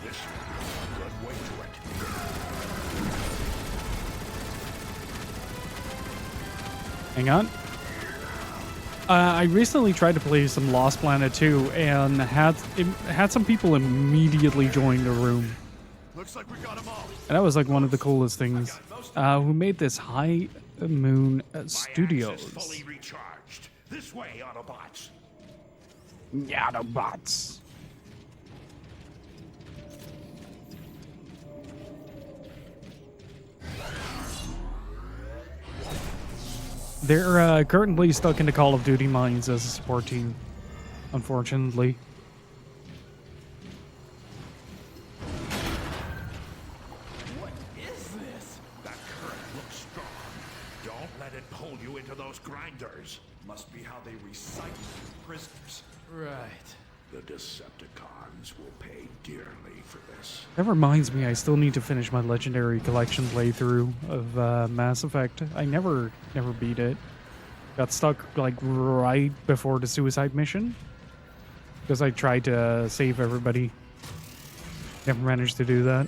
Speaker 10: This is a good way to it.
Speaker 1: Hang on. I recently tried to play some Lost Planet 2 and had some people immediately join the room.
Speaker 3: Looks like we got them all.
Speaker 1: And that was like one of the coolest things. Who made this High Moon Studios?
Speaker 10: Fully recharged. This way, Autobots.
Speaker 1: Autobots. They're currently stuck in the Call of Duty mines as a support team, unfortunately.
Speaker 4: What is this?
Speaker 10: That current looks strong. Don't let it pull you into those grinders.
Speaker 9: Must be how they recycle prisoners.
Speaker 4: Right.
Speaker 10: The Decepticons will pay dearly for this.
Speaker 1: That reminds me, I still need to finish my Legendary Collection playthrough of Mass Effect. I never beat it. Got stuck like right before the suicide mission because I tried to save everybody. Never managed to do that.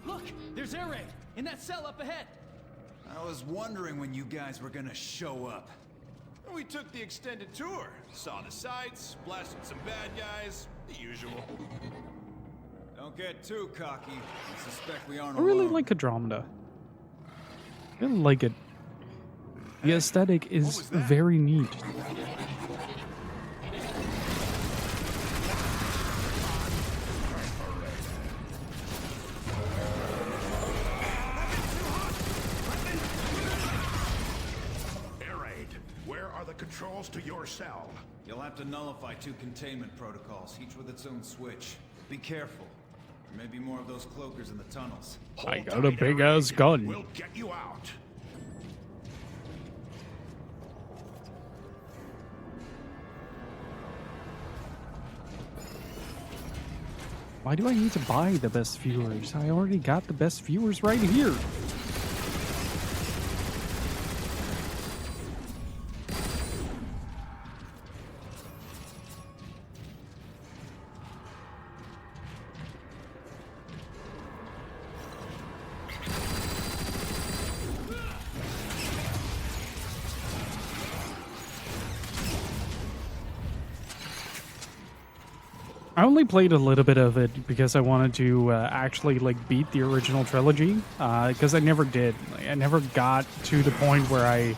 Speaker 4: Look, there's air raid in that cell up ahead.
Speaker 9: I was wondering when you guys were gonna show up.
Speaker 11: We took the extended tour, saw the sights, blasted some bad guys, the usual.
Speaker 9: Don't get too cocky. I suspect we aren't
Speaker 1: I really
Speaker 9: alone.
Speaker 1: like Andromeda. I really like it. The aesthetic is very neat.
Speaker 10: Air raid, where are the controls to your cell?
Speaker 9: You'll have to nullify 2 containment protocols, each with its own switch. Be careful. There may be more of those cloakers in the tunnels.
Speaker 1: I got a big ass gun.
Speaker 10: We'll get you out.
Speaker 1: Why do I need to buy the best viewers? I already got the best viewers right here. I only played a little bit of it because I wanted to actually like beat the original trilogy because I never did. I never got to the point where I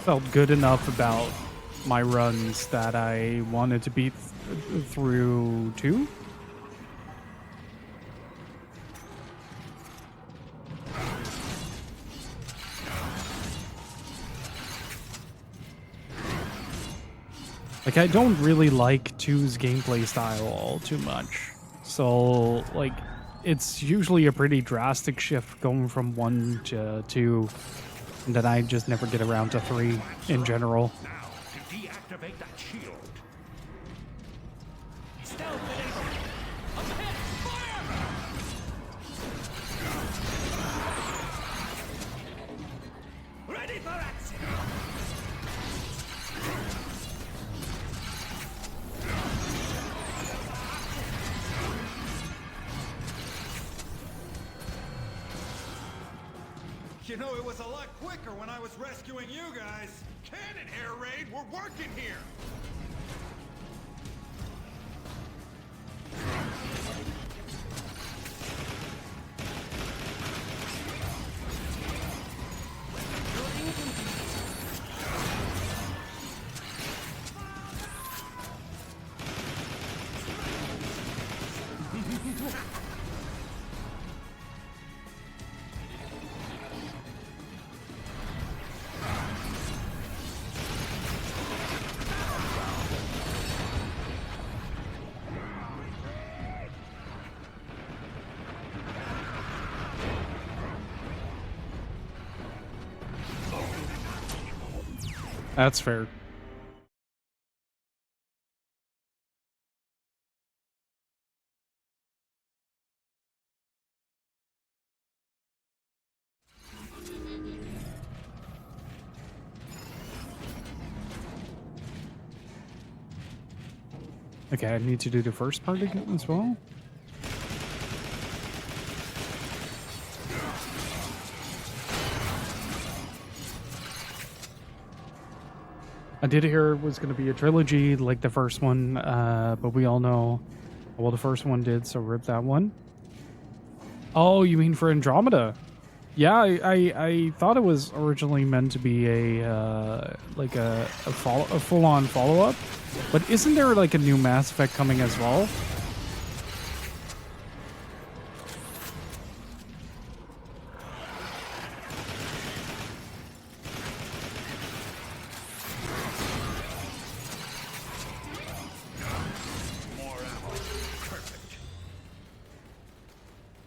Speaker 1: felt good enough about my runs that I wanted to beat through 2. Like, I don't really like 2's gameplay style all too much. So, like, it's usually a pretty drastic shift going from 1 to 2. And then I just never get around to 3 in general.
Speaker 10: Now, to deactivate that shield.
Speaker 4: Stealth enabled. Up ahead, fire! Ready for action!
Speaker 9: You know, it was a lot quicker when I was rescuing you guys.
Speaker 3: Cannon air raid, we're working here.
Speaker 1: That's fair.
Speaker 12: Okay, I need to do the first part again as well. I did hear it was going to be a trilogy like the first one, but we all know, well, the first one did, so rip that one. Oh, you mean for Andromeda? Yeah, I thought it was originally meant to be a like a full-on follow-up, but isn't there like a new Mass Effect coming as well?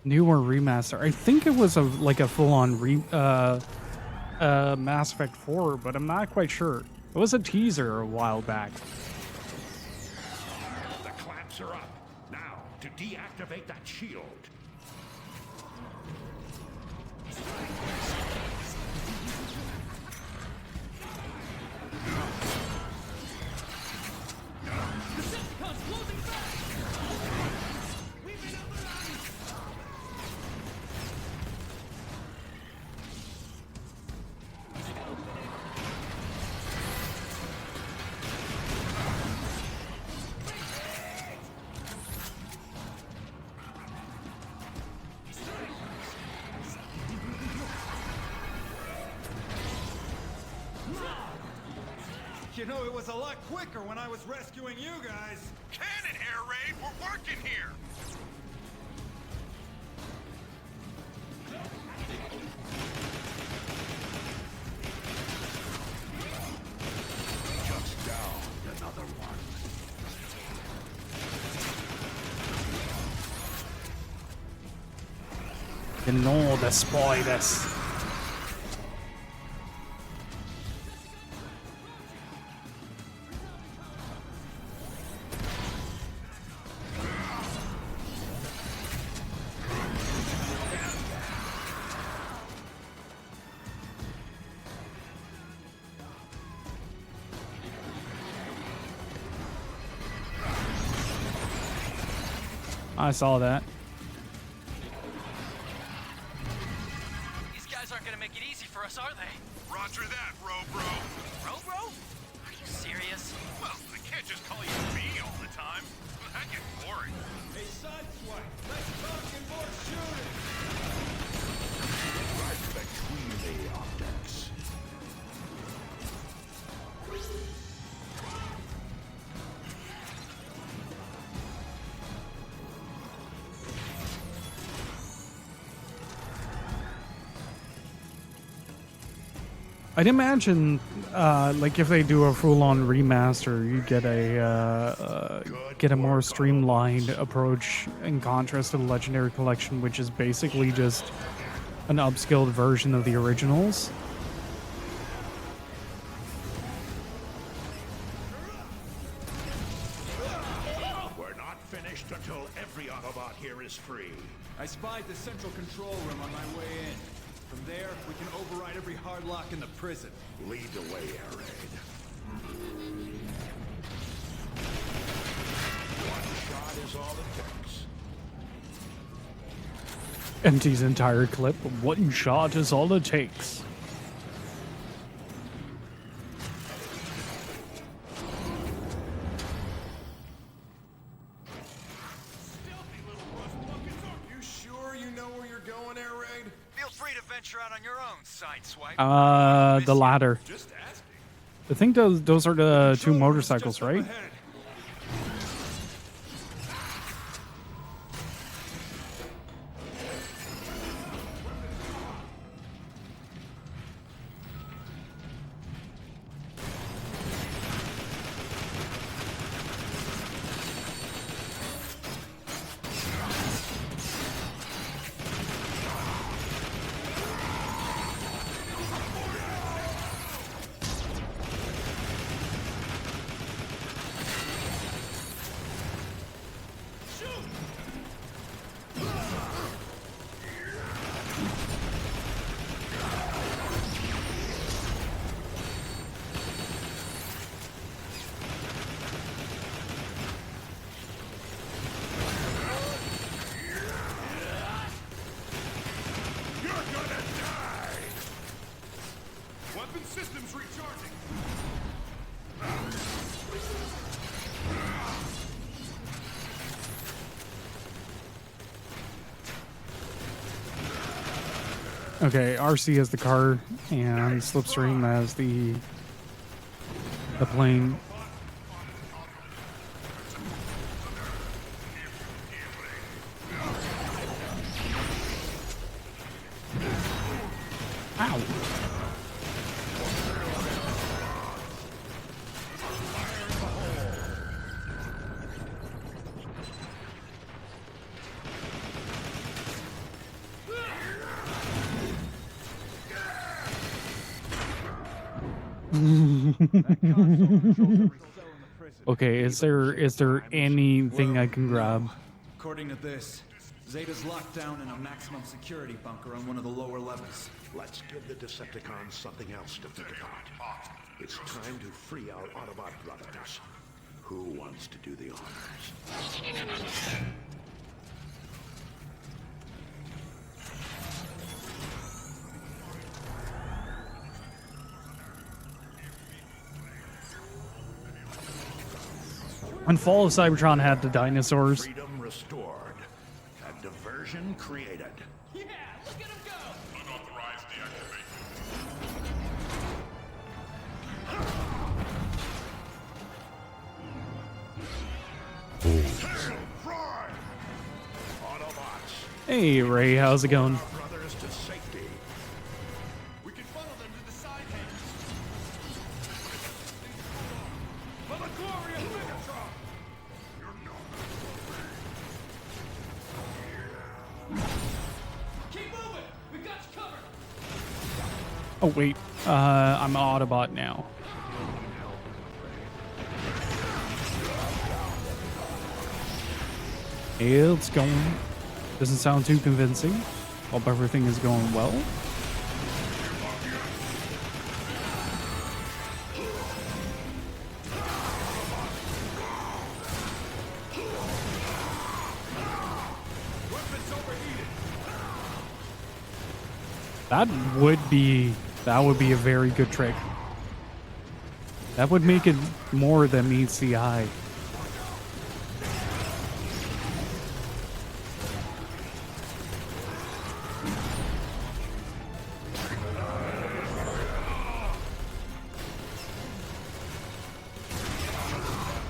Speaker 12: Newer remaster. I think it was like a full-on Mass Effect 4, but I'm not quite sure. It was a teaser a while back.
Speaker 10: The clamps are up. Now, to deactivate that shield.
Speaker 9: You know, it was a lot quicker when I was rescuing you guys.
Speaker 11: Cannon, Air Raid! We're working here!
Speaker 10: Just down another one.
Speaker 12: You know the spoilers. I saw that.
Speaker 6: These guys aren't gonna make it easy for us, are they?
Speaker 11: Roger that, Robro.
Speaker 6: Robro? Are you serious?
Speaker 11: Well, I can't just call you me all the time. That gets boring.
Speaker 9: Hey, Sideswipe, let's talk and more shooting.
Speaker 10: Right between the optics.
Speaker 12: I'd imagine, like if they do a full-on remaster, you get a more streamlined approach in contrast to the Legendary Collection, which is basically just an upscaled version of the originals.
Speaker 10: We're not finished until every Autobot here is free.
Speaker 9: I spied the central control room on my way in. From there, we can override every hard lock in the prison.
Speaker 10: Lead the way, Air Raid. One shot is all it takes.
Speaker 12: Empty's entire clip, one shot is all it takes.
Speaker 9: You sure you know where you're going, Air Raid?
Speaker 11: Feel free to venture out on your own, Sideswipe.
Speaker 12: The ladder.
Speaker 9: Just asking.
Speaker 12: I think those are the two motorcycles, right?
Speaker 3: system's recharging.
Speaker 12: Okay, RC has the car and Slipstream has the plane. Ow. Okay, is there anything I can grab?
Speaker 9: According to this, Zeta's locked down in a maximum security bunker on one of the lower levels.
Speaker 10: Let's give the Decepticons something else to think about. It's time to free our Autobot brothers. Who wants to do the honors?
Speaker 12: When Fall of Cybertron had the dinosaurs.
Speaker 10: Freedom restored. A diversion created.
Speaker 4: Yeah, look at him go!
Speaker 8: Unauthorized deactivation.
Speaker 10: Prime! Autobots,
Speaker 12: Hey Ray, how's it going?
Speaker 10: brothers to safety.
Speaker 3: We can funnel them to the side hands. For the glory of Megatron! You're not
Speaker 4: Keep moving! We got you covered!
Speaker 12: Oh wait, I'm an Autobot now. It's going. Doesn't sound too convincing. Hope everything is going well. That would be a very good trick. That would make it more than meets the eye.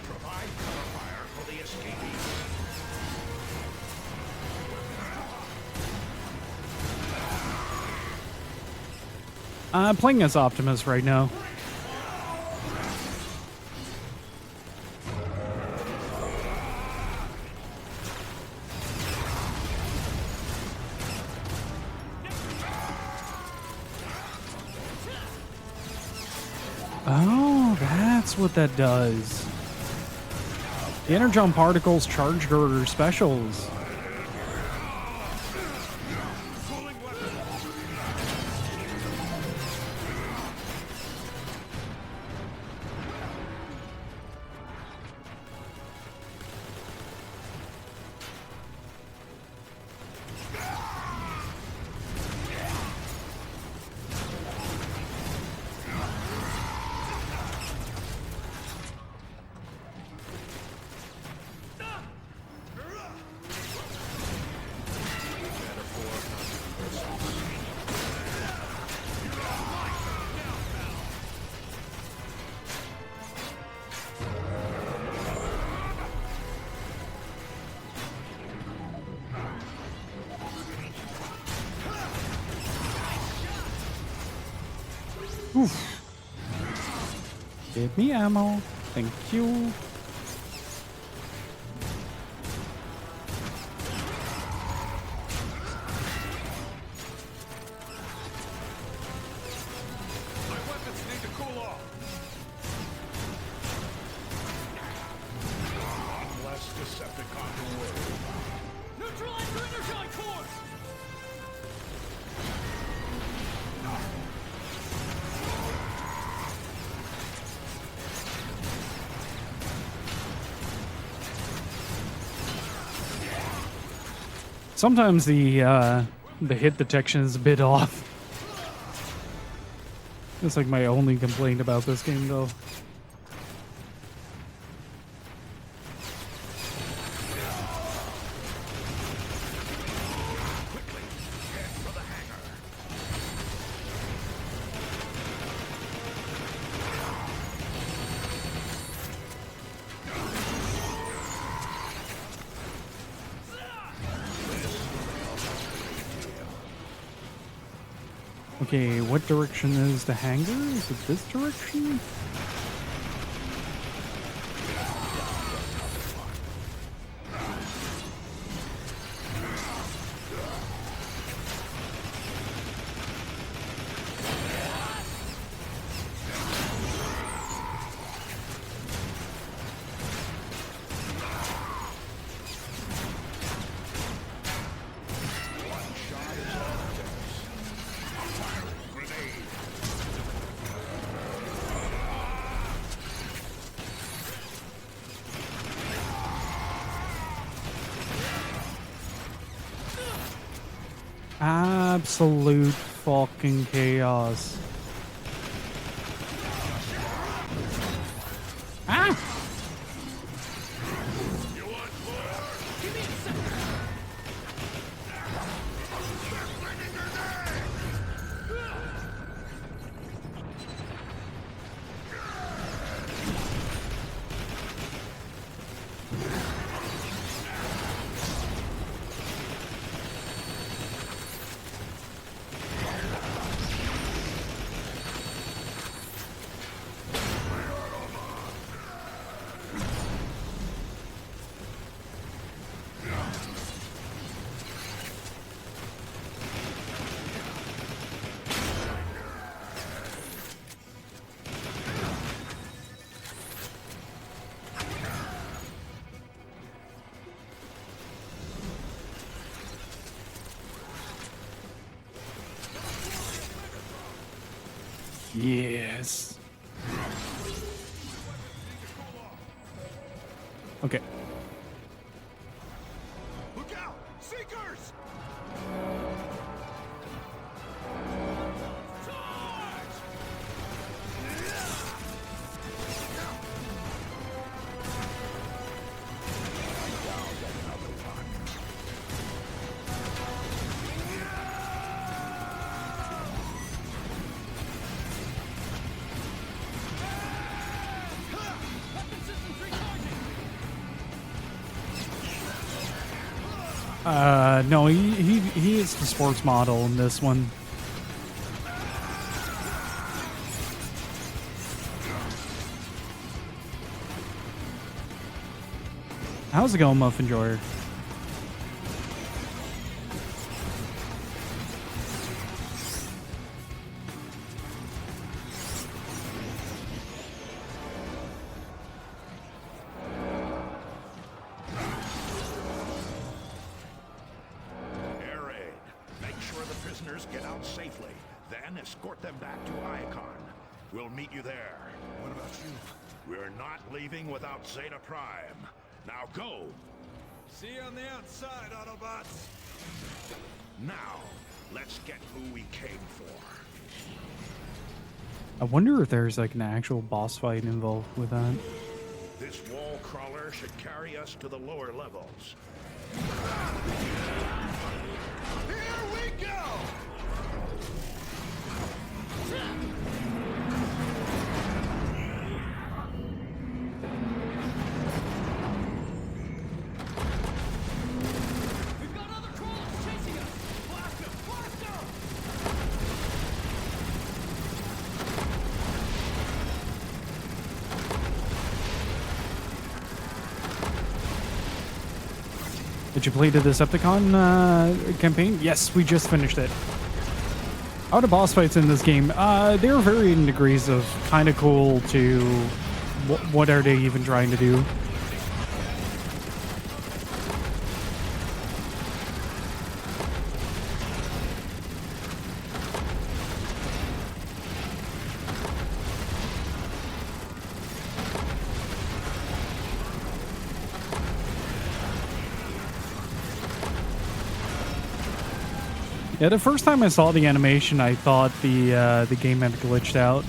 Speaker 10: Provide cover fire for the escapees.
Speaker 12: I'm playing as Optimus right now. Oh, that's what that does. The energon particles charge her specials. Oof. Give me ammo. Thank you.
Speaker 3: My weapons need to cool off.
Speaker 10: One less Decepticon to worry.
Speaker 4: Neutralize your energon cores!
Speaker 12: Sometimes the hit detection is a bit off. That's like my only complaint about this game, though. Okay, what direction is the hangar? Is it this direction? Absolute fucking chaos. Ah! Yes. Okay.
Speaker 3: Look out! Seekers!
Speaker 12: No, he is the sports model in this one. How's it going, Muff Enjoyer?
Speaker 10: Get out safely, then escort them back to Icon. We'll meet you there.
Speaker 3: What about you?
Speaker 10: We're not leaving without Zeta Prime. Now go!
Speaker 11: See you on the outside, Autobots!
Speaker 10: Now, let's get who we came for.
Speaker 12: I wonder if there's like an actual boss fight involved with that.
Speaker 10: This wall crawler should carry us to the lower levels.
Speaker 3: Here we go!
Speaker 4: We've got other crawlers chasing us! Blast them! Blast them!
Speaker 12: Did you play the Decepticon campaign? Yes, we just finished it. How the boss fights in this game? They're varying degrees of kind of cool to what are they even trying to do? Yeah, the first time I saw the animation, I thought the game had glitched out.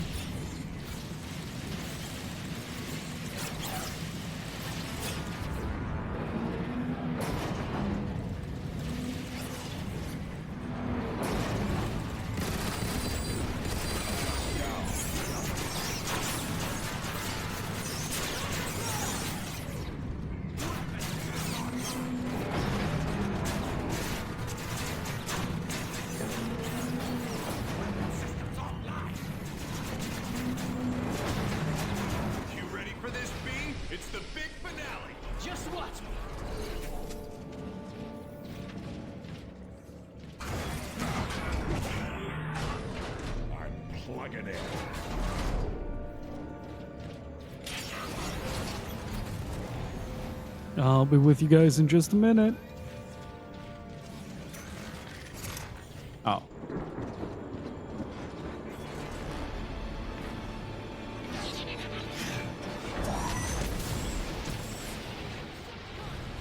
Speaker 11: You ready for this, B? It's the big finale.
Speaker 4: Just watch me.
Speaker 3: I'm plugging in.
Speaker 12: I'll be with you guys in just a minute. Oh.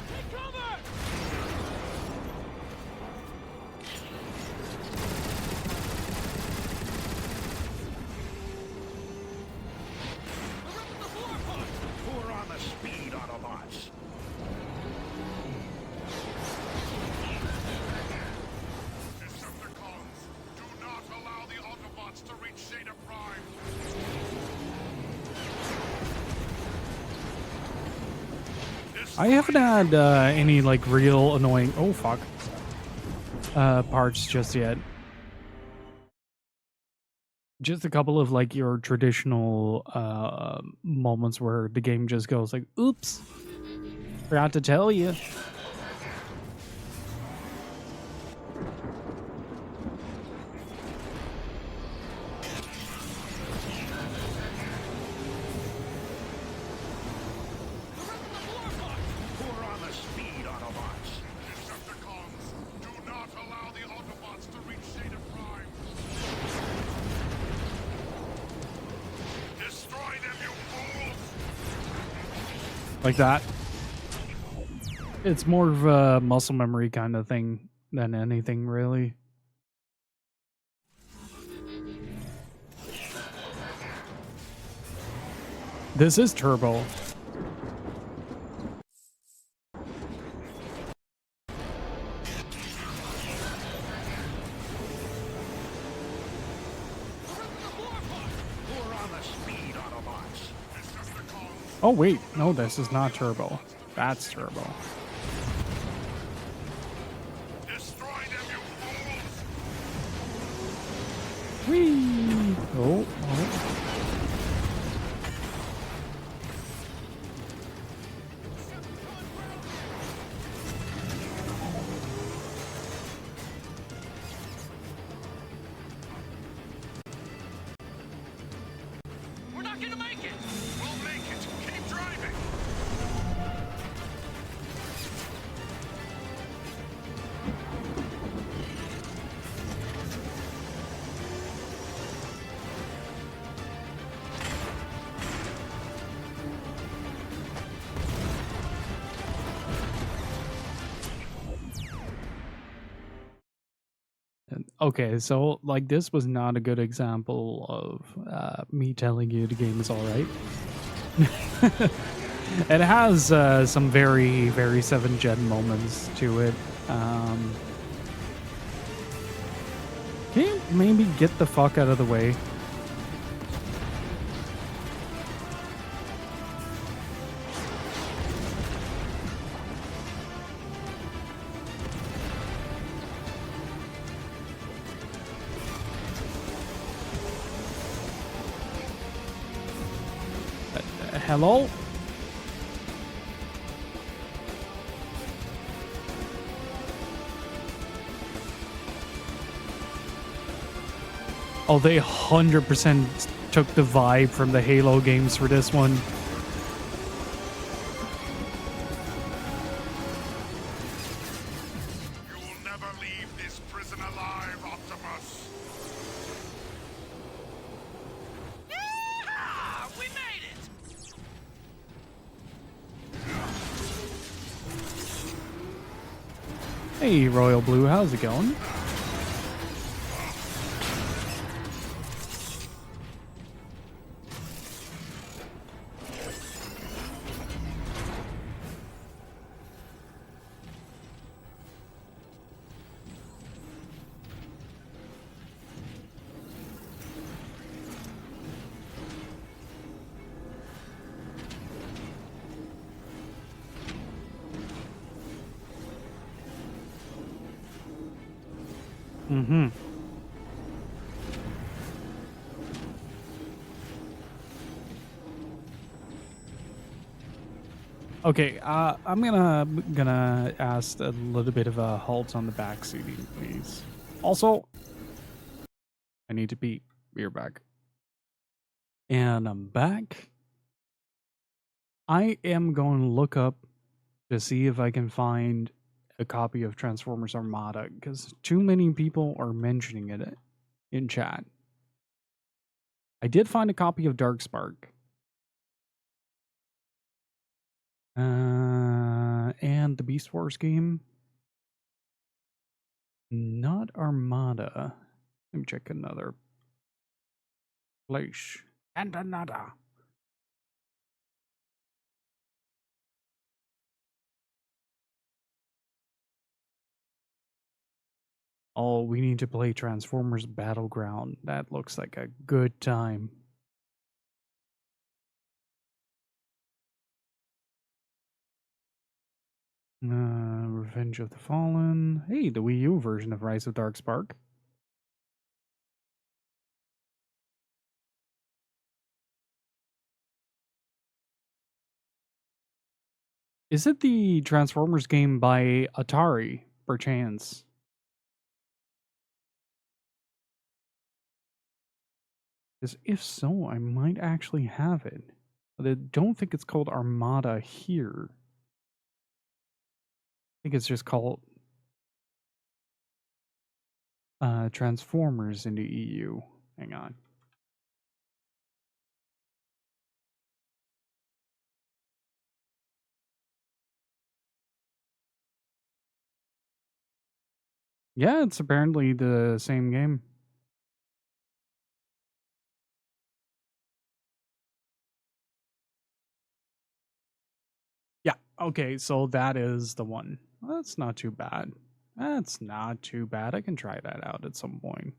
Speaker 4: Take cover!
Speaker 10: Pour on the speed, Autobots.
Speaker 3: Decepticons, do not allow the Autobots to reach Zeta Prime.
Speaker 12: I haven't had any like real annoying parts just yet. Just a couple of like your traditional moments where the game just goes like, oops, forgot to tell you.
Speaker 10: Pour on the speed, Autobots.
Speaker 3: Decepticons, do not allow the Autobots to reach Zeta Prime. Destroy them, you fools!
Speaker 12: Like that. It's more of a muscle memory kind of thing than anything, really. This is Turbo.
Speaker 10: Pour on the speed, Autobots.
Speaker 12: Oh wait, no, this is not Turbo. That's Turbo.
Speaker 3: Destroy them, you fools!
Speaker 12: Whee! Oh.
Speaker 6: We're not gonna make it!
Speaker 3: We'll make it! Keep driving!
Speaker 12: Okay, so like this was not a good example of me telling you the game is all right. It has some very, very 7th gen moments to it. Can you maybe get the fuck out of the way? Hello? Oh, they 100% took the vibe from the Halo games for this one.
Speaker 3: You will never leave this prison alive, Optimus!
Speaker 6: Yeah! We made it!
Speaker 12: Hey, Royal Blue, how's it going? Mm-hmm. Okay, I'm gonna ask a little bit of a halt on the back seating, please. Also, I need to pee. Be right back. And I'm back. I am going to look up to see if I can find a copy of Transformers Armada because too many people are mentioning it in chat. I did find a copy of Darkspark. And the Beast Wars game. Not Armada. Let me check another place. And another. Oh, we need to play Transformers Battleground. That looks like a good time. Revenge of the Fallen. Hey, the Wii U version of Rise of Darkspark. Is it the Transformers game by Atari, perchance? Because if so, I might actually have it. But I don't think it's called Armada here. I think it's just called Transformers in the EU. Hang on. Yeah, it's apparently the same game. Yeah, okay, so that is the one. Well, that's not too bad. That's not too bad. I can try that out at some point.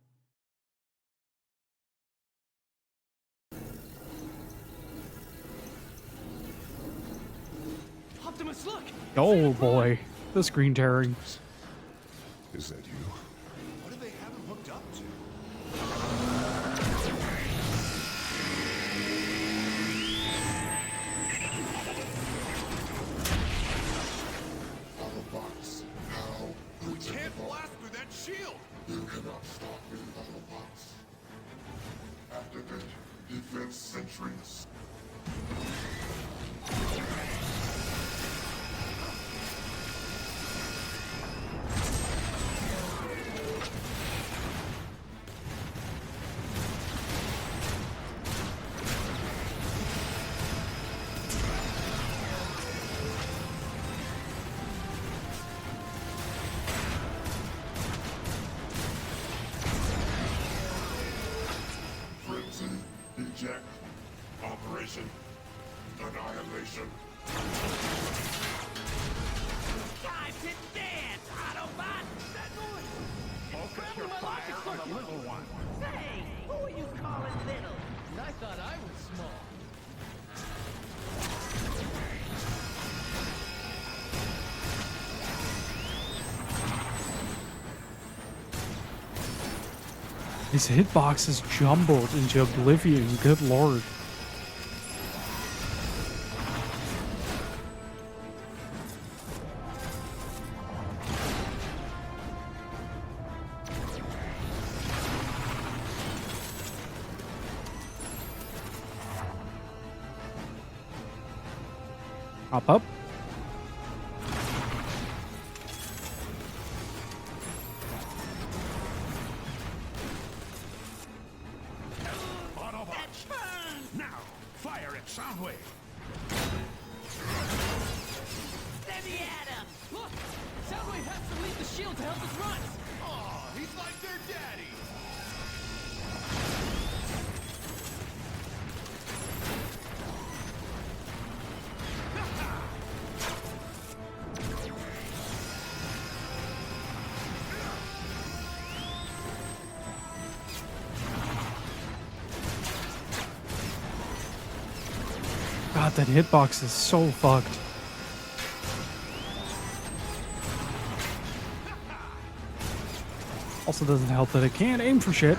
Speaker 4: Optimus, look!
Speaker 12: Oh boy, the screen tearing.
Speaker 3: Is that you?
Speaker 9: What do they have him hooked up to?
Speaker 5: Autobots, now.
Speaker 11: We can't blast through that shield!
Speaker 5: You cannot stop me, Autobots. Activate defense sentries. Frenzy, eject, operation, annihilation.
Speaker 6: Time to dance, Autobot! That noise!
Speaker 10: Focus your fire on the little one.
Speaker 6: Say, who are you calling little?
Speaker 4: I thought I was small.
Speaker 12: His hitbox is jumbled into oblivion. Good lord. Hop up.
Speaker 10: Autobots, now fire at Soundwave.
Speaker 6: Let me at him!
Speaker 4: Look! Soundwave has to leave the shield to help us run!
Speaker 11: Aw, he's like their daddy!
Speaker 12: God, that hitbox is so fucked. Also doesn't help that it can't aim for shit.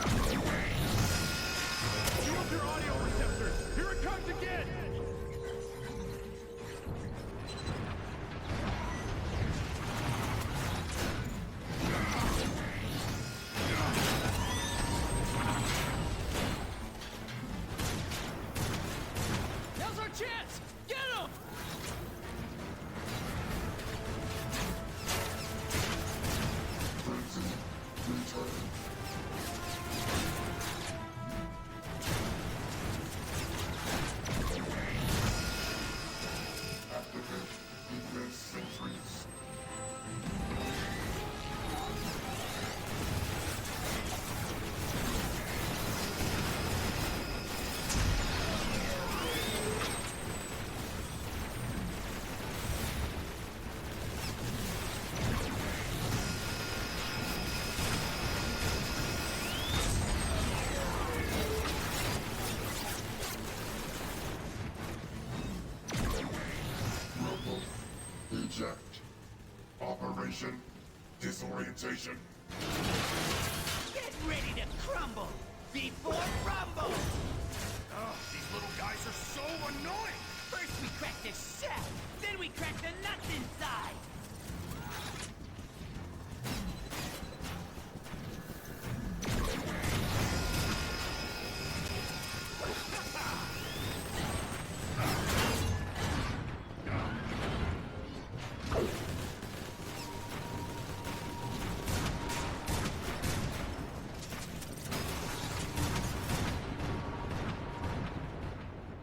Speaker 4: Now's our chance! Get him!
Speaker 5: Eject. Operation Disorientation.
Speaker 6: Get ready to crumble before rumble!
Speaker 3: Ugh, these little guys are so annoying!
Speaker 6: First we crack the shell, then we crack the nuts inside!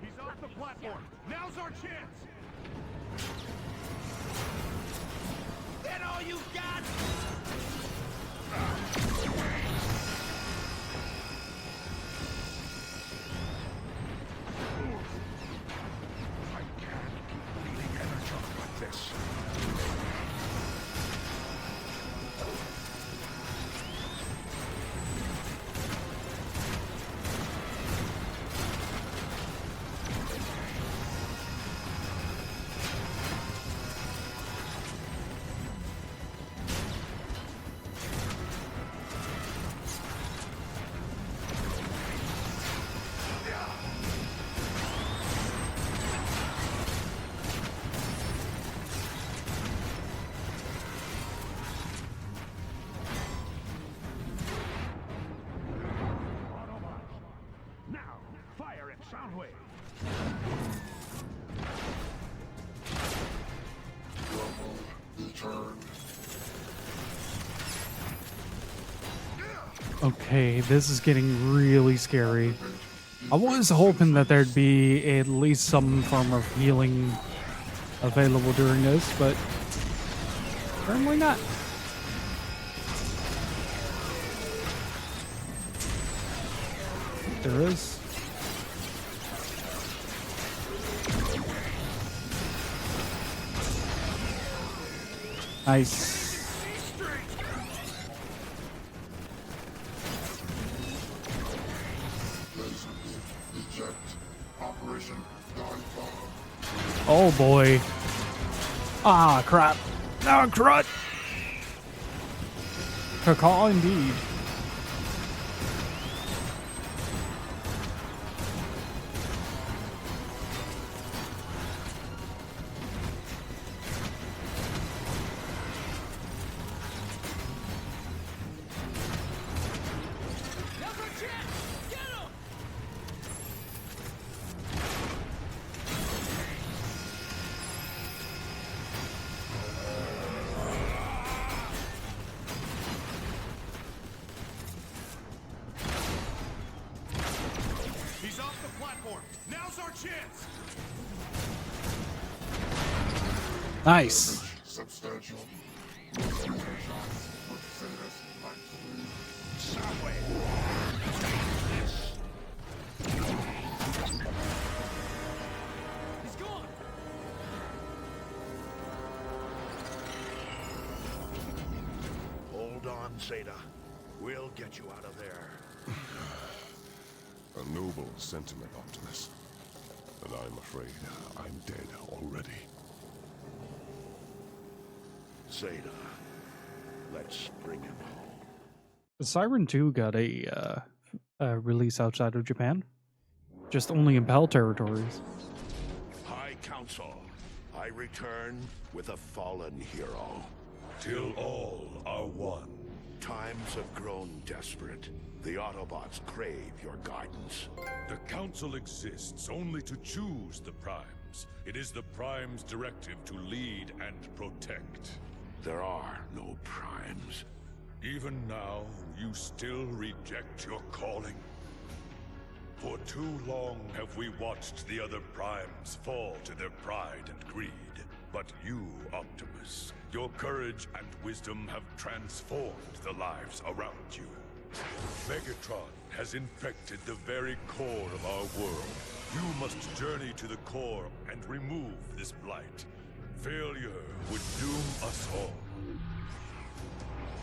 Speaker 3: He's off the platform! Now's our chance!
Speaker 6: That all you got?
Speaker 3: I can't keep bleeding energon like this. Now, fire at Soundwave!
Speaker 12: Okay, this is getting really scary. I was hoping that there'd be at least some form of healing available during this, but apparently not. There is. Nice.
Speaker 5: Eject. Operation Dive Bomb.
Speaker 12: Oh boy. Ah, crap. Ah, crud. Cacaw indeed.
Speaker 4: Now's our chance! Get him!
Speaker 3: He's off the platform! Now's our chance!
Speaker 12: Nice.
Speaker 5: Substantial. Must be energized with Zetas light blue.
Speaker 3: Soundwave!
Speaker 4: He's gone!
Speaker 10: Hold on, Zeta. We'll get you out of there.
Speaker 8: A noble sentiment, Optimus. And I'm afraid I'm dead already.
Speaker 10: Zeta, let's bring him home.
Speaker 12: Siren 2 got a release outside of Japan. Just only in PAL territories.
Speaker 10: High Council, I return with a fallen hero.
Speaker 3: Till all are one.
Speaker 10: Times have grown desperate. The Autobots crave your guidance.
Speaker 3: The Council exists only to choose the Primes. It is the Primes' directive to lead and protect.
Speaker 10: There are no Primes.
Speaker 3: Even now, you still reject your calling? For too long have we watched the other Primes fall to their pride and greed. But you, Optimus, your courage and wisdom have transformed the lives around you. Megatron has infected the very core of our world. You must journey to the core and remove this blight. Failure would doom us all.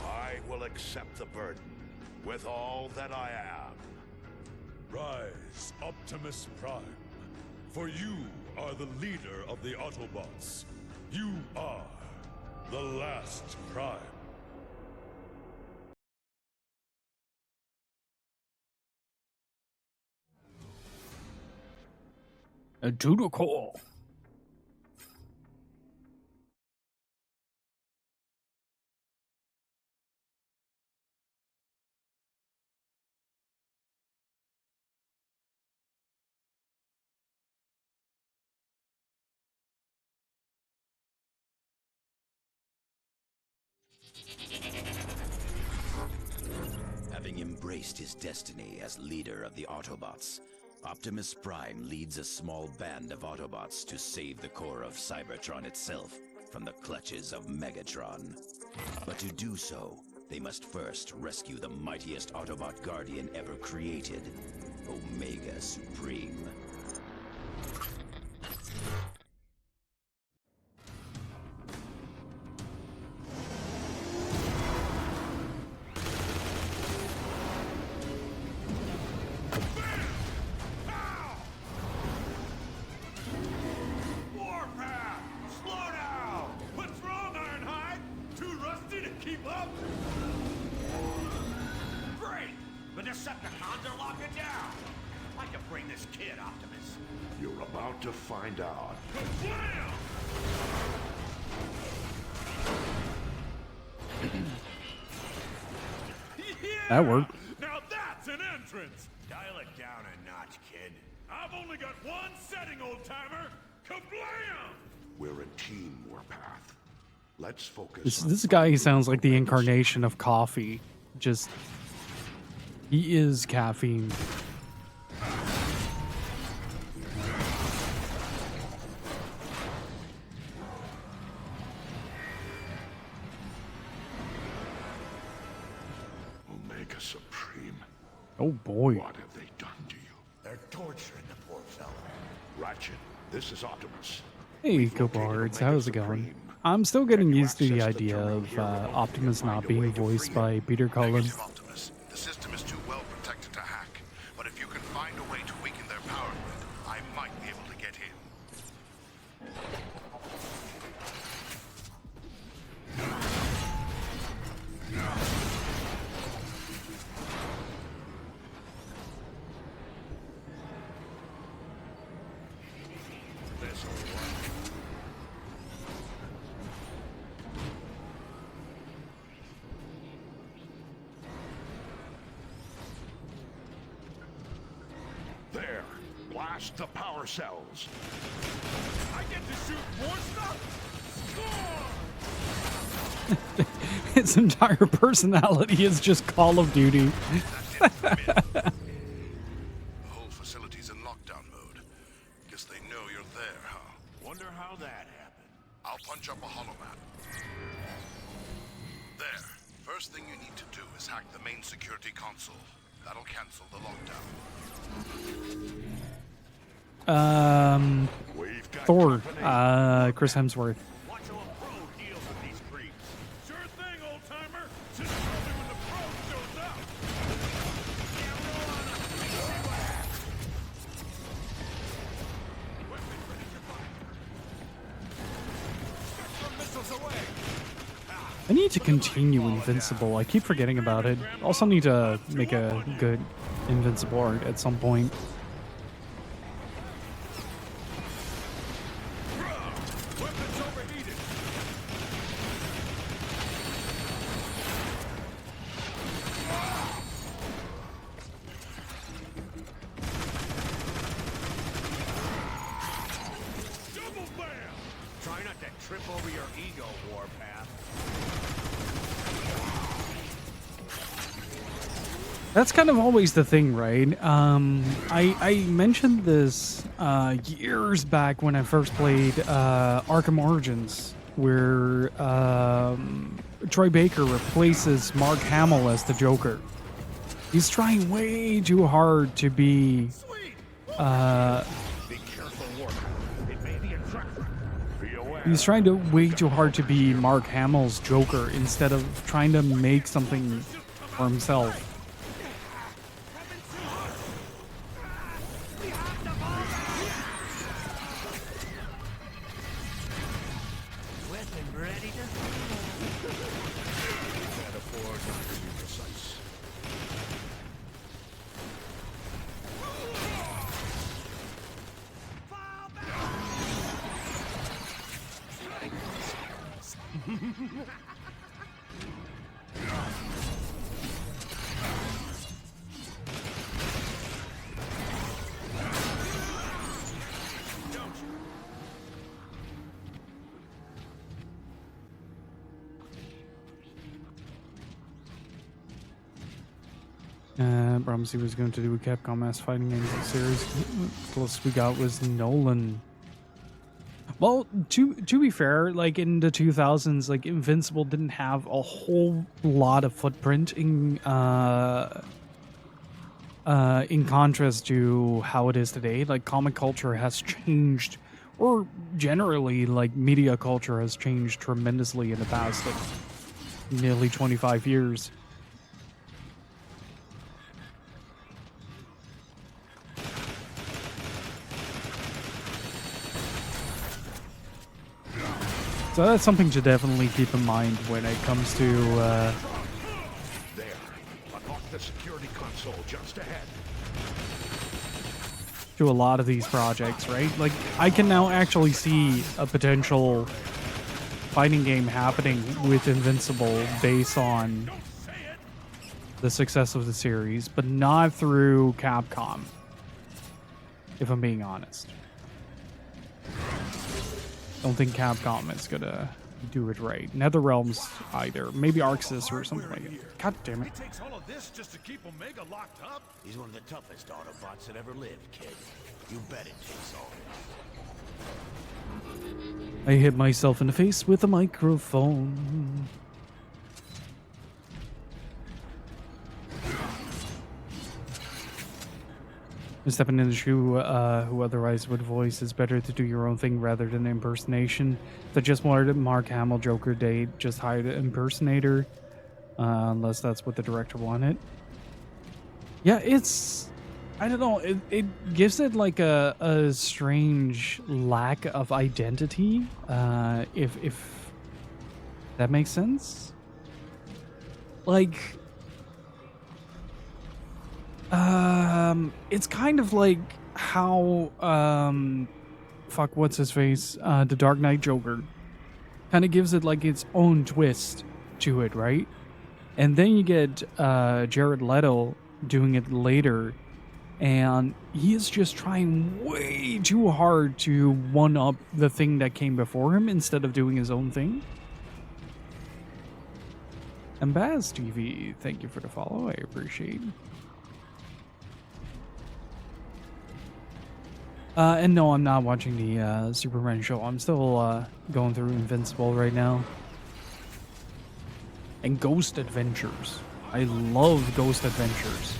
Speaker 10: I will accept the burden with all that I am.
Speaker 3: Rise, Optimus Prime. For you are the leader of the Autobots. You are the last Prime.
Speaker 12: To the core.
Speaker 2: Having embraced his destiny as leader of the Autobots, Optimus Prime leads a small band of Autobots to save the core of Cybertron itself from the clutches of Megatron. But to do so, they must first rescue the mightiest Autobot Guardian ever created, Omega Supreme.
Speaker 11: Warpath! Slow down! What's wrong, Ironhide? Too rusty to keep up? Great! The Decepticons are locking down! I can bring this kid, Optimus.
Speaker 10: You're about to find out.
Speaker 11: Wham!
Speaker 12: That worked.
Speaker 11: Now that's an entrance! Dial it down a notch, kid. I've only got one setting, old-timer! Kablam!
Speaker 10: We're a team, Warpath. Let's focus
Speaker 12: This
Speaker 10: on
Speaker 12: this guy sounds like the incarnation of coffee. Just he is caffeine.
Speaker 10: Omega Supreme.
Speaker 12: Oh boy.
Speaker 10: What have they done to you?
Speaker 11: They're torturing the poor fella.
Speaker 10: Ratchet, this is Optimus.
Speaker 12: Hey, Cobards, how's it going? I'm still getting used to the idea of Optimus not being voiced by Peter Cullen.
Speaker 3: Optimus. The system is too well protected to hack. But if you can find a way to weaken their power grid, I might be able to get in.
Speaker 10: This'll work. There. Blast the power cells.
Speaker 11: I get to shoot more stuff? Score!
Speaker 12: His entire personality is just Call of Duty.
Speaker 3: The whole facility's in lockdown mode. Guess they know you're there, huh?
Speaker 11: Wonder how that happened.
Speaker 3: I'll punch up a holomap. There. First thing you need to do is hack the main security console. That'll cancel the lockdown.
Speaker 10: We've got
Speaker 12: Thor,
Speaker 10: company.
Speaker 12: Chris Hemsworth.
Speaker 11: Watch how a pro deals with these creeps. Sure thing, old-timer. Just tell me when the pro shows up. Yeah, roll on up. See what happens. Weapons ready to fire. Spectrum missiles away. Ah,
Speaker 12: I need to continue Invincible. I keep forgetting about it. Also need to make a good Invincible art at some point.
Speaker 11: Weapons overheated. Double bam!
Speaker 10: Try not to trip over your ego, Warpath.
Speaker 12: That's kind of always the thing, right? I mentioned this years back when I first played Arkham Origins, where Troy Baker replaces Mark Hamill as the Joker. He's trying way too hard to be
Speaker 10: Be careful, Warpath. It may be a trap. Be aware.
Speaker 12: he's trying to way too hard to be Mark Hamill's Joker instead of trying to make something for himself.
Speaker 6: Weapon ready to...
Speaker 10: Can't afford not to be precise.
Speaker 12: Promised he was going to do a Capcom-ass fighting game series. Closest we got was Nolan. Well, to be fair, like in the 2000s, like Invincible didn't have a whole lot of footprint in contrast to how it is today. Like comic culture has changed, or generally like media culture has changed tremendously in the past like nearly 25 years. So that's something to definitely keep in mind when it comes to
Speaker 10: There. Unlock the security console just ahead.
Speaker 12: a lot of these projects, right? Like I can now actually see a potential fighting game happening with Invincible based on the success of the series, but not through Capcom, if I'm being honest. Don't think Capcom is gonna do it right. NetherRealms either. Maybe ArcSys or something like it. God damn it.
Speaker 11: It takes all of this just to keep Omega locked up?
Speaker 2: He's one of the toughest Autobots that ever lived, kid. You bet it takes all
Speaker 12: I hit myself in the face with a microphone. Stepping in the shoe who otherwise would voice, is better to do your own thing rather than impersonation. They just wanted Mark Hamill Joker date, just hired an impersonator. Unless that's what the director wanted. Yeah, it's... I don't know, it gives it like a strange lack of identity, if that makes sense. Like... it's kind of like how, what's his face? The Dark Knight Joker kind of gives it like its own twist to it, right? And then you get, Jared Leto doing it later, and he is just trying way too hard to one-up the thing that came before him instead of doing his own thing. And Baz TV, thank you for the follow, I appreciate it. And no, I'm not watching the Superman show. I'm still going through Invincible right now. And Ghost Adventures. I love Ghost Adventures.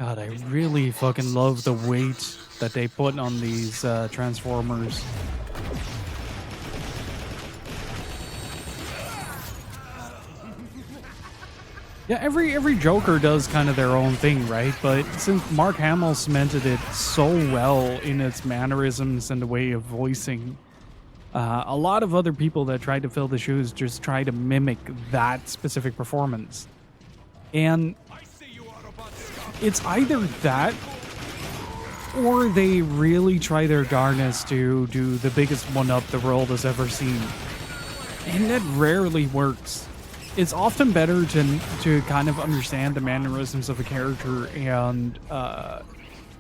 Speaker 12: God, I really fucking love the weight that they put on these Transformers. Yeah, every Joker does kind of their own thing, right? But since Mark Hamill cemented it so well in its mannerisms and the way of voicing, a lot of other people that tried to fill the shoes just try to mimic that specific performance. And it's either that, or they really try their darnest to do the biggest one-up the world has ever seen. And that rarely works. It's often better to kind of understand the mannerisms of a character and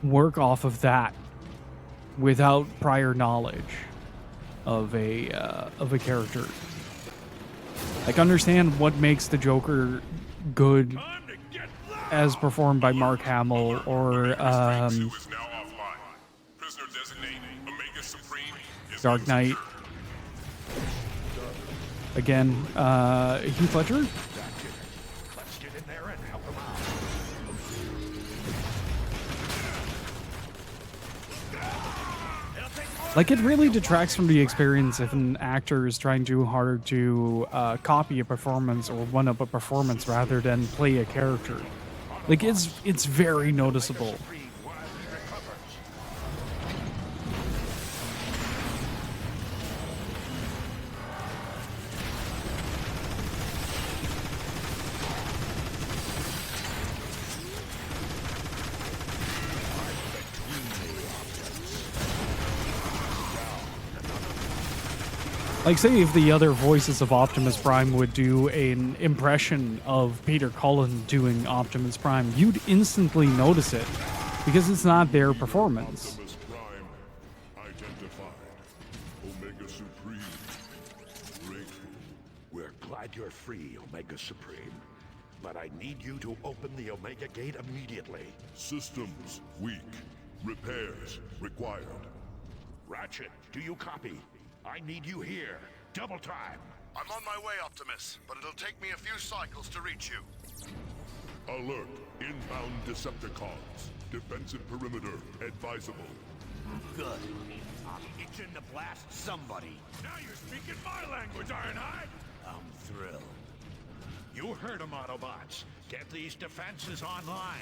Speaker 12: work off of that without prior knowledge of a character. Like, understand what makes the Joker good as performed by Mark Hamill or Dark Knight. Again, Heath Ledger? Like, it really detracts from the experience if an actor is trying too hard to copy a performance or one-up a performance rather than play a character. Like, it's very noticeable. Like, say if the other voices of Optimus Prime would do an impression of Peter Cullen doing Optimus Prime, you'd instantly notice it, because it's not their performance.
Speaker 3: Optimus Prime identified. Omega Supreme. Breakthrough.
Speaker 10: We're glad you're free, Omega Supreme. But I need you to open the Omega Gate immediately.
Speaker 3: Systems weak. Repairs required.
Speaker 10: Ratchet, do you copy? I need you here. Double time.
Speaker 3: I'm on my way, Optimus, but it'll take me a few cycles to reach you. Alert. Inbound Decepticons. Defensive perimeter advisable.
Speaker 10: Good. I'm itching to blast somebody.
Speaker 11: Now you're speaking my language, Ironhide!
Speaker 10: I'm thrilled. You heard them, Autobots. Get these defenses online.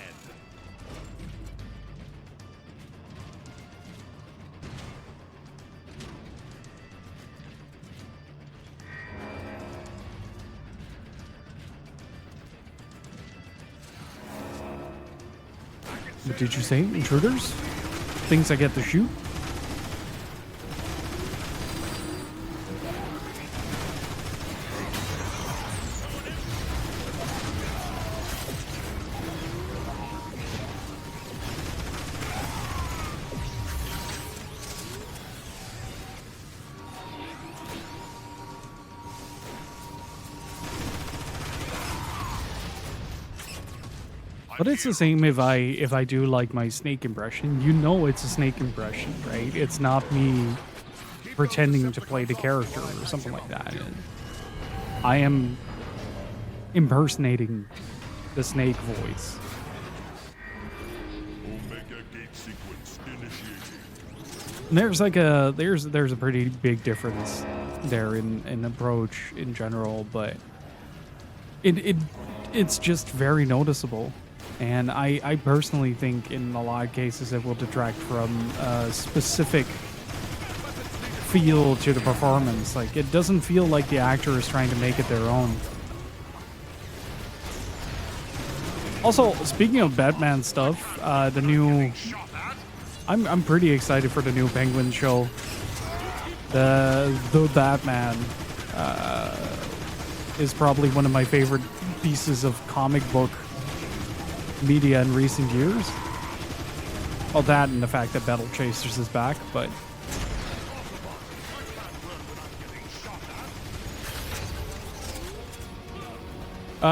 Speaker 12: What did you say? Intruders? Things I get to shoot? But it's the same if I do like my snake impression. You know it's a snake impression, right? It's not me pretending to play the character or something like that. I am impersonating the snake voice.
Speaker 3: Omega Gate sequence initiated.
Speaker 12: And there's like there's a pretty big difference there in approach in general, but it's just very noticeable. And I personally think in a lot of cases it will detract from a specific feel to the performance. Like, it doesn't feel like the actor is trying to make it their own. Also, speaking of Batman stuff, the new... I'm pretty excited for the new Penguin show. The Batman is probably one of my favorite pieces of comic book media in recent years. Well, that and the fact that Battle Chasers is back, but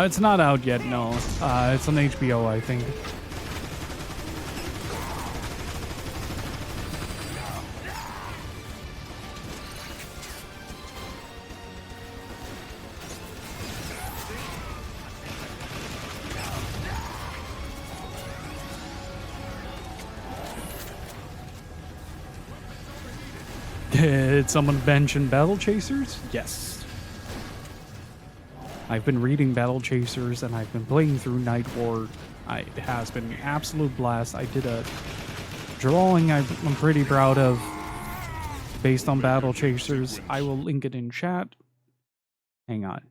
Speaker 12: it's not out yet, no. It's on HBO, I think. Did someone mention Battle Chasers? Yes. I've been reading Battle Chasers and I've been playing through Night War. It has been an absolute blast. I did a drawing I'm pretty proud of based on Battle Chasers. I will link it in chat. Hang on.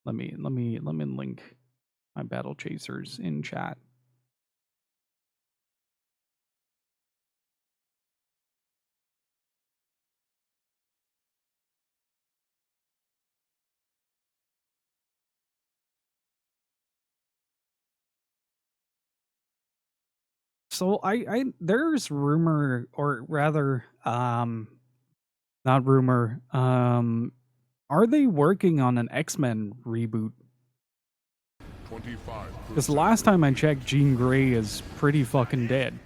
Speaker 12: Let me link my Battle Chasers in chat. So there's rumor, or rather not rumor, are they working on an X-Men reboot? Because the last time I checked, Jean Grey is pretty fucking dead.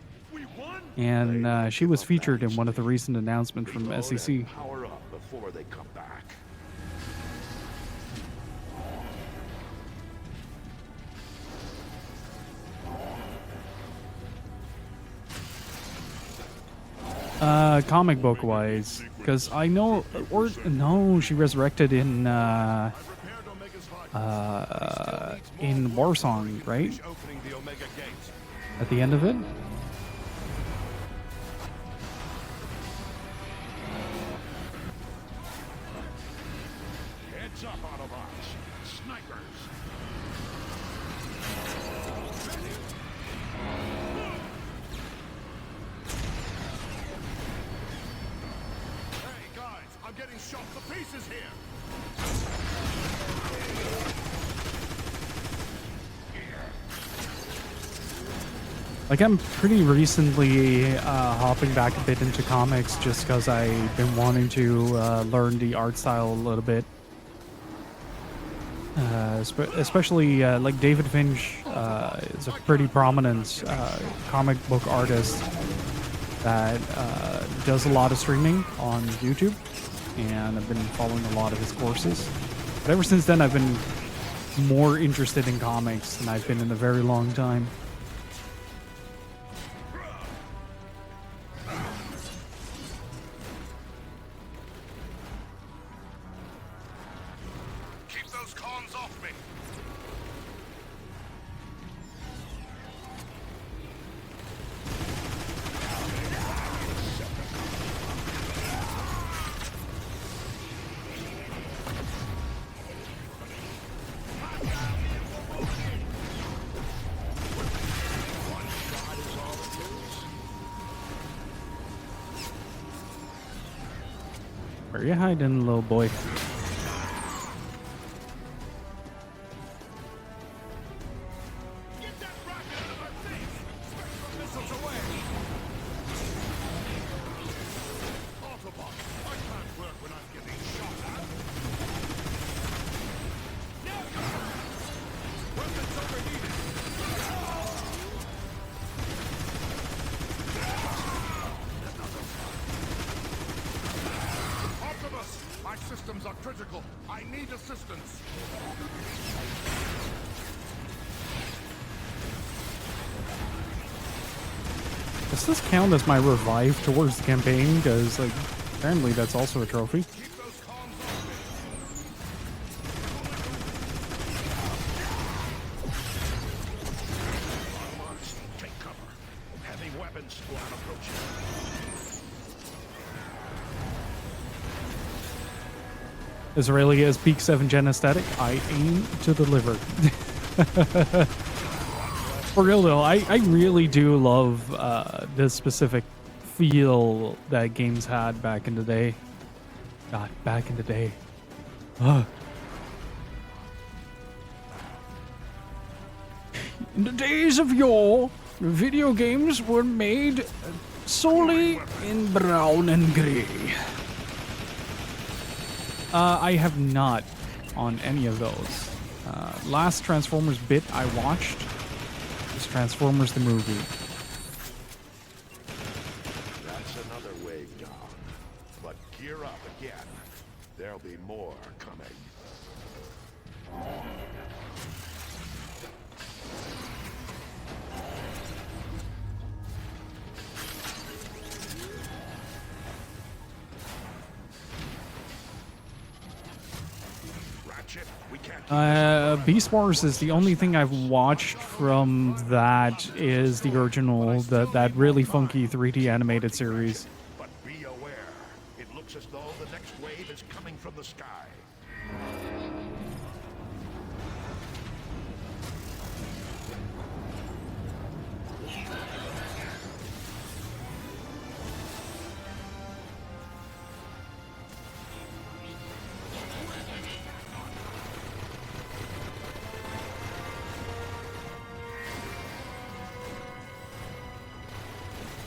Speaker 12: And she was featured in one of the recent announcements from SEC.
Speaker 10: Power up before they come back.
Speaker 12: Comic book wise, because I know, or no, she resurrected in Warsong, right? At the end of it.
Speaker 10: Heads up, Autobots. Snipers.
Speaker 3: Hey guys, I'm getting shot to pieces here.
Speaker 12: Like, I'm pretty recently hopping back a bit into comics just because I've been wanting to learn the art style a little bit. Especially like David Finch is a pretty prominent comic book artist that does a lot of streaming on YouTube, and I've been following a lot of his courses. But ever since then, I've been more interested in comics than I've been in a very long time.
Speaker 3: Keep those cons off me.
Speaker 12: Where are you hiding, little boy?
Speaker 3: My systems are critical. I need assistance.
Speaker 12: Does this count as my revive towards the campaign? Because, like, apparently that's also a trophy.
Speaker 10: Take cover. Heavy weapons squad approaching.
Speaker 12: As Aurelia is peak 7 gen aesthetic, I aim to deliver. For real though, I really do love the specific feel that games had back in the day. God, back in the day. Ugh. In the days of yore, video games were made solely in brown and gray. I have not on any of those. Last Transformers bit I watched was Transformers the movie.
Speaker 10: That's another wave down. But gear up again. There'll be more coming.
Speaker 12: Beast Wars is the only thing I've watched from that is the original, that really funky 3D animated series.
Speaker 10: But be aware, it looks as though the next wave is coming from the sky.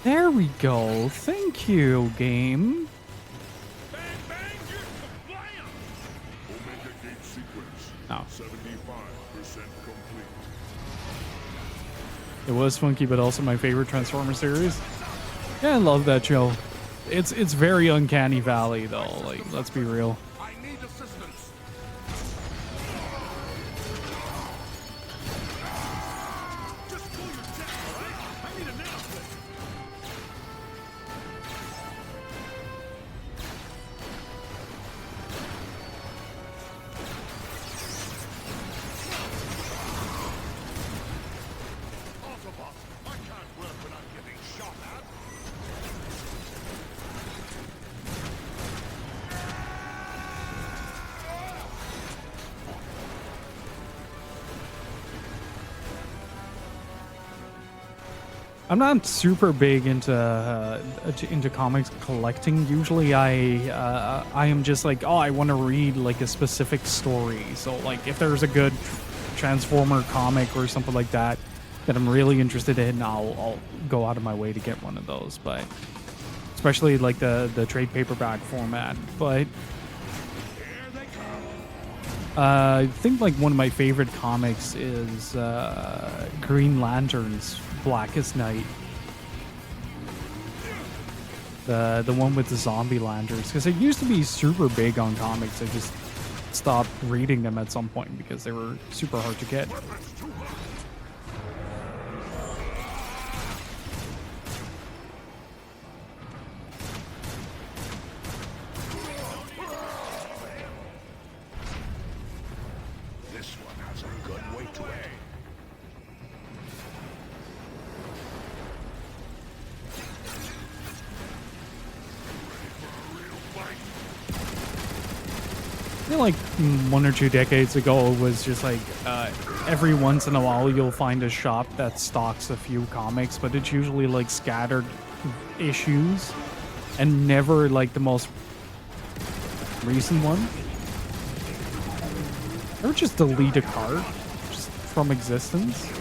Speaker 12: There we go. Thank you, game.
Speaker 11: Bang, bang, you're compliant!
Speaker 3: Omega Gate sequence.
Speaker 12: Oh.
Speaker 3: 75% complete.
Speaker 12: It was funky, but also my favorite Transformer series. Yeah, I love that show. It's very Uncanny Valley, though. Like, let's be real.
Speaker 3: I need assistance.
Speaker 11: Just pull your check, all right? I need a nanoflip.
Speaker 3: Autobots, I can't work when I'm getting shot at.
Speaker 12: I'm not super big into comics collecting. Usually, I am just like, oh, I want to read like a specific story. So, like, if there's a good Transformer comic or something like that that I'm really interested in, I'll go out of my way to get one of those. But especially like the trade paperback format. But I think like one of my favorite comics is Green Lantern's Blackest Night. The one with the zombie lanterns, because it used to be super big on comics. I just stopped reading them at some point because they were super hard to get.
Speaker 10: This one has a good weight to it.
Speaker 12: I feel like 1 or 2 decades ago, it was just like every once in a while you'll find a shop that stocks a few comics, but it's usually like scattered issues and never like the most recent one. Or just delete a card just from existence.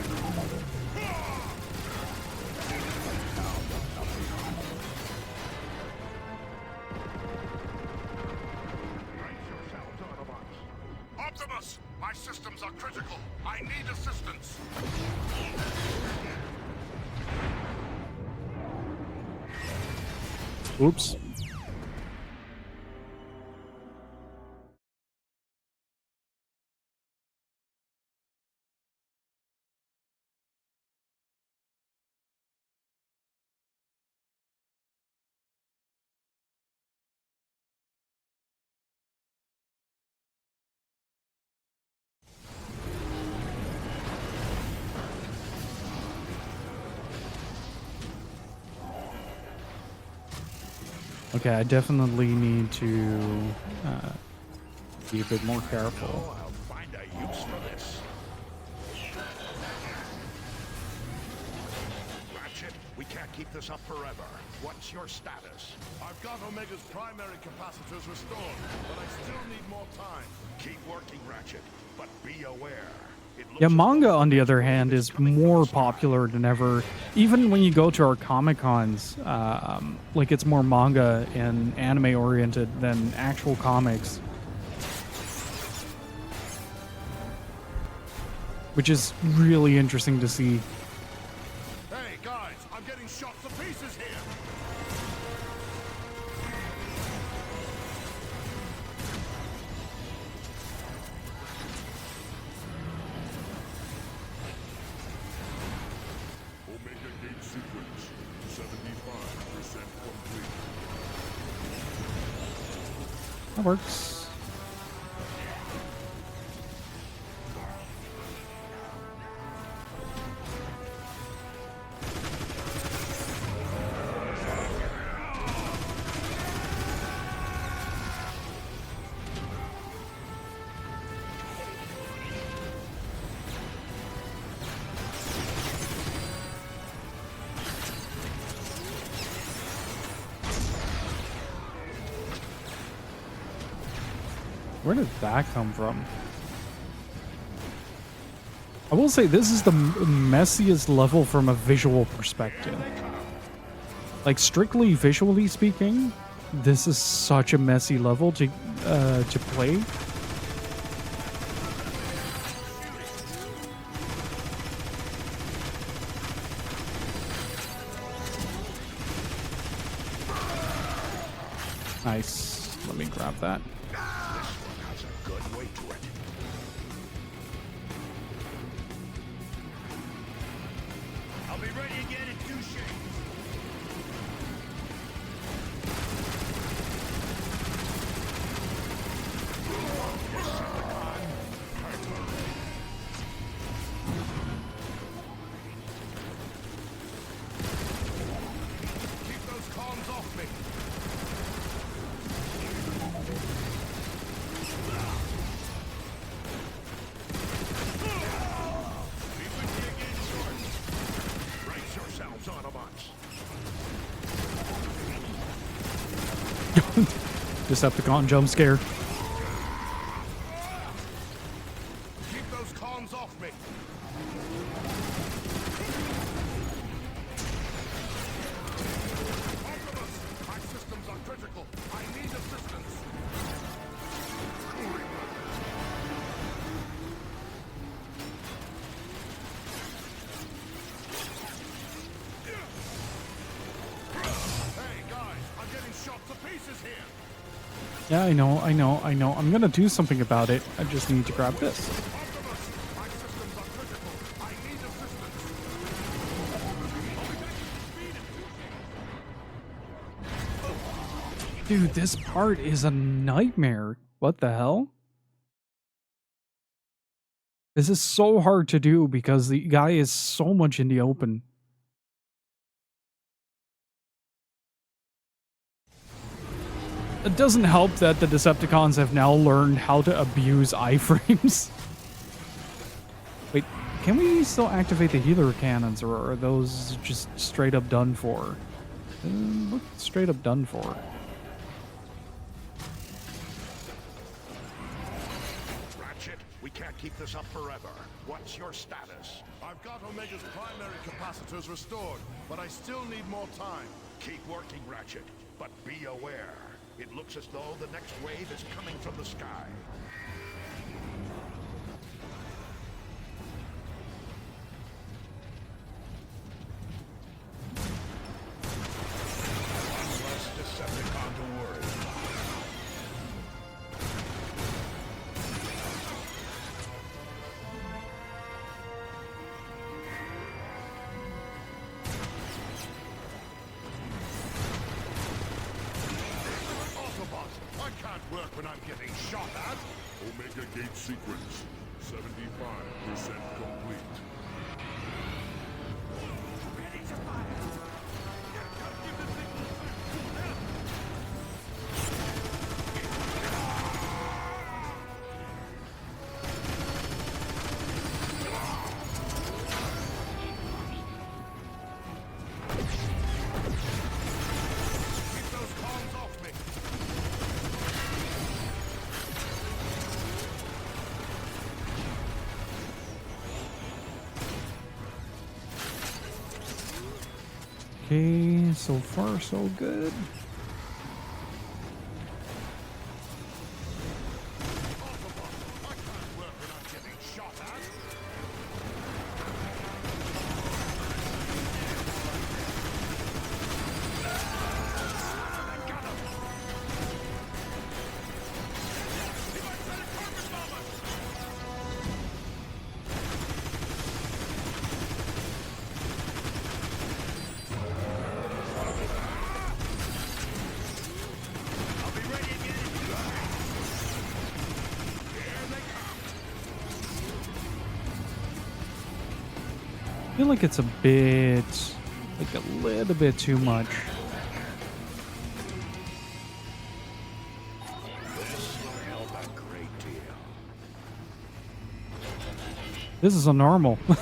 Speaker 3: Optimus, my systems are critical. I need assistance.
Speaker 12: Oops. Okay, I definitely need to be a bit more careful.
Speaker 10: I'll find a use for this. Ratchet, we can't keep this up forever. What's your status?
Speaker 3: I've got Omega's primary capacitors restored, but I still need more time.
Speaker 10: Keep working, Ratchet, but be aware.
Speaker 12: Yeah, manga, on the other hand, is more popular than ever. Even when you go to our Comic-Cons, like it's more manga and anime-oriented than actual comics. Which is really interesting to see.
Speaker 3: Hey, guys, I'm getting shot to pieces here.
Speaker 5: Omega Gate sequence. 75% complete.
Speaker 12: That works. Where did that come from? I will say this is the messiest level from a visual perspective. Like, strictly visually speaking, this is such a messy level to play. Nice. Let me grab that.
Speaker 10: This one has a good weight to it.
Speaker 11: I'll be ready again in 2 shakes.
Speaker 3: Keep those cons off me.
Speaker 11: Be with you again shortly.
Speaker 10: Brace yourselves, Autobots.
Speaker 12: Decepticon jump scare.
Speaker 3: Keep those cons off me. Autobots, my systems are critical. I need assistance. Hey guys, I'm getting shot to pieces here.
Speaker 12: Yeah, I know. I'm gonna do something about it. I just need to grab this.
Speaker 3: Autobots, my systems are critical. I need assistance.
Speaker 12: Dude, this part is a nightmare. What the hell? This is so hard to do because the guy is so much in the open. It doesn't help that the Decepticons have now learned how to abuse iframes. Wait, can we still activate the healer cannons, or are those just straight up done for? Look straight up done for.
Speaker 10: Ratchet, we can't keep this up forever. What's your status?
Speaker 3: I've got Omega's primary capacitors restored, but I still need more time.
Speaker 10: Keep working, Ratchet, but be aware. It looks as though the next wave is coming from the sky. One less Decepticon to worry.
Speaker 3: Autobots, I can't work when I'm getting shot at.
Speaker 8: Omega Gate sequence. 75% complete.
Speaker 4: Ready to fire.
Speaker 11: Give this thing a little time to cool down.
Speaker 3: Keep those cons off me.
Speaker 12: Okay, so far so good.
Speaker 3: Autobots, I can't work when I'm getting shot at.
Speaker 11: I'll be ready again in 2
Speaker 12: I feel like it's a bit, like a little bit too much.
Speaker 10: This will help a great deal.
Speaker 12: This is a normal.
Speaker 3: Hey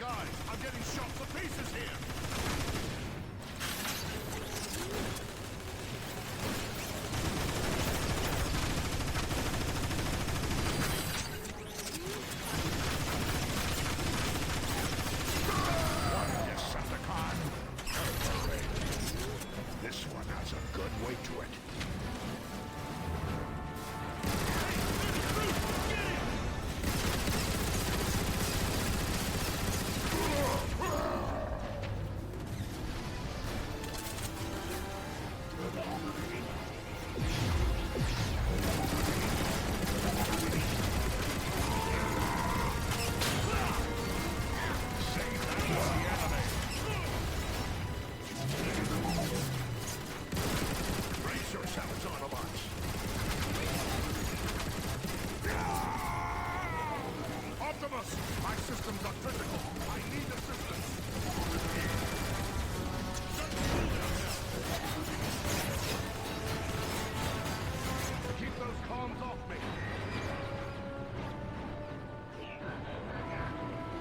Speaker 3: guys, I'm getting shot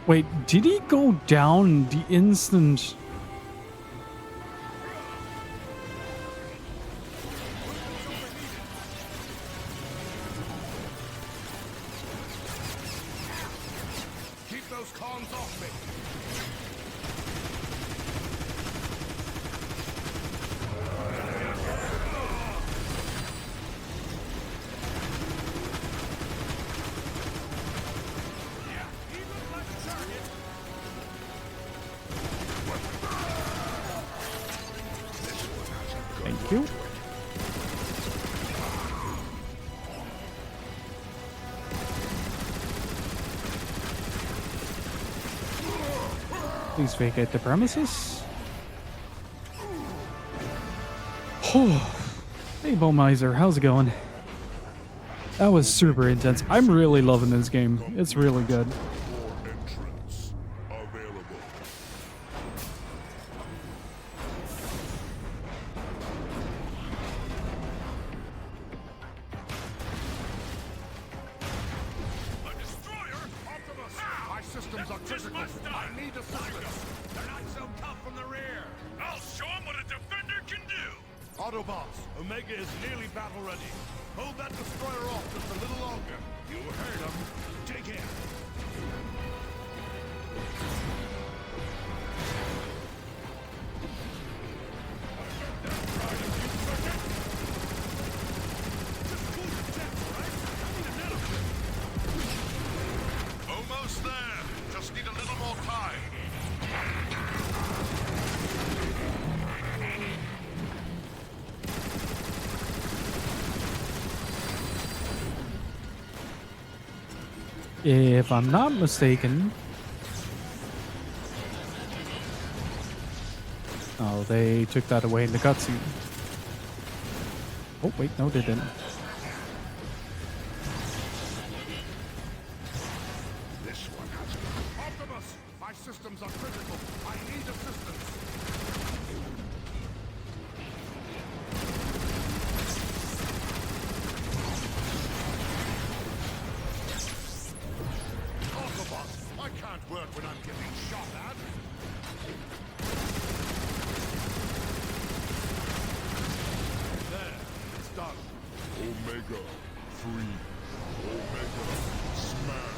Speaker 12: Wait, did he go down the instant?
Speaker 3: Keep those cons off me.
Speaker 12: Thank you. Please vacate the premises. Hey, Miser, how's it going? That was super intense. I'm really loving this game. It's really good.
Speaker 3: More entrants available.
Speaker 11: A destroyer?
Speaker 3: Optimus, my systems are
Speaker 11: Just
Speaker 3: critical.
Speaker 11: must die.
Speaker 3: I need assistance.
Speaker 11: They're not so tough from the rear. I'll show them what a defender can do.
Speaker 3: Autobots, Omega is nearly battle ready. Hold that destroyer off just a little longer.
Speaker 10: You heard him. Take him.
Speaker 3: Almost there. Just need a little more time.
Speaker 12: If I'm not mistaken. Oh, they took that away in the cutscene. Oh, wait, no, they didn't.
Speaker 3: This one has Optimus, my systems are critical. I need assistance. Autobots, I can't work when I'm getting shot at. There, it's done. Omega, free. Omega, smash.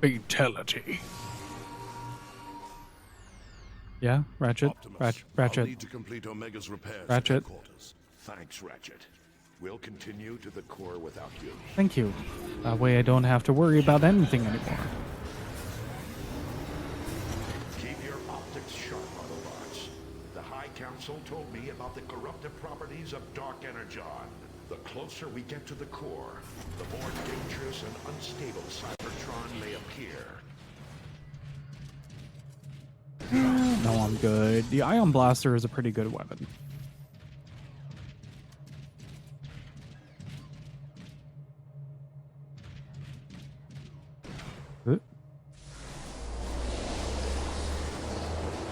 Speaker 12: Fatality. Yeah, Ratchet.
Speaker 3: Optimus,
Speaker 12: Ratchet.
Speaker 3: I'll need to complete Omega's repairs at
Speaker 12: Ratchet.
Speaker 3: headquarters.
Speaker 10: Thanks, Ratchet. We'll continue to the core without you.
Speaker 12: Thank you. That way I don't have to worry about anything anymore.
Speaker 10: Keep your optics sharp, Autobots. The High Council told me about the corruptive properties of Dark Energon. The closer we get to the core, the more dangerous and unstable Cybertron may appear.
Speaker 12: No, I'm good. The Ion Blaster is a pretty good weapon.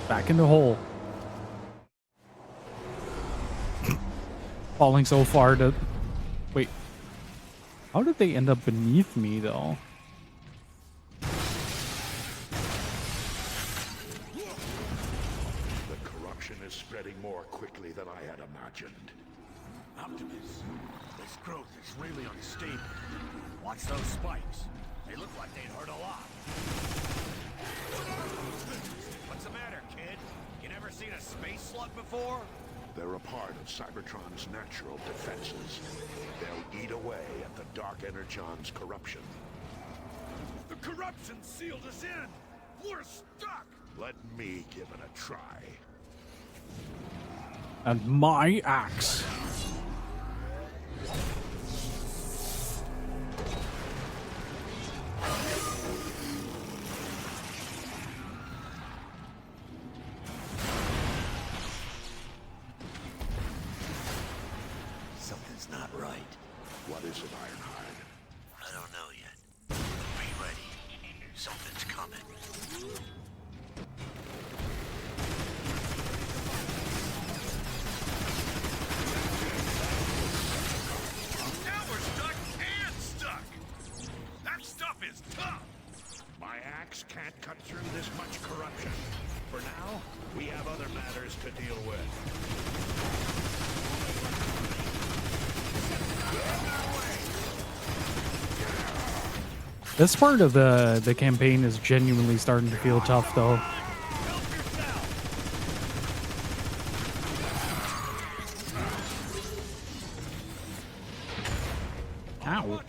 Speaker 12: Back in the hole. Falling so far to... Wait. How did they end up beneath me, though?
Speaker 10: The corruption is spreading more quickly than I had imagined.
Speaker 11: Optimus, this growth is really unstable. Watch those spikes. They look like they'd hurt a lot. What's the matter, kid? You never seen a space slug before?
Speaker 10: They're a part of Cybertron's natural defenses. They'll eat away at the Dark Energon's corruption.
Speaker 11: The corruption sealed us in! We're stuck!
Speaker 10: Let me give it a try.
Speaker 12: And my axe.
Speaker 2: Something's not right.
Speaker 10: What is it, Ironhide?
Speaker 2: I don't know yet. Be ready. Something's coming.
Speaker 6: Now we're
Speaker 10: My axe can't cut through this much corruption. For now, we have other matters to deal with.
Speaker 12: This part of the campaign is genuinely starting to feel tough, though. Ow.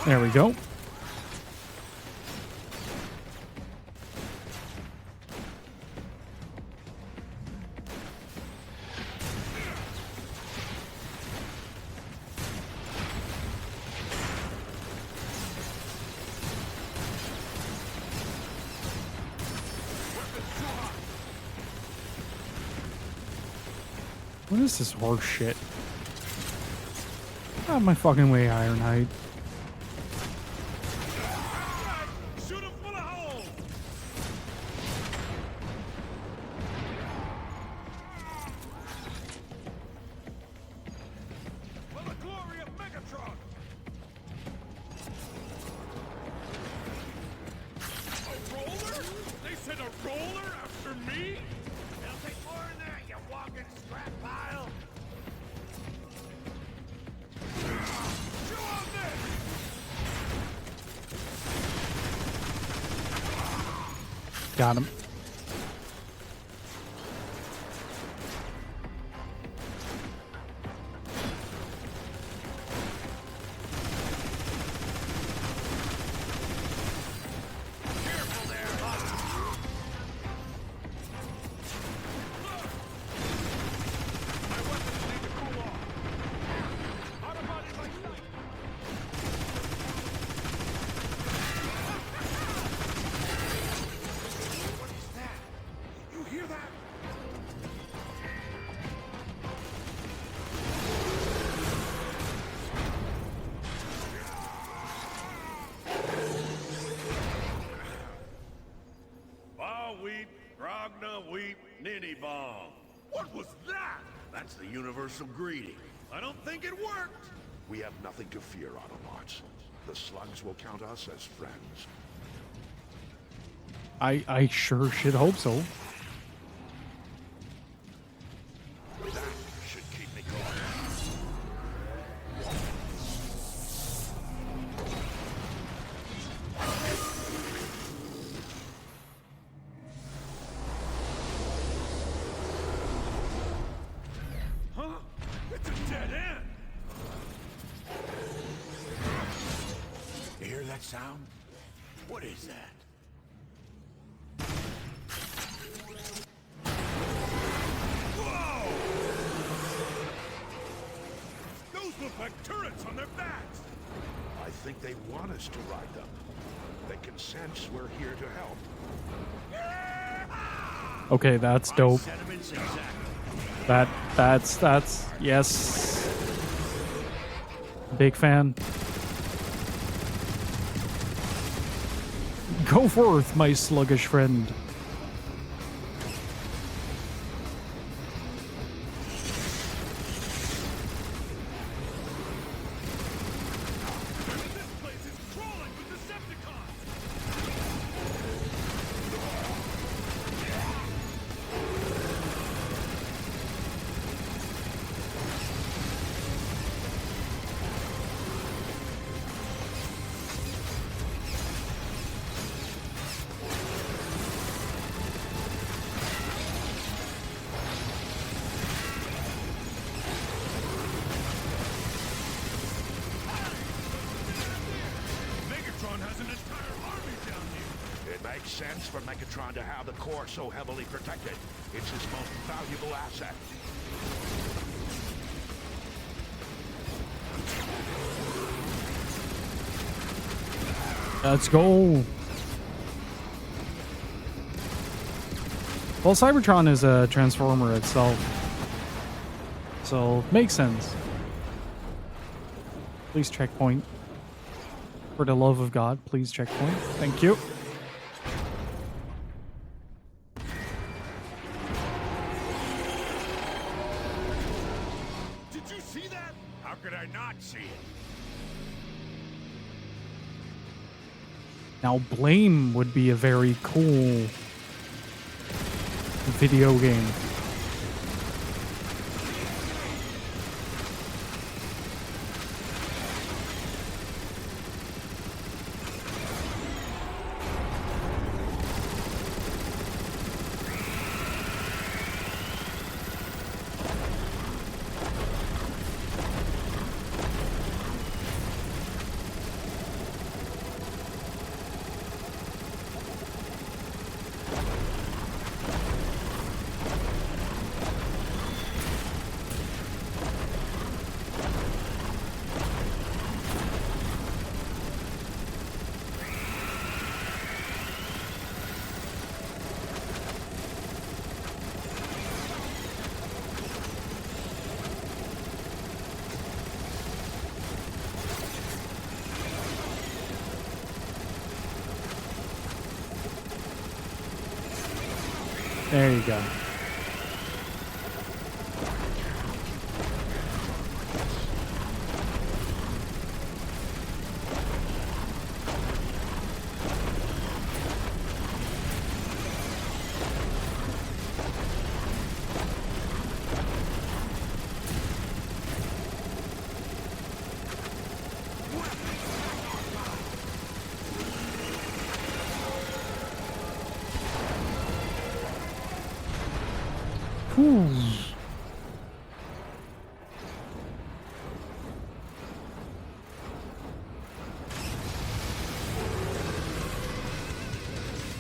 Speaker 12: There we go. What is this horse shit? Out of my fucking way, Ironhide.
Speaker 11: Shoot him full of holes! For the glory of Megatron! A roller? They said a roller after me? They'll take more in there, you walking scrap pile! Chew on this!
Speaker 12: Got him.
Speaker 11: Careful there, Hawk! My weapons need to cool off. Autobot in my sight! What is that? You hear that? Ba weep, Grogna weep, ninny bong. What was that? That's the universal greeting. I don't think it worked.
Speaker 10: We have nothing to fear, Autobots. The slugs will count us as friends.
Speaker 12: I sure should hope so.
Speaker 10: That should keep me going.
Speaker 11: Huh? It's a dead end. You hear that sound? What is that? Whoa! Those look like turrets on their backs.
Speaker 10: I think they want us to ride them. They can sense we're here to help.
Speaker 12: Okay, that's dope.
Speaker 11: Sentiments exactly.
Speaker 12: That's yes. Big fan. Go forth, my sluggish friend.
Speaker 11: This place is crawling with Decepticons. Megatron has an entire army down here.
Speaker 10: It makes sense for Megatron to have the core so heavily protected. It's his most valuable asset.
Speaker 12: Let's go. Well, Cybertron is a transformer itself, so makes sense. Please checkpoint. For the love of God, please checkpoint. Thank you.
Speaker 3: Did you see that? How could I not see it?
Speaker 12: Now, Blame would be a very cool video game. There you go. Whew.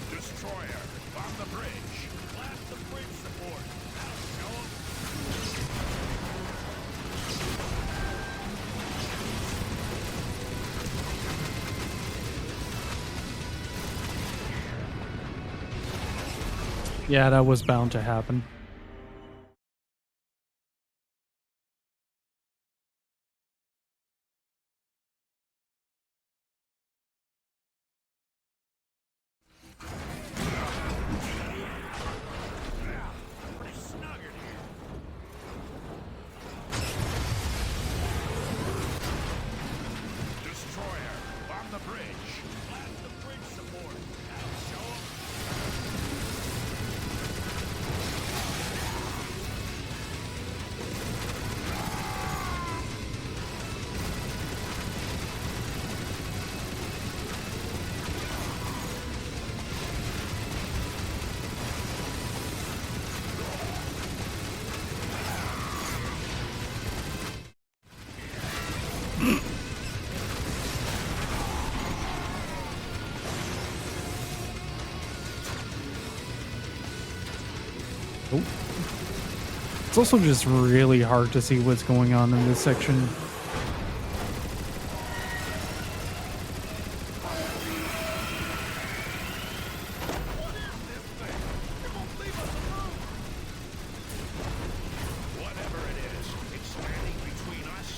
Speaker 3: Destroyer, bomb the bridge. Blast the bridge support. That'll show 'em.
Speaker 12: Yeah, that was bound to happen.
Speaker 3: Pretty snug in here. Destroyer, bomb the bridge. Blast the bridge support. That'll show 'em.
Speaker 12: Oh. It's also just really hard to see what's going on in this section.
Speaker 10: Whatever it is, it's standing between us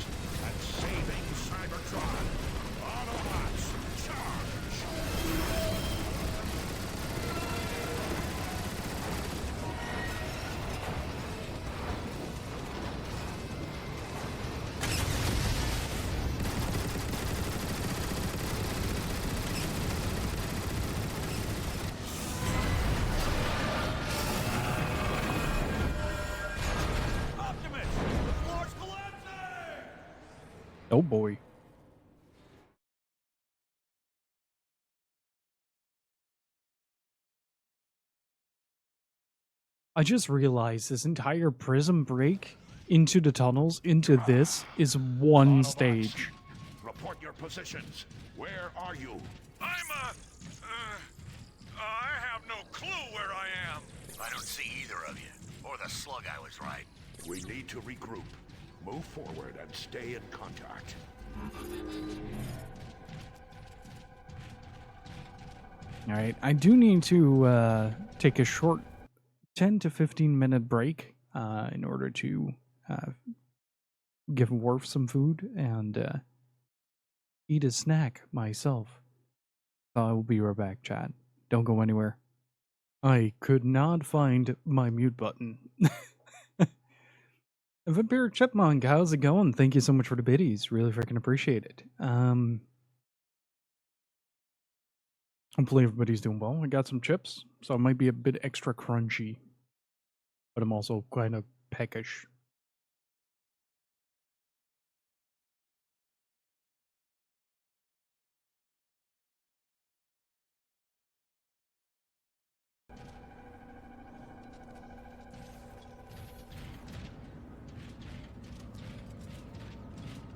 Speaker 10: and saving Cybertron. Autobots, charge!
Speaker 3: Optimus, the floor's collapsing!
Speaker 12: Oh boy. I just realized this entire prism break into the tunnels, into this, is one stage.
Speaker 10: Report your positions. Where are you?
Speaker 11: I have no clue where I am.
Speaker 6: I don't see either of you. Or the slug I was riding.
Speaker 10: We need to regroup. Move forward and stay in contact.
Speaker 12: All right, I do need to take a short 10 to 15 minute break in order to give Worf some food and eat a snack myself. So I will be right back, chat. Don't go anywhere. I could not find my mute button. Vampire Chipmunk, how's it going? Thank you so much for the biddies. Really freaking appreciate it. Hopefully everybody's doing well. I got some chips, so it might be a bit extra crunchy. But I'm also kind of peckish.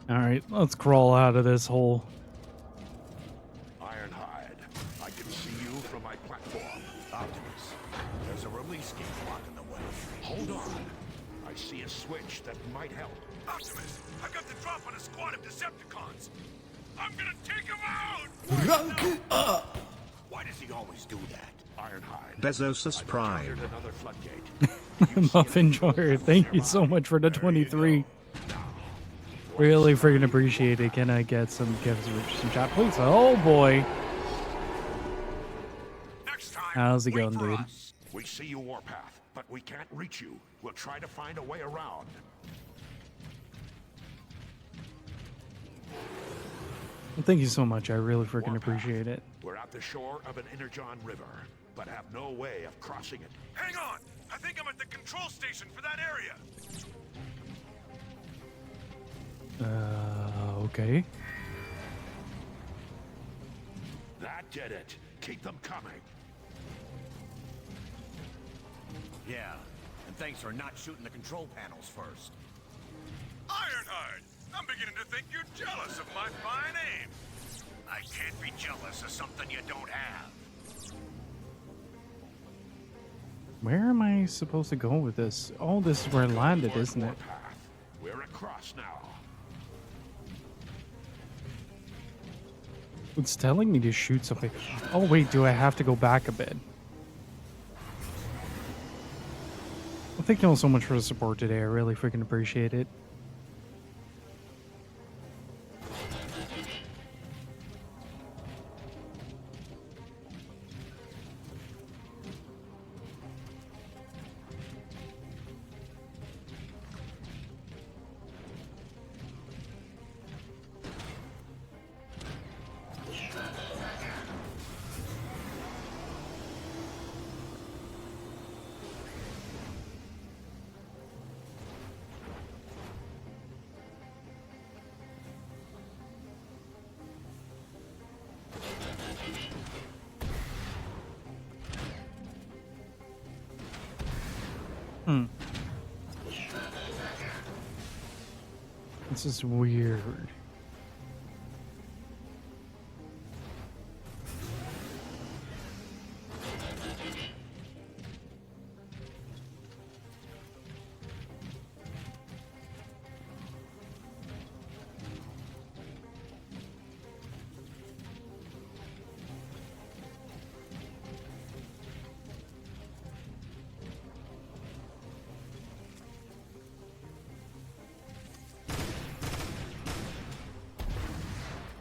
Speaker 12: Alright, let's crawl out of this hole.
Speaker 10: Ironhide, I can see you from my platform.
Speaker 2: Optimus, there's a release gate blocking the way.
Speaker 10: Hold on. I see a switch that might help.
Speaker 11: Optimus, I've got the drop on a squad of Decepticons. I'm gonna take him out!
Speaker 2: Why does he always do that?
Speaker 10: Ironhide.
Speaker 7: Bezosus Prime.
Speaker 10: Another floodgate.
Speaker 12: Muffin Joyer, thank you so much for the 23. Really freaking appreciate it. Can I get some gifts or some chat, please? Oh boy. How's it going, dude?
Speaker 10: We see you, Warpath, but we can't reach you. We'll try to find a way around.
Speaker 12: Well, thank you so much. I really freaking
Speaker 10: Warpath,
Speaker 12: appreciate it.
Speaker 10: We're at the shore of an Energon river, but have no way of crossing it.
Speaker 11: Hang on! I think I'm at the control station for that area.
Speaker 12: Okay.
Speaker 10: That did it. Keep them coming.
Speaker 2: Yeah, and thanks for not shooting the control panels first.
Speaker 11: Ironhide! I'm beginning to think you're jealous of my fine aim.
Speaker 2: I can't be jealous of something you don't have.
Speaker 12: Where am I supposed to go with this? Oh, this is where I landed, isn't it?
Speaker 10: Warpath, we're across now.
Speaker 12: It's telling me to shoot something. Oh wait, do I have to go back a bit? Well, thank you all so much for the support today. I really freaking appreciate it. This is weird.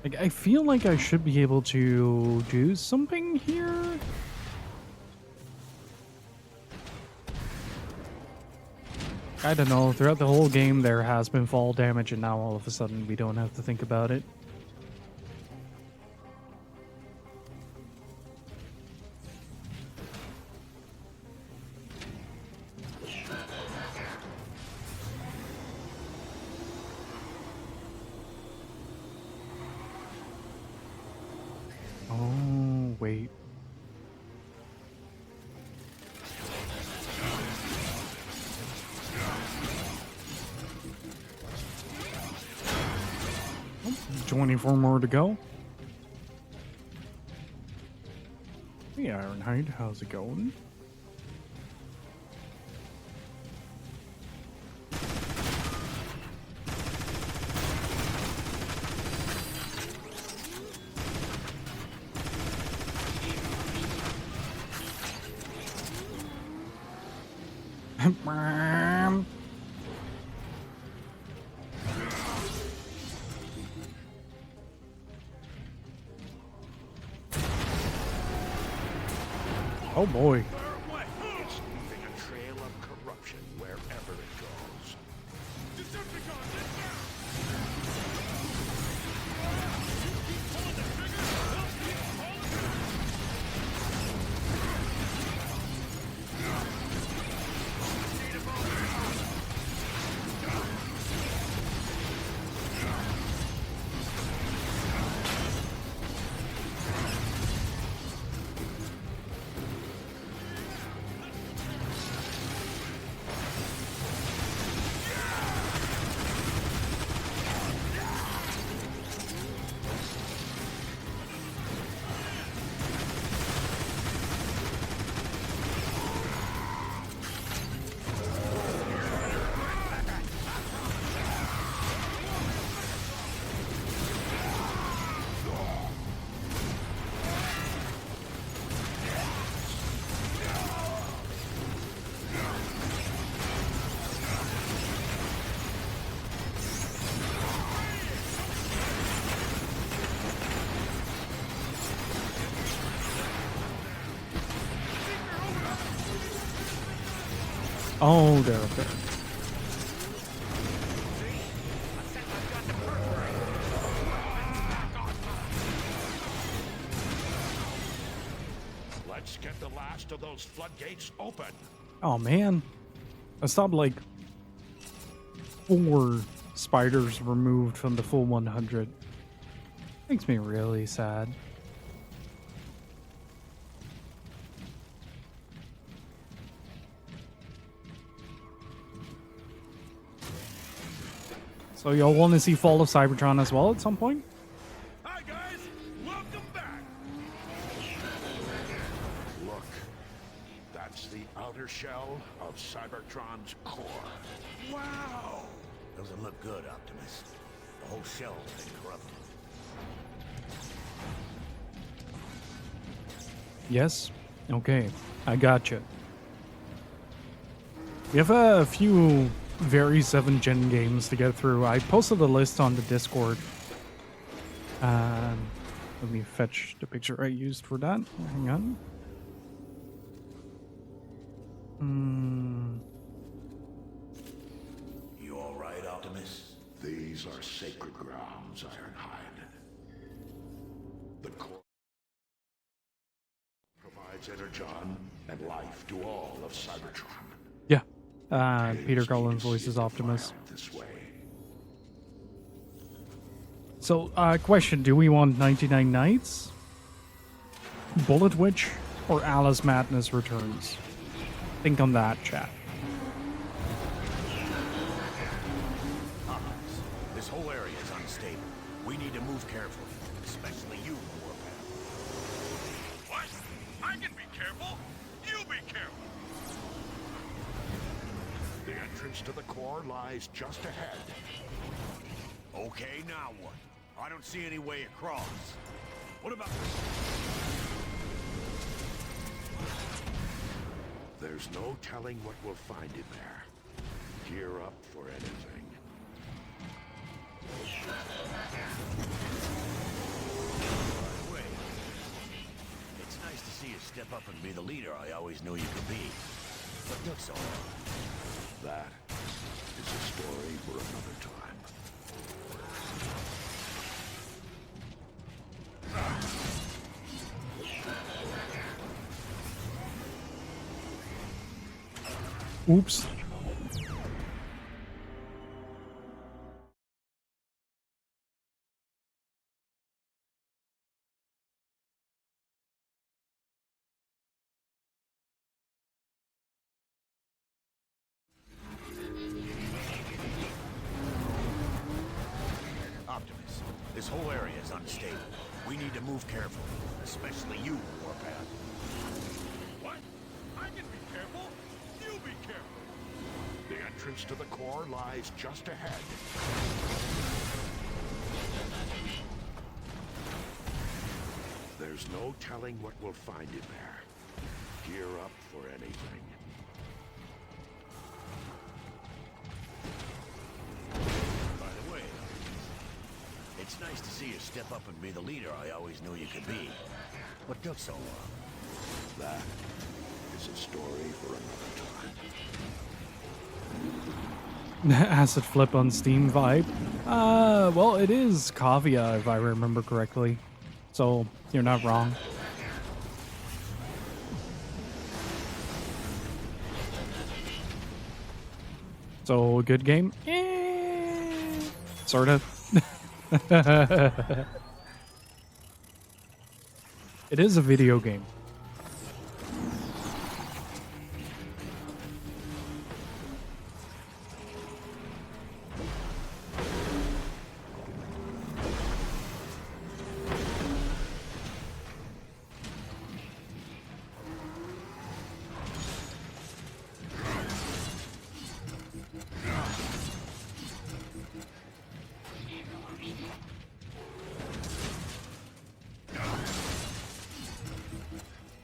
Speaker 12: Like, I feel like I should be able to do something here. I don't know. Throughout the whole game, there has been fall damage, and now all of a sudden we don't have to think about it. Oh, wait. Oh, 24 more to go. Hey, Ironhide, how's it going? Oh boy.
Speaker 10: It's leaving a trail of corruption wherever it goes.
Speaker 12: Oh, they're up there.
Speaker 10: Let's get the last of those floodgates open.
Speaker 12: Oh man. I stopped like 4 spiders removed from the full 100. Makes me really sad. So y'all want to see Fall of Cybertron as well at some point?
Speaker 11: Hi guys, welcome back.
Speaker 10: Look, that's the outer shell of Cybertron's core.
Speaker 2: Wow! Doesn't look good, Optimus. The whole shell's been corrupted.
Speaker 12: Yes? Okay, I gotcha. We have a few very 7th gen games to get through. I posted a list on the Discord. Let me fetch the picture I used for that. Hang on.
Speaker 2: You alright, Optimus?
Speaker 10: These are sacred grounds, Ironhide. The core provides energon and life to all of Cybertron.
Speaker 12: Yeah. Peter Cullen voices Optimus.
Speaker 10: This way.
Speaker 12: So, question, do we want 99 Nights, Bullet Witch, or Alice Madness Returns? Think on that, chat.
Speaker 2: Optimus, this whole area is unstable. We need to move carefully, especially you, Warpath.
Speaker 11: What? I can be careful. You be careful.
Speaker 10: The entrance to the core lies just ahead.
Speaker 2: Okay, now what? I don't see any way across. What about...
Speaker 10: There's no telling what we'll find in there. Gear up for anything.
Speaker 2: By the way, it's nice to see you step up and be the leader I always knew you could be. What took so long?
Speaker 10: That is a story for another time.
Speaker 12: Oops.
Speaker 2: Optimus, this whole area is unstable. We need to move carefully, especially you, Warpath.
Speaker 11: What? I can be careful. You be careful.
Speaker 10: The entrance to the core lies just ahead. There's no telling what we'll find in there. Gear up for anything.
Speaker 2: It's nice to see you step up and be the leader I always knew you could be. What took so long?
Speaker 10: That is a story for another time.
Speaker 12: Acid flip on Steam vibe. Well, it is Kavia, if I remember correctly. So, you're not wrong. So, good game? Sort of. It is a video game.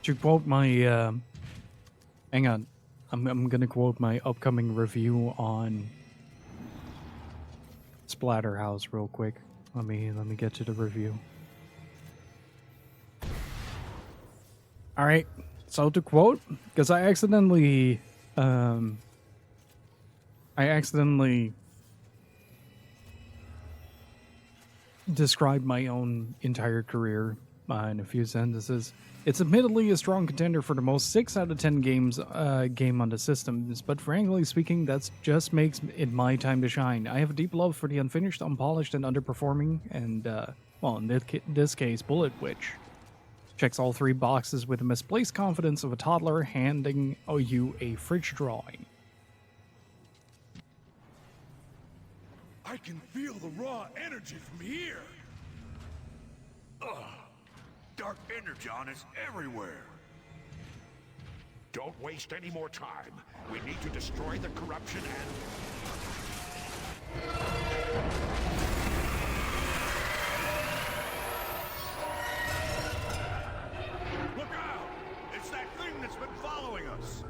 Speaker 12: To quote my, hang on, I'm gonna quote my upcoming review on Splatterhouse real quick. Let me get to the review. All right, so to quote, because I accidentally described my own entire career in a few sentences. It's admittedly a strong contender for the most 6 out of 10 games game on the systems, but frankly speaking, that just makes it my time to shine. I have a deep love for the unfinished, unpolished, and underperforming, and, well, in this case, Bullet Witch. Checks all 3 boxes with the misplaced confidence of a toddler handing you a fridge drawing.
Speaker 11: I can feel the raw energy from here. Ugh. Dark energon is everywhere.
Speaker 10: Don't waste any more time. We need to destroy the corruption and...
Speaker 11: Look out! It's that thing that's been following us.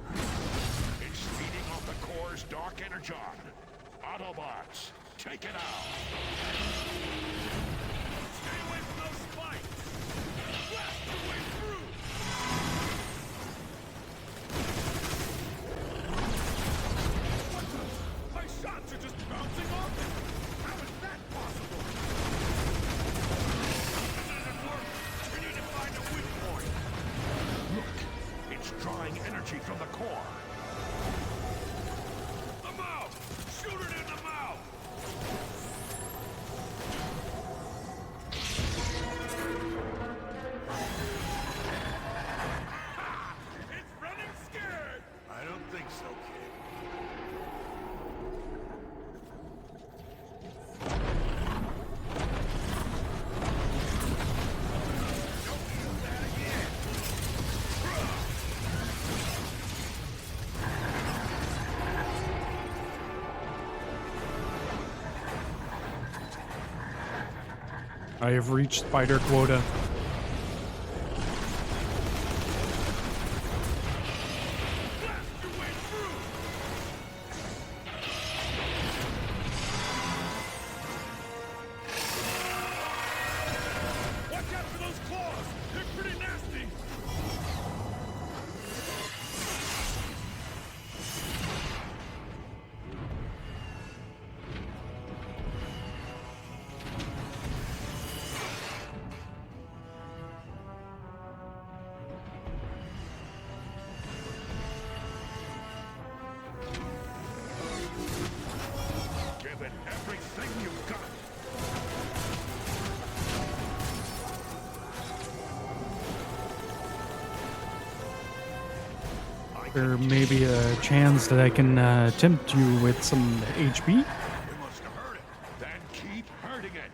Speaker 10: It's feeding off the core's dark energon. Autobots, take it out.
Speaker 11: Stay away from those spikes. Blast your way through. What the? My shots are just bouncing off it. How is that possible? This isn't working. We need to find a weak point.
Speaker 10: Look, it's drawing energy from the core.
Speaker 11: The mouth! Shoot it in the mouth! It's running scared! I don't think so, kid. Don't do that again!
Speaker 12: I have reached spider quota.
Speaker 11: Blast your way through! Watch out for those claws! They're pretty nasty!
Speaker 10: Give it everything you've got.
Speaker 12: There may be a chance that I can tempt you with some HP.
Speaker 10: We must have heard it. Then keep hurting it.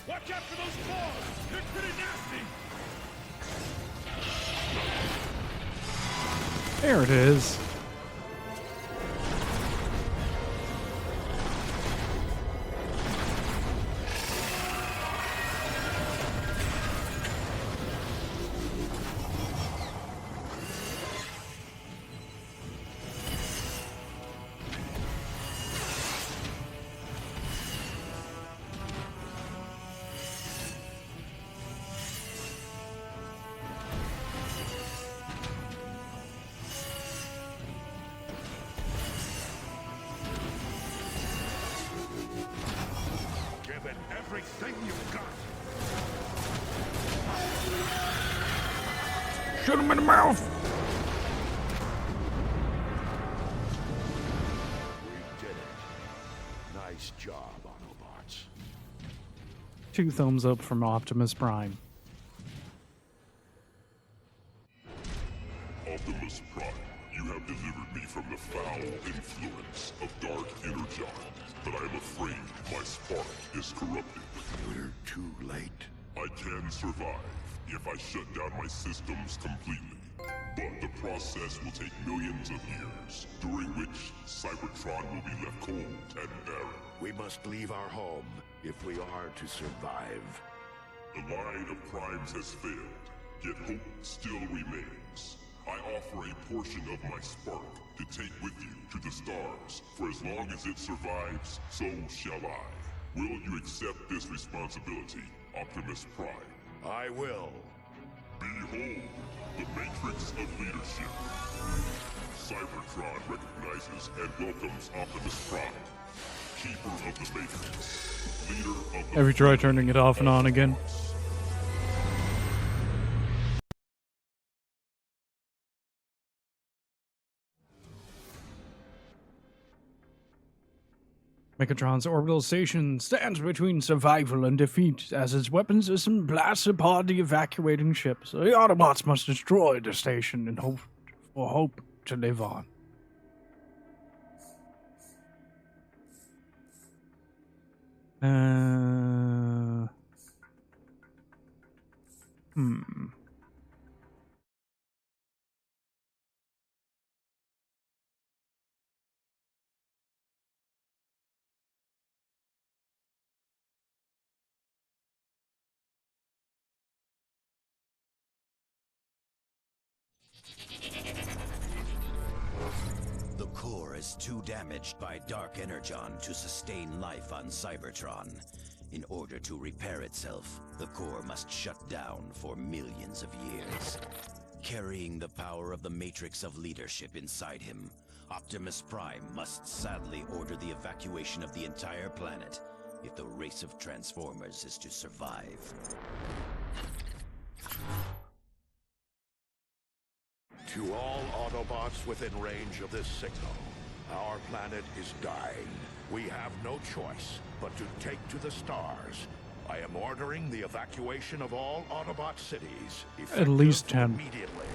Speaker 11: Watch out for those claws! They're pretty nasty!
Speaker 12: There it is.
Speaker 10: everything you've got.
Speaker 1: Shoot him in the mouth!
Speaker 10: We did it. Nice job, Autobots.
Speaker 12: 2 thumbs up from Optimus Prime.
Speaker 8: Optimus Prime, you have delivered me from the foul influence of Dark Energon, but I am afraid my spark is corrupted.
Speaker 10: We're too late.
Speaker 8: I can survive if I shut down my systems completely, but the process will take millions of years, during which Cybertron will be left cold and barren.
Speaker 10: We must leave our home if we are to survive.
Speaker 8: The line of crimes has failed, yet hope still remains. I offer a portion of my spark to take with you to the stars. For as long as it survives, so shall I. Will you accept this responsibility, Optimus Prime?
Speaker 10: I will.
Speaker 8: Behold, the Matrix of Leadership. Cybertron recognizes and welcomes Optimus Prime, Keeper of the Matrix, leader of the...
Speaker 12: Have you tried turning it off and on again? Megatron's orbital station stands between survival and defeat as its weapon system blasts upon the evacuating ships. The Autobots must destroy the station in hope to live on.
Speaker 2: The core is too damaged by Dark Energon to sustain life on Cybertron. In order to repair itself, the core must shut down for millions of years. Carrying the power of the Matrix of Leadership inside him, Optimus Prime must sadly order the evacuation of the entire planet if the race of Transformers is to survive.
Speaker 10: To all Autobots within range of this signal, our planet is dying. We have no choice but to take to the stars. I am ordering the evacuation of all Autobot cities.
Speaker 12: At least 10.
Speaker 10: Immediately.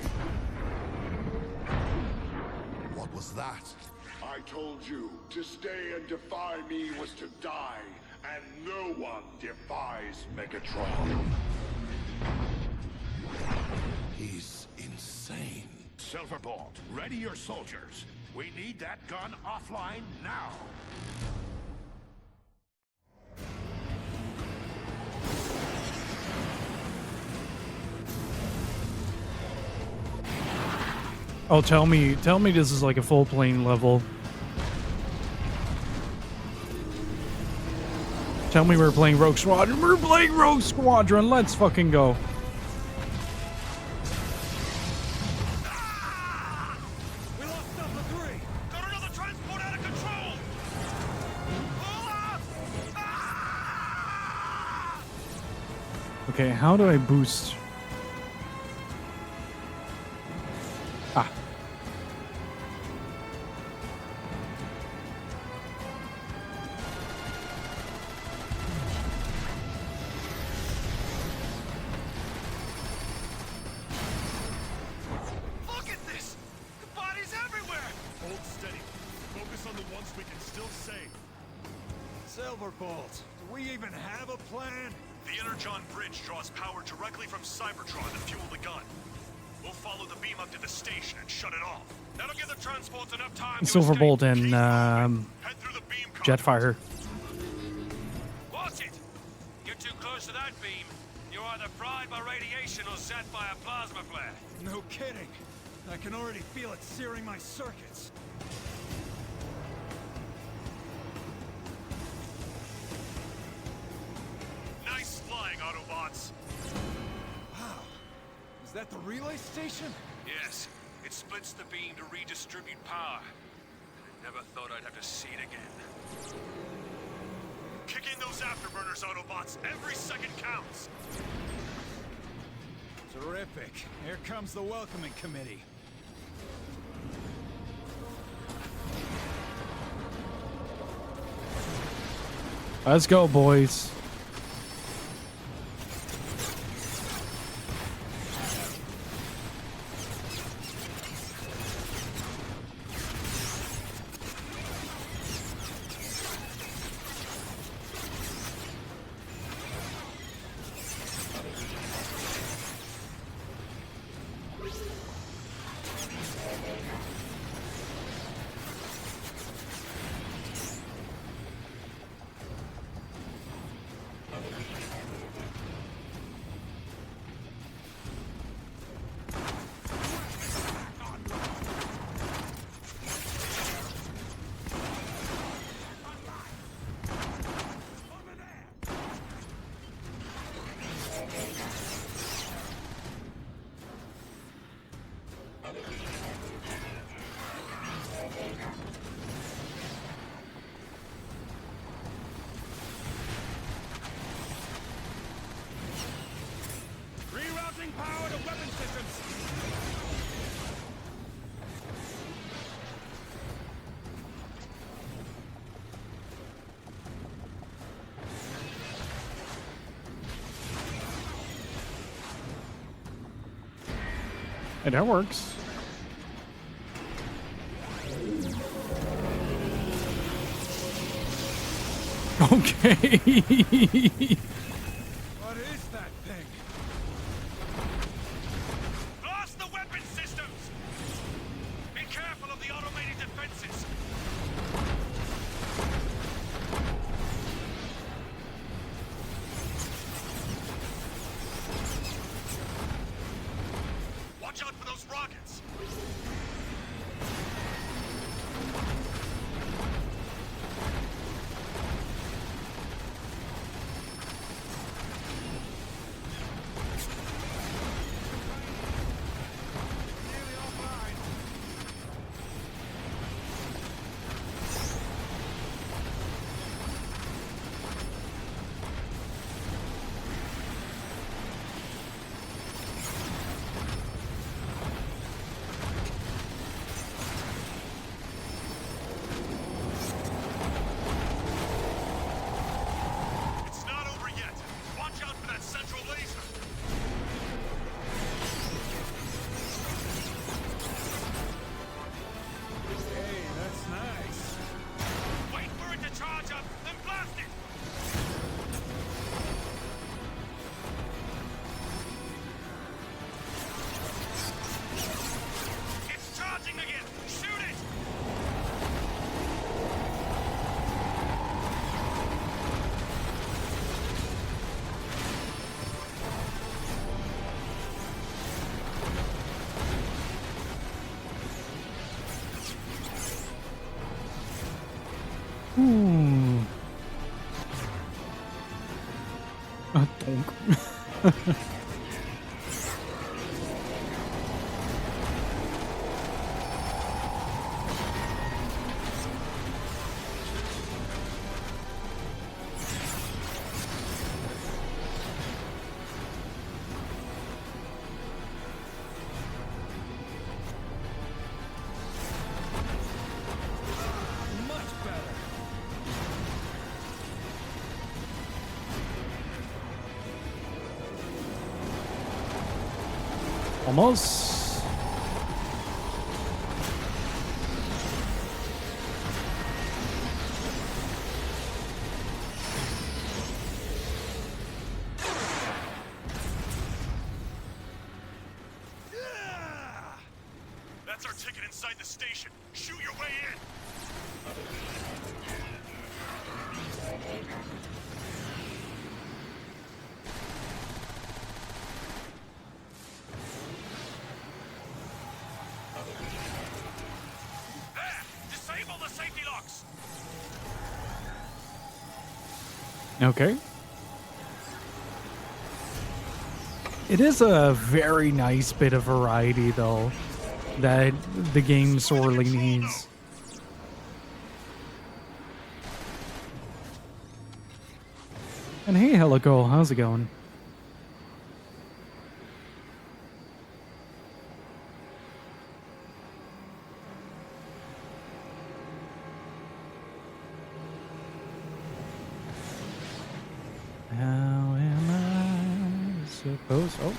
Speaker 3: What was that?
Speaker 5: I told you, to stay and defy me was to die, and no one defies Megatron.
Speaker 3: He's insane.
Speaker 10: Silverbolt, ready your soldiers. We need that gun offline now.
Speaker 12: Oh, tell me this is like a full plane level. Tell me we're playing Rogue Squadron. We're playing Rogue Squadron. Let's fucking go.
Speaker 4: We lost number 3.
Speaker 11: Got another transport out of control!
Speaker 12: Okay, how do I boost? Ah.
Speaker 11: Look at this! The bodies everywhere! Hold steady. Focus on the ones we can still save.
Speaker 9: Silverbolt, do we even have a plan?
Speaker 11: The Energon Bridge draws power directly from Cybertron to fuel the gun. We'll follow the beam up to the station and shut it off. That'll give the transports enough time to
Speaker 12: Silverbolt
Speaker 11: escape.
Speaker 12: and
Speaker 11: Head through the beam
Speaker 12: Jetfire.
Speaker 11: Watch it! Get too close to that beam, you're either fried by radiation or zapped by a plasma flare.
Speaker 9: No kidding. I can already feel it searing my circuits.
Speaker 11: Nice flying, Autobots.
Speaker 9: Wow. Is that the relay station?
Speaker 11: Yes, it splits the beam to redistribute power. Never thought I'd have to see it again. Kick in those afterburners, Autobots. Every second counts.
Speaker 9: Terrific. Here comes the welcoming committee.
Speaker 12: Let's go, boys.
Speaker 11: Rerouting power to weapon systems.
Speaker 12: Hey, that works. Okay.
Speaker 9: What is that thing?
Speaker 11: Blast the weapon systems! Be careful of the automated defenses! Watch out for those rockets! It's not over yet. Watch out for that central laser.
Speaker 9: Hey, that's nice.
Speaker 11: Wait for it to charge up, then blast it! It's charging again! Shoot it!
Speaker 12: Ooh. Donk.
Speaker 9: Much better.
Speaker 12: Almost.
Speaker 11: That's our ticket inside the station. Shoot your way in. There! Disable the safety locks!
Speaker 12: Okay. It is a very nice bit of variety, though, that the game sorely needs. And hey, Helico, how's it going? How am I supposed? Oh.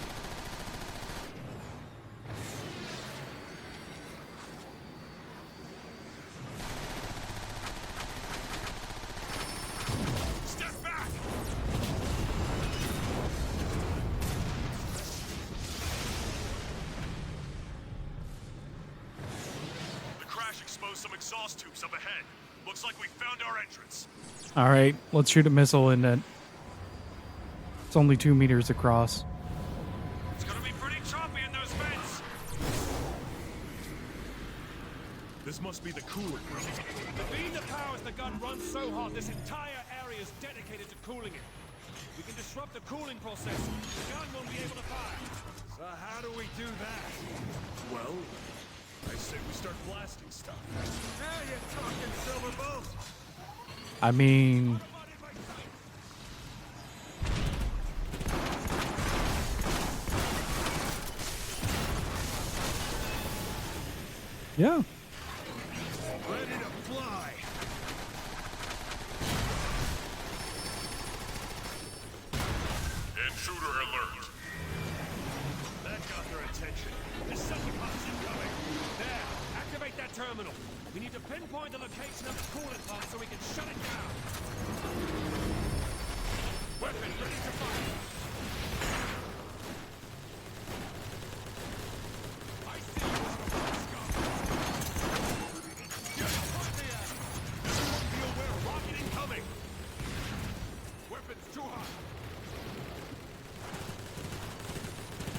Speaker 11: Step back! The crash exposed some exhaust tubes up ahead. Looks like we found our entrance.
Speaker 12: All right, let's shoot a missile in it. It's only 2 meters across.
Speaker 11: It's gonna be pretty choppy in those vents. This must be the coolant room. The beam that powers the gun runs so hot, this entire area is dedicated to cooling it. We can disrupt the cooling process. The gun won't be able to fire.
Speaker 9: So how do we do that?
Speaker 11: Well, I say we start blasting stuff.
Speaker 9: Now you're talking, Silver Bolt.
Speaker 12: I mean, yeah.
Speaker 9: Ready to fly.
Speaker 11: Intruder alert. That got their attention. Decepticons incoming. There, activate that terminal. We need to pinpoint the location of the coolant pump so we can shut it down. Weapon ready to fire. I see you. Get behind the ass. Be aware, rocket incoming. Weapons too hot.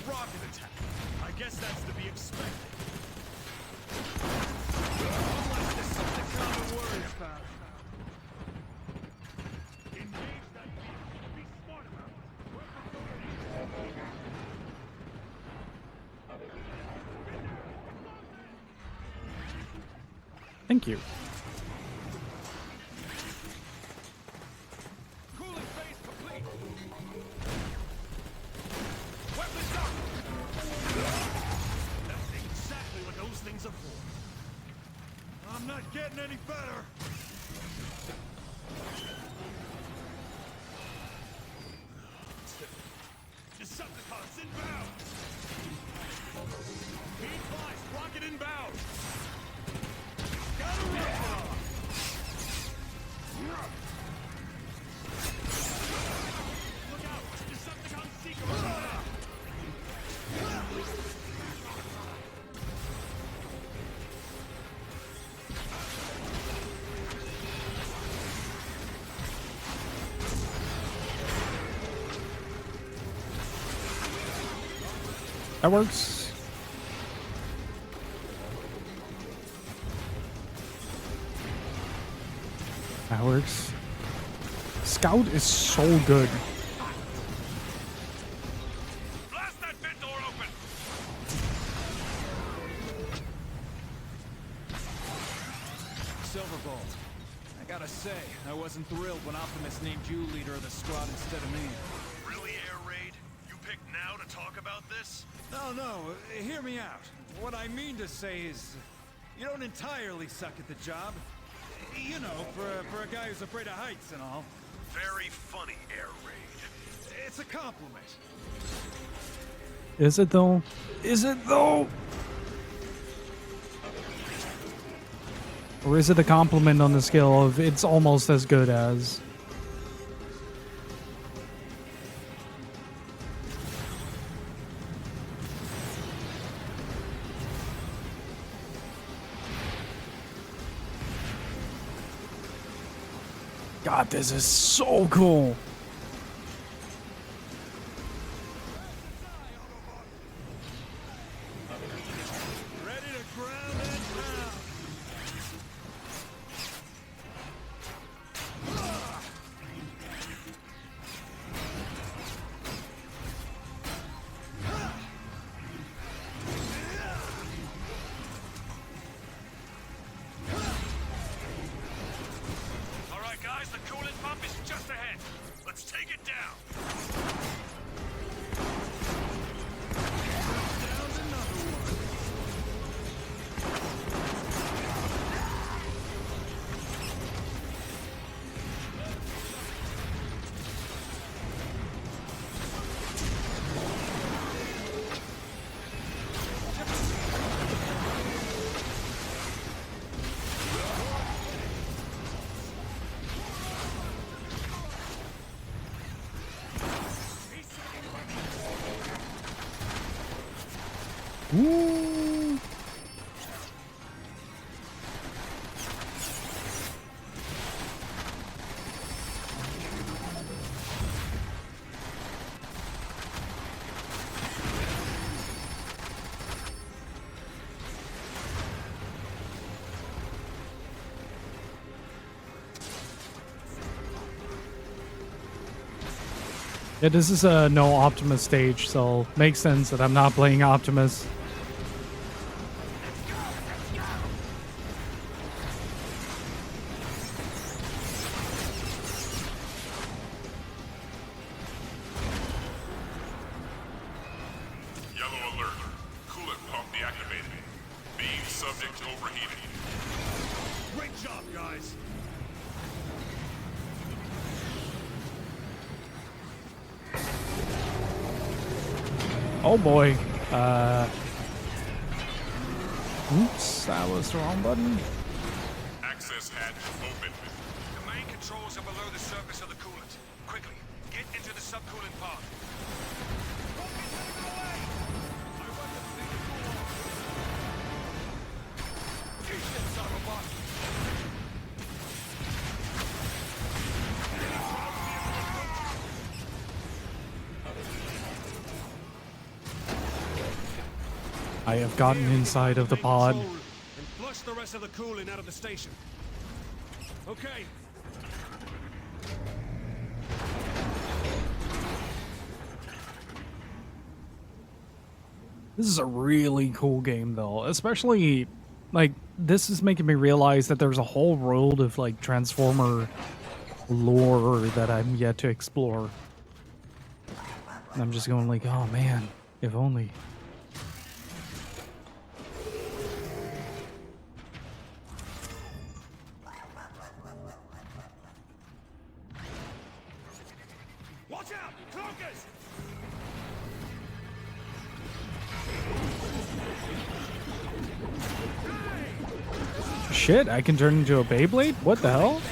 Speaker 11: Rocket attack. I guess that's to be expected. Unless there's something to worry about. Engage that vehicle. Be smart about it. Weapons already.
Speaker 12: Thank you.
Speaker 11: Cooling phase complete. Weapons up. That's exactly what those things are for.
Speaker 9: I'm not getting any better.
Speaker 11: Decepticons inbound. Be advised, rocket inbound. Got a rocket on. Look out! Decepticon seeker over there.
Speaker 12: That works. That works. Scout is so good.
Speaker 11: Blast that vent door open.
Speaker 9: Silverbolt, I gotta say, I wasn't thrilled when Optimus named you leader of the squad instead of me.
Speaker 11: Really, Air Raid? You picked now to talk about this?
Speaker 9: No, hear me out. What I mean to say is, you don't entirely suck at the job. You know, for a guy who's afraid of heights and all.
Speaker 11: Very funny, Air Raid.
Speaker 9: It's a compliment.
Speaker 12: Is it though? Is it though? Or is it a compliment on the scale of it's almost as good as? God, this is so cool.
Speaker 9: Ready to ground and pound.
Speaker 11: All right, guys, the coolant pump is just ahead. Let's take it down.
Speaker 12: Ooh. Yeah, this is a no Optimus stage, so makes sense that I'm not playing Optimus.
Speaker 8: Yellow alert. Coolant pump deactivated. Beam subject overheating.
Speaker 11: Great job, guys.
Speaker 12: Oh boy. Oops, that was the wrong button.
Speaker 8: Access hatch open.
Speaker 11: The main controls are below the surface of the coolant. Quickly, get into the subcoolant pod.
Speaker 12: I have gotten inside of the pod.
Speaker 11: And flush the rest of the cooling out of the station. Okay.
Speaker 12: This is a really cool game though, especially like this is making me realize that there's a whole world of like Transformer lore that I'm yet to explore. And I'm just going like, oh man, if only.
Speaker 11: Watch out! Cloakers!
Speaker 12: Shit, I can turn into a Beyblade? What the hell?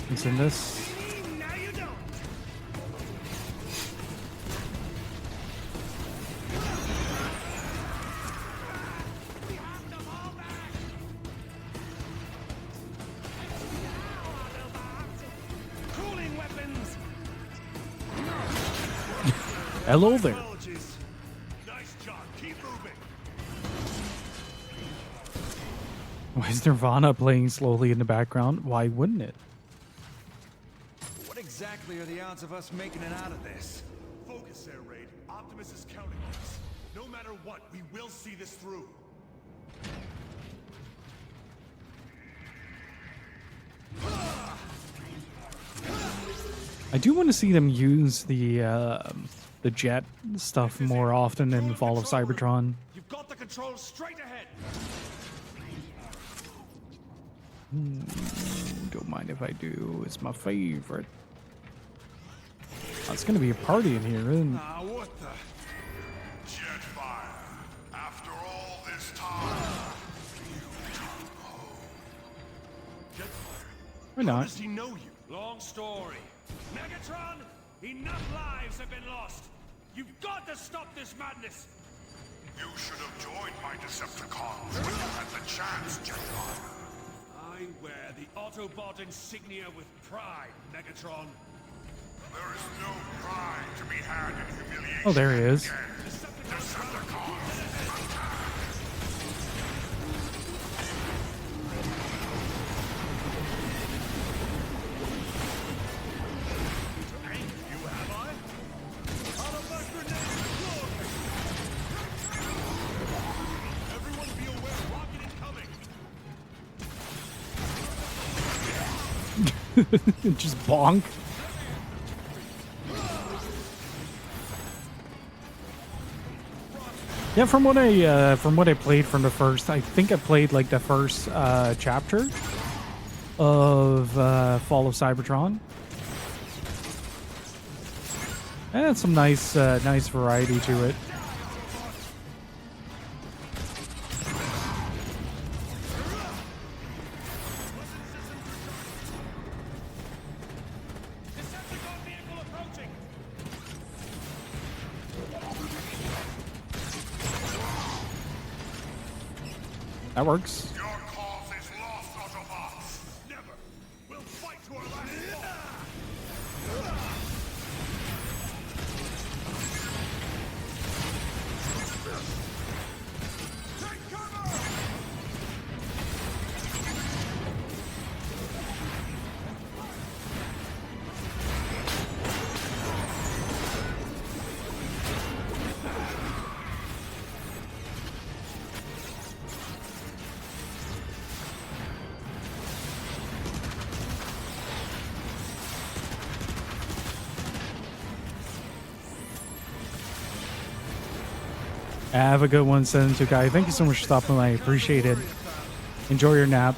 Speaker 12: What's in this?
Speaker 11: Cooling weapons!
Speaker 12: Hello there.
Speaker 11: Nice job. Keep moving.
Speaker 12: Why is Nirvana playing slowly in the background? Why wouldn't it?
Speaker 9: What exactly are the odds of us making it out of this?
Speaker 3: Focus, Air Raid. Optimus is counting on us. No matter what, we will see this through.
Speaker 12: I do want to see them use the jet stuff more often in the Fall of Cybertron.
Speaker 11: You've got the controls straight ahead.
Speaker 12: Don't mind if I do. It's my favorite. Oh, it's gonna be a party in here, isn't it?
Speaker 3: What the? Jetfire. After all this time,
Speaker 12: Why
Speaker 11: How
Speaker 12: not?
Speaker 11: does he know you? Long story. Megatron, enough lives have been lost. You've got to stop this madness.
Speaker 3: you should have joined my Decepticons when you had the chance, Jetfire.
Speaker 11: I wear the Autobot insignia with pride, Megatron.
Speaker 3: There is no pride to be had in humiliation.
Speaker 12: Oh, there he is.
Speaker 3: Decepticons.
Speaker 11: You have I? Autobot grenade deployed! Everyone be aware, rocket incoming!
Speaker 12: Just bonk. Yeah, from what I played from the first, I think I played like the first chapter of Fall of Cybertron. And some nice variety to it.
Speaker 11: Decepticon vehicle approaching!
Speaker 12: That works.
Speaker 3: Your cause is lost, Autobots.
Speaker 11: Never! We'll fight to our last Take cover!
Speaker 12: Have a good one, 72 guy. Thank you so much for stopping by. I appreciate it. Enjoy your nap.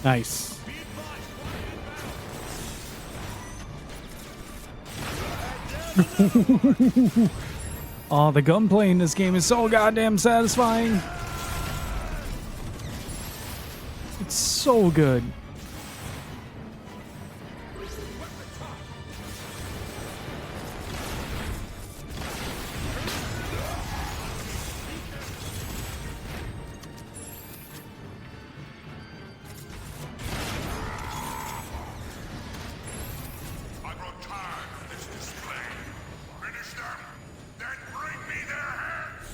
Speaker 12: Nice. Oh, the gunplay in this game is so goddamn satisfying. It's so good.
Speaker 3: I grow tired of this display. Finish them, then bring me their heads.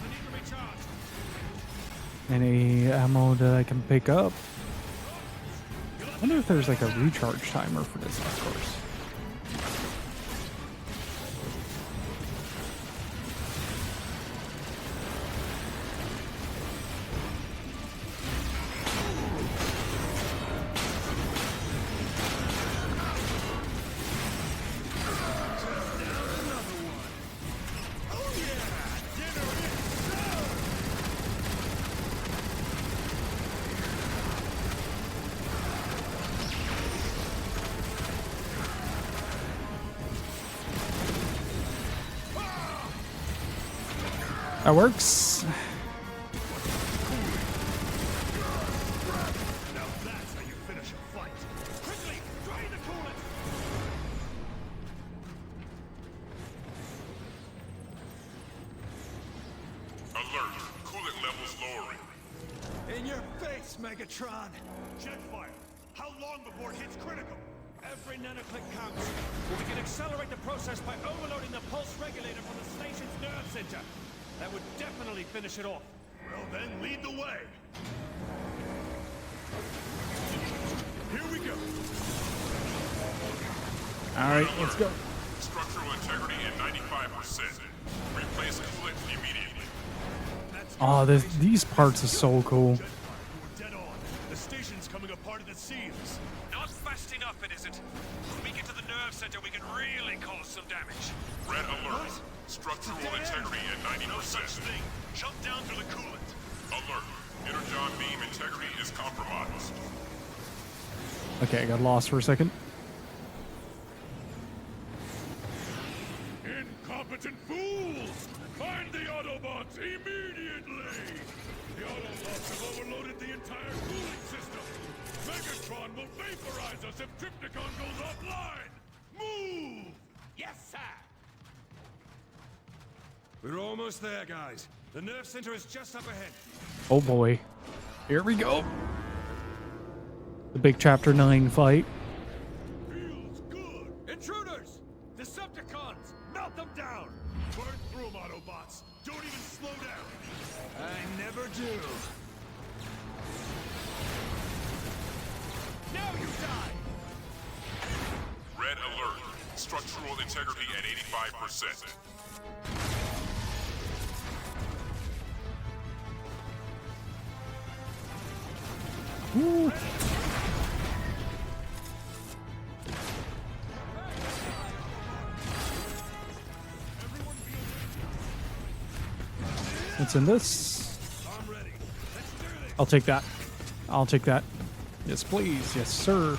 Speaker 11: I need to recharge.
Speaker 12: Any ammo that I can pick up? I wonder if there's like a recharge timer for this, of course. That works.
Speaker 11: Now that's how you finish a fight. Quickly, drain the coolant!
Speaker 3: Alert, coolant levels lowering.
Speaker 9: In your face, Megatron!
Speaker 11: Jetfire! How long before it hits critical? Every nanoclick counts. We can accelerate the process by overloading the pulse regulator from the station's nerve center. That would definitely finish it off. Well then, lead the way!
Speaker 1: All right, let's go.
Speaker 8: Structural integrity at 95%. Replace coolant immediately.
Speaker 12: Oh, these parts are so cool.
Speaker 11: We're dead on. The station's coming apart at the seams. Not fast enough, it isn't. When we get to the nerve center, we can really cause some damage.
Speaker 8: Red alert. Structural integrity at 90%.
Speaker 11: No such thing. Jump down through the coolant.
Speaker 8: Alert. Energon beam integrity is compromised.
Speaker 12: Okay, I got lost for a second.
Speaker 3: Incompetent fools! Find the Autobots immediately! The Autobots have overloaded the entire cooling system! Megatron will vaporize us if Trypticon goes offline! Move!
Speaker 6: Yes, sir!
Speaker 11: We're almost there, guys. The nerve center is just up ahead.
Speaker 12: Oh boy. Here we go. The big Chapter 9 fight.
Speaker 3: Feels good!
Speaker 11: Intruders! Decepticons! Melt them down!
Speaker 3: Burn through them, Autobots! Don't even slow down!
Speaker 11: I never do.
Speaker 6: Now you die!
Speaker 8: Red alert. Structural integrity at 85%.
Speaker 12: Ooh. What's in this? I'll take that. I'll take that. Yes, please. Yes, sir.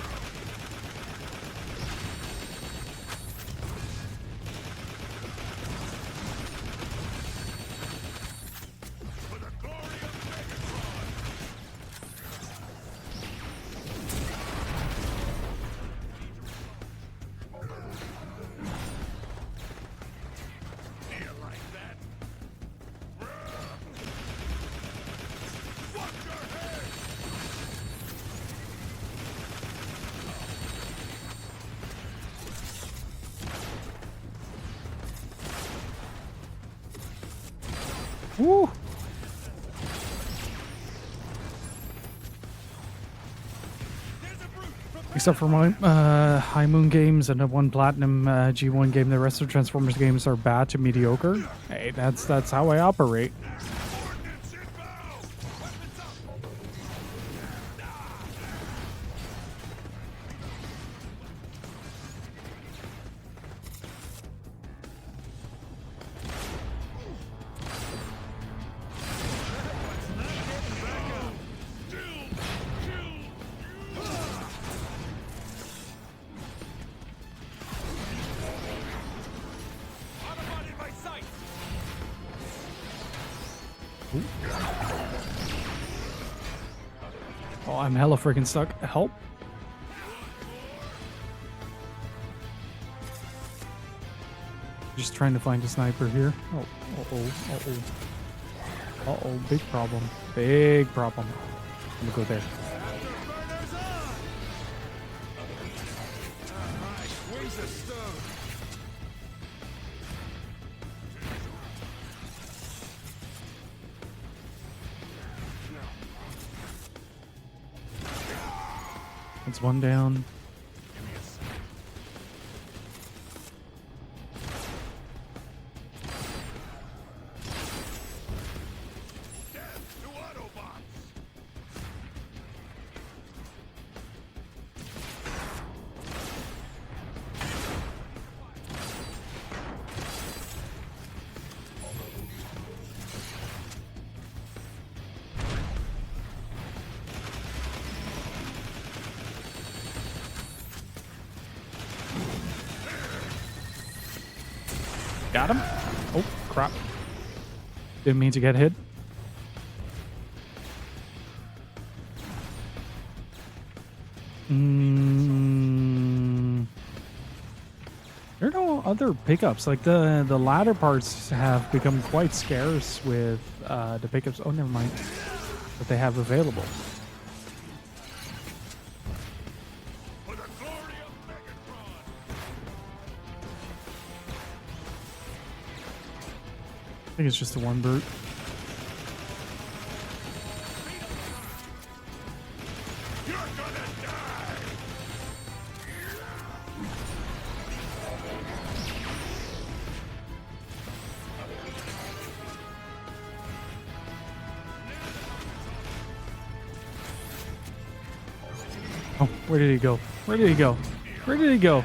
Speaker 12: Woo! Except for my High Moon games and a 1 Platinum G1 game, the rest of Transformers games are bad to mediocre. Hey, that's how I operate. Oh, I'm hella freaking stuck. Help. Just trying to find a sniper here. Oh, uh-oh, uh-oh. Uh-oh, big problem. Big problem. I'm gonna go there. That's one down. Got him. Oh, crap. Didn't mean to get hit. There are no other pickups. Like the ladder parts have become quite scarce with the pickups. Oh, never mind. That they have available. I think it's just the one brute.
Speaker 3: You're gonna die!
Speaker 12: Oh, where did he go? Where did he go? Where did he go?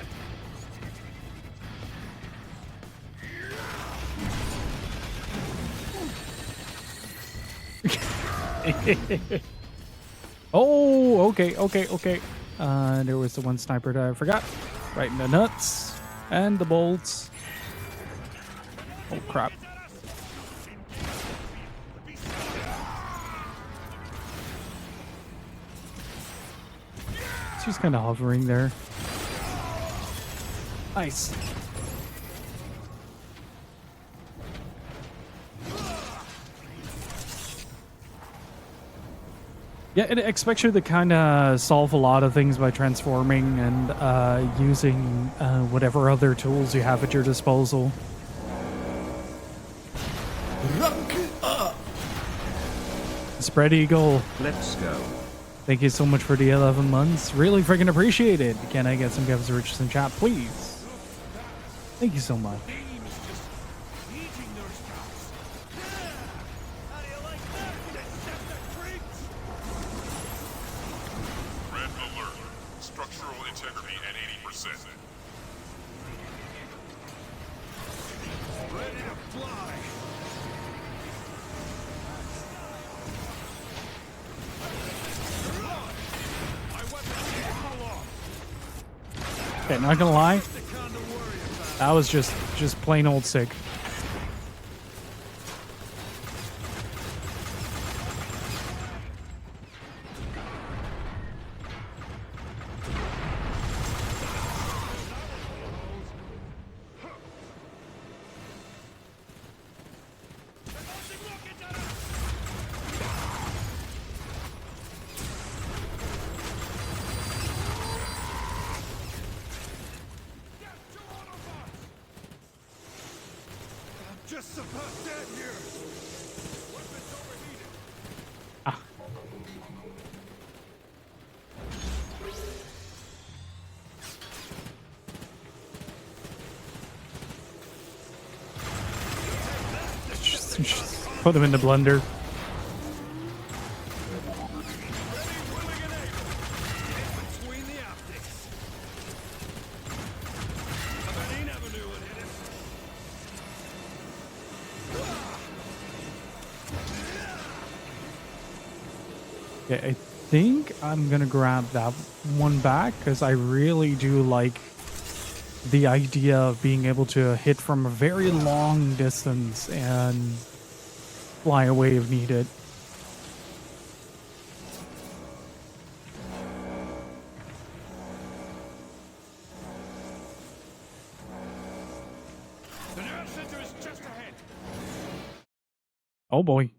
Speaker 12: Oh, okay, okay, okay. There was the one sniper that I forgot. Right in the nuts and the bolts. Oh crap. She's kind of hovering there. Nice. Yeah, it expects you to kind of solve a lot of things by transforming and using whatever other tools you have at your disposal. Spread Eagle.
Speaker 7: Let's go.
Speaker 12: Thank you so much for the 11 months. Really freaking appreciate it. Can I get some gifts riches in chat, please? Thank you so much.
Speaker 8: Red alert. Structural integrity at 80%.
Speaker 11: Ready to fly.
Speaker 12: Okay, not gonna lie. That was just plain old sick.
Speaker 11: Just about dead here. Weapons overheated.
Speaker 12: Ah. Just put them in the blender.
Speaker 11: Between the optics. I bet he never knew it hit him.
Speaker 12: Okay, I think I'm gonna grab that one back because I really do like the idea of being able to hit from a very long distance and fly away if needed.
Speaker 11: The nerve center is just ahead.
Speaker 12: Oh boy.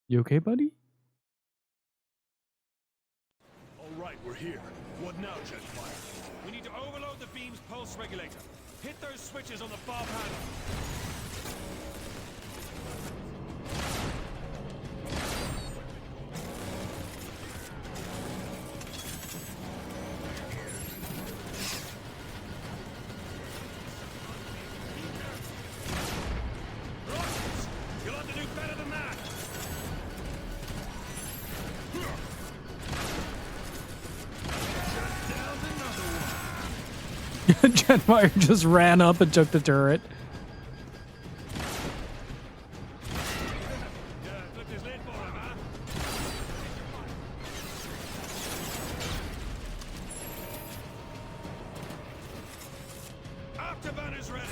Speaker 12: You okay, buddy?
Speaker 11: All right, we're here. What now, Jetfire? We need to overload the beam's pulse regulator. Hit those switches on the far panel. Rockets! You'll have to do better than that!
Speaker 12: Jetfire just ran up and took the turret.
Speaker 11: Afterburn is ready!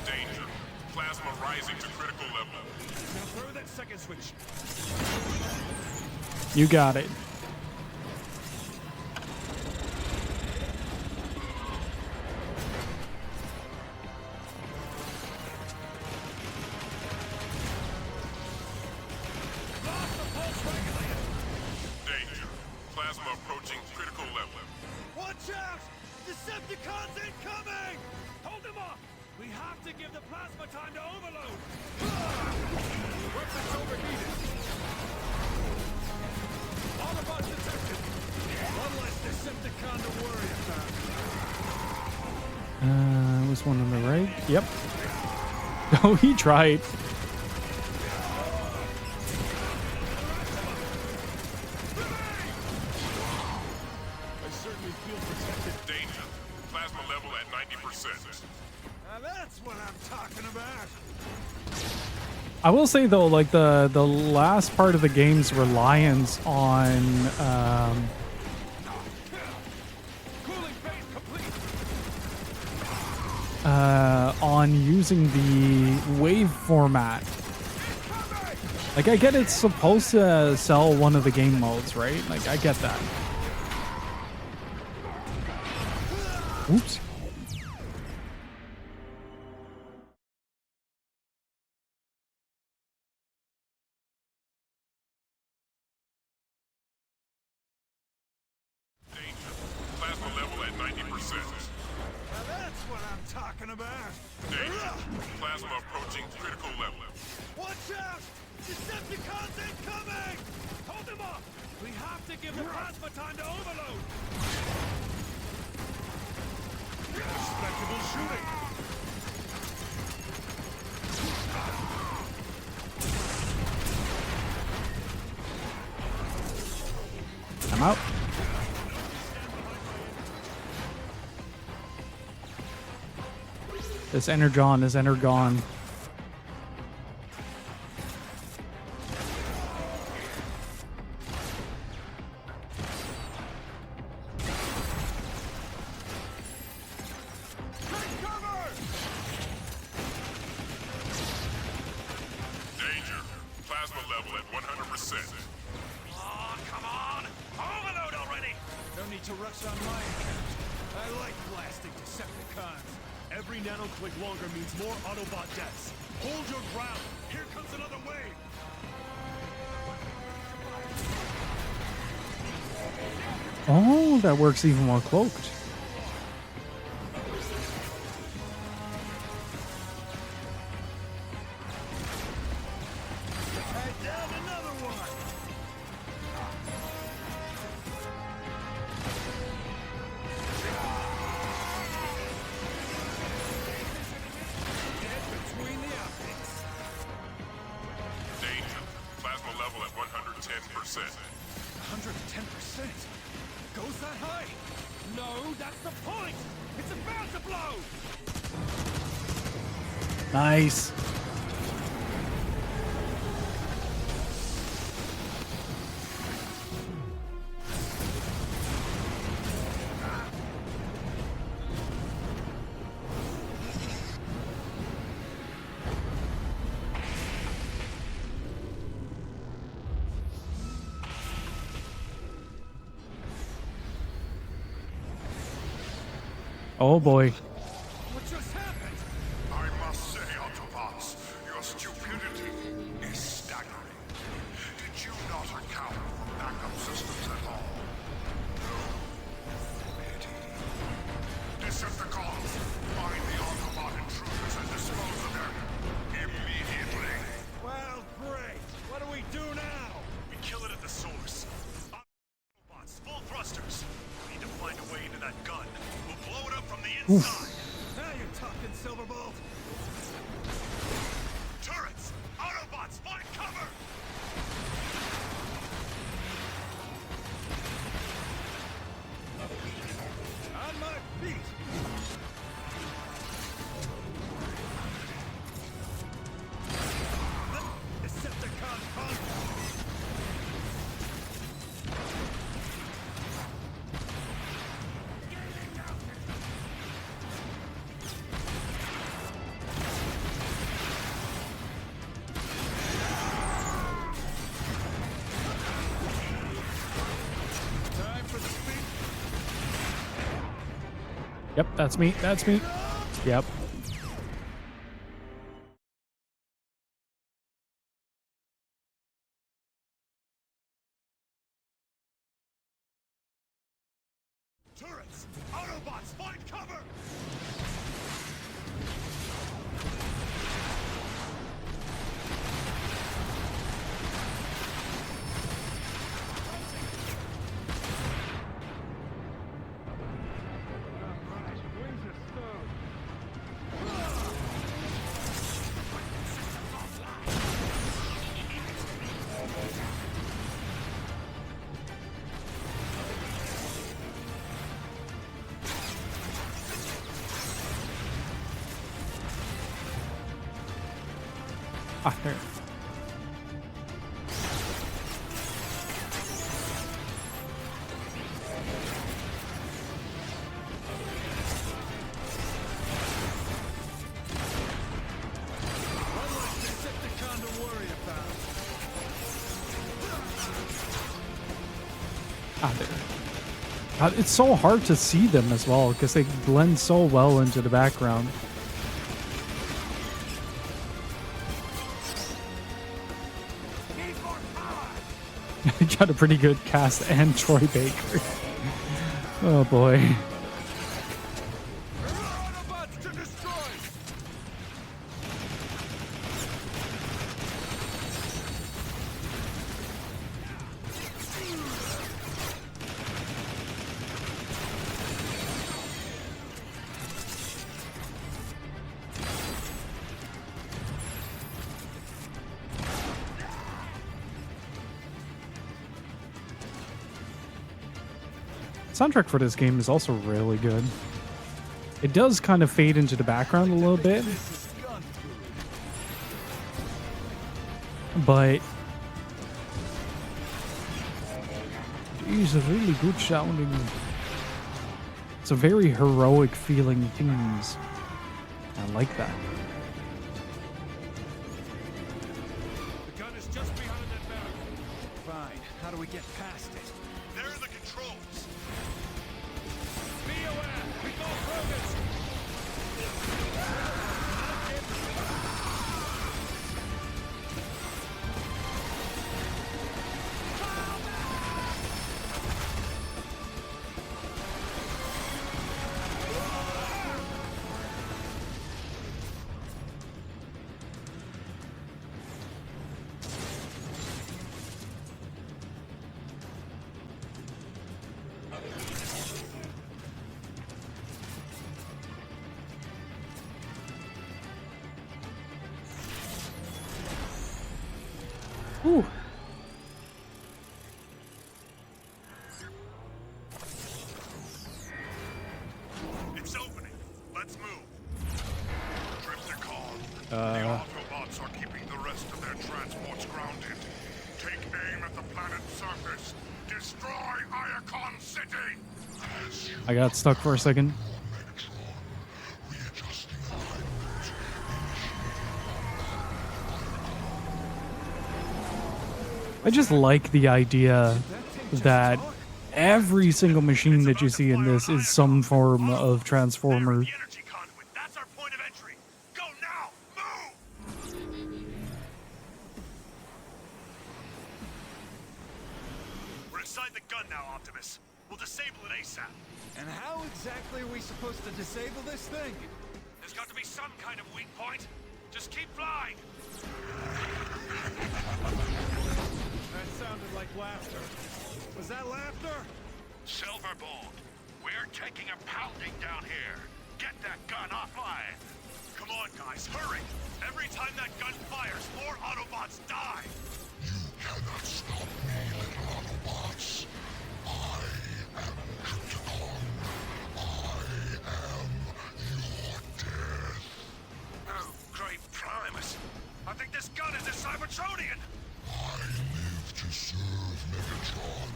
Speaker 8: Danger. Plasma rising to critical level.
Speaker 11: Now throw that second switch.
Speaker 12: You got it.
Speaker 8: Danger. Plasma approaching critical level.
Speaker 11: Watch out! Decepticons incoming! Hold them off! We have to give the plasma time to overload! Weapons overheated! Autobots detected! One less Decepticon to worry about.
Speaker 12: Was one on the right? Yep. Oh, he tried.
Speaker 11: I certainly feel protected.
Speaker 8: Danger. Plasma level at 90%.
Speaker 11: Now that's what I'm talking about!
Speaker 12: I will say though, like the last part of the game's reliance on using the wave format. Like I get it's supposed to sell one of the game modes, right? Like I get that. Oops.
Speaker 8: Plasma level at 90%.
Speaker 11: Now that's what I'm talking about!
Speaker 8: Danger. Plasma approaching critical level.
Speaker 11: Watch out! Decepticons incoming! Hold them off! We have to give the plasma time to overload! Respectable shooting!
Speaker 12: I'm out. This Energon is Energon.
Speaker 8: Danger. Plasma level at 100%.
Speaker 11: Oh, come on! Overload already! No need to rush on my account. I like blasting Decepticons. Every nanoclick longer means more Autobot deaths. Hold your ground. Here comes another wave.
Speaker 12: Oh, that works even more cloaked.
Speaker 11: Right down another one. Get between the optics.
Speaker 8: Danger. Plasma level at 110%.
Speaker 11: 110%? Goes that high? No, that's the point! It's about to blow!
Speaker 12: Nice. Oh boy.
Speaker 11: What just happened?
Speaker 3: I must say, Autobots, your stupidity is staggering. Did you not account for backup systems at all? No. Pity. Decepticons, find the Autobot intruders and dispose of them immediately.
Speaker 11: Well, great. What do we do now? We kill it at the source. Autobots, full thrusters. We need to find a way into that gun. We'll blow it up from the inside. Now you're talking, Silverbolt. Turrets! Autobots, find cover! On my feet! Decepticon punk! Time for the speed.
Speaker 12: Yep, that's me. That's me. Yep.
Speaker 11: Turrets! Autobots, find cover!
Speaker 12: Ah, there. Ah, there. God, it's so hard to see them as well because they blend so well into the background. Got a pretty good cast and Troy Baker. Oh boy.
Speaker 11: Autobots to destroy!
Speaker 12: Soundtrack for this game is also really good. It does kind of fade into the background a little bit, but these are really good sounding. It's a very heroic feeling themes. I like that.
Speaker 11: The gun is just behind that barrel.
Speaker 9: Fine. How do we get past it?
Speaker 11: There are the controls. Be aware, we got progress.
Speaker 12: Ooh.
Speaker 3: It's opening. Let's move. Triptychon. The Autobots are keeping the rest of their transports grounded. Take aim at the planet's surface. Destroy Iacon City!
Speaker 12: I got stuck for a second. I just like the idea that every single machine that you see in this is some form of transformer.
Speaker 3: That's our point of entry. Go now! Move! We're inside the gun now, Optimus. We'll disable it ASAP.
Speaker 9: And how exactly are we supposed to disable this thing?
Speaker 11: There's got to be some kind of weak point. Just keep flying.
Speaker 9: That sounded like laughter. Was that laughter?
Speaker 10: Silverbolt, we're taking a pounding down here. Get that gun offline.
Speaker 3: Come on, guys, hurry! Every time that gun fires, more Autobots die!
Speaker 5: You cannot stop me, little Autobots. I am Triptychon. I am your death.
Speaker 3: Oh, great Primus! I think this gun is a Cybertronian!
Speaker 5: I live to serve Megatron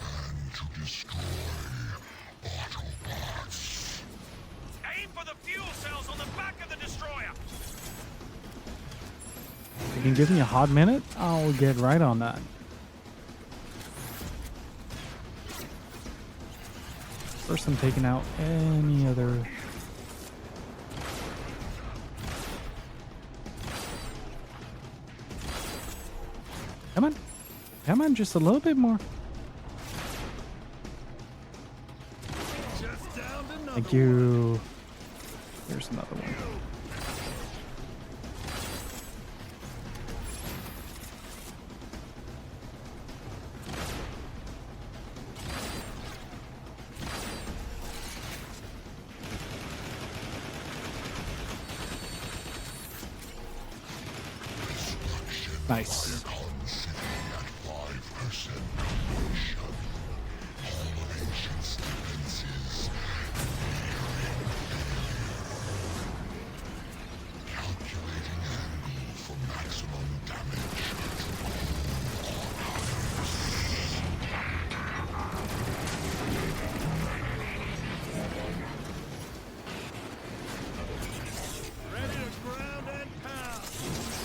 Speaker 5: and to destroy Autobots.
Speaker 11: Aim for the fuel cells on the back of the destroyer.
Speaker 12: If you can give me a hot minute, I'll get right on that. First, I'm taking out any other. Come on. Come on, just a little bit more.
Speaker 9: Just downed another
Speaker 12: Thank you. There's another one. Nice.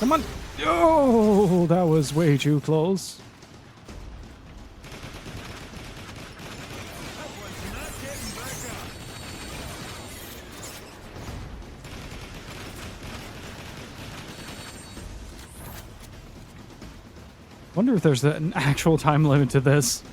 Speaker 12: Come on. Oh, that was way too close.
Speaker 11: That one's not getting back up.
Speaker 12: Wonder if there's an actual time limit to this.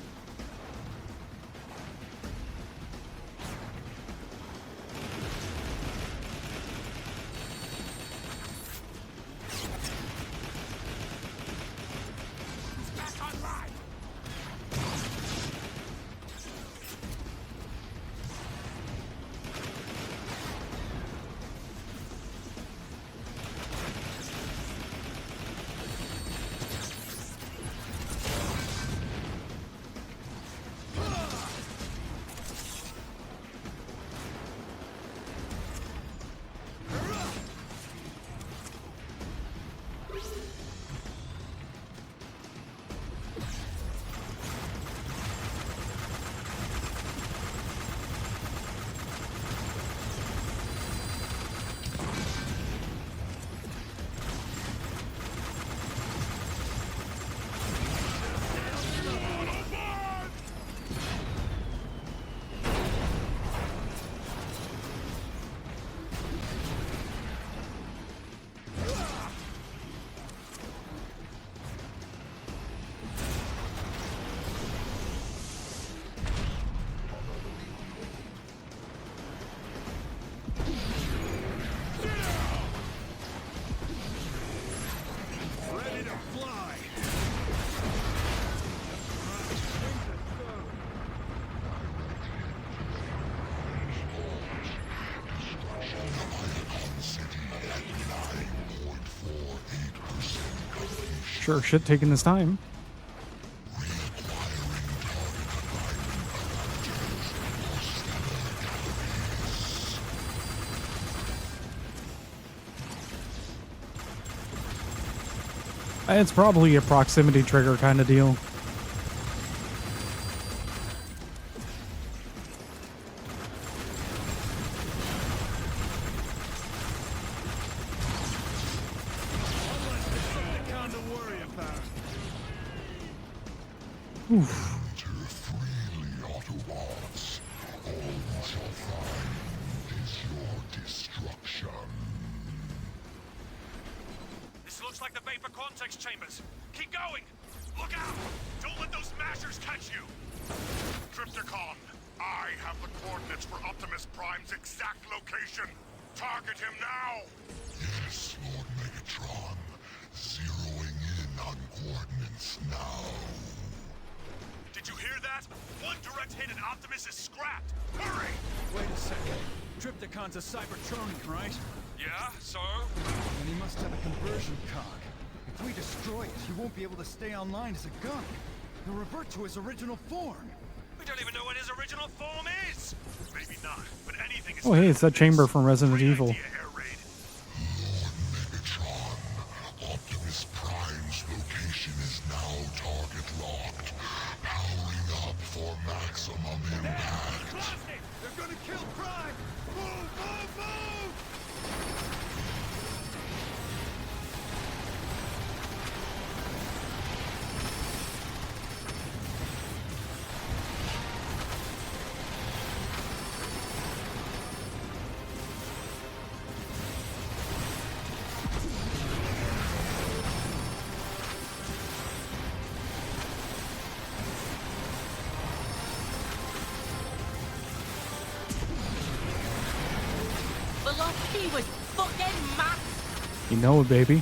Speaker 11: Ready to fly.
Speaker 12: Sure, shit taking this time. It's probably a proximity trigger kind of deal.
Speaker 11: Decepticon to worry about.
Speaker 12: Oof.
Speaker 5: Enter freely, Autobots. All you shall find is your destruction.
Speaker 11: This looks like the vapor context chambers. Keep going. Look out! Don't let those mashers catch you.
Speaker 3: Trypticon, I have the coordinates for Optimus Prime's exact location. Target him now!
Speaker 5: Yes, Lord Megatron. Zeroing in on coordinates now.
Speaker 11: Did you hear that? One direct hit and Optimus is scrapped.
Speaker 3: Hurry!
Speaker 9: Wait a second. Trypticon's a Cybertronian, right?
Speaker 11: Yeah, so?
Speaker 9: Then he must have a conversion cog. If we destroy it, he won't be able to stay online as a gun. He'll revert to his original form.
Speaker 11: We don't even know what his original form is. Maybe not, but anything is.
Speaker 12: Oh, hey, it's that chamber from Resident Evil.
Speaker 11: Idea, Air Raid.
Speaker 5: Lord Megatron, Optimus Prime's location is now target locked. Powering up for maximum impact.
Speaker 11: Blast it!
Speaker 9: They're gonna kill Prime! Move, move, move!
Speaker 13: Velocity was fucking max.
Speaker 12: You know it, baby.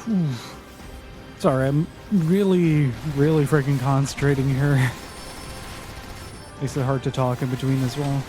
Speaker 12: Whew. Sorry, I'm really freaking concentrating here. Makes it hard to talk in between as well.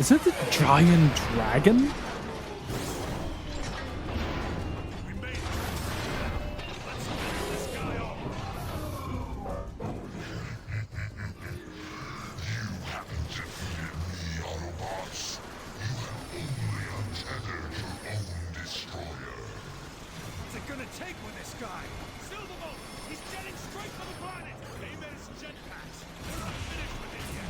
Speaker 12: Is that the giant dragon?
Speaker 11: What's it gonna take with this guy? Silverbolt! He's jetting straight for the planet! Aim at his jetpacks! We're not finished with it yet!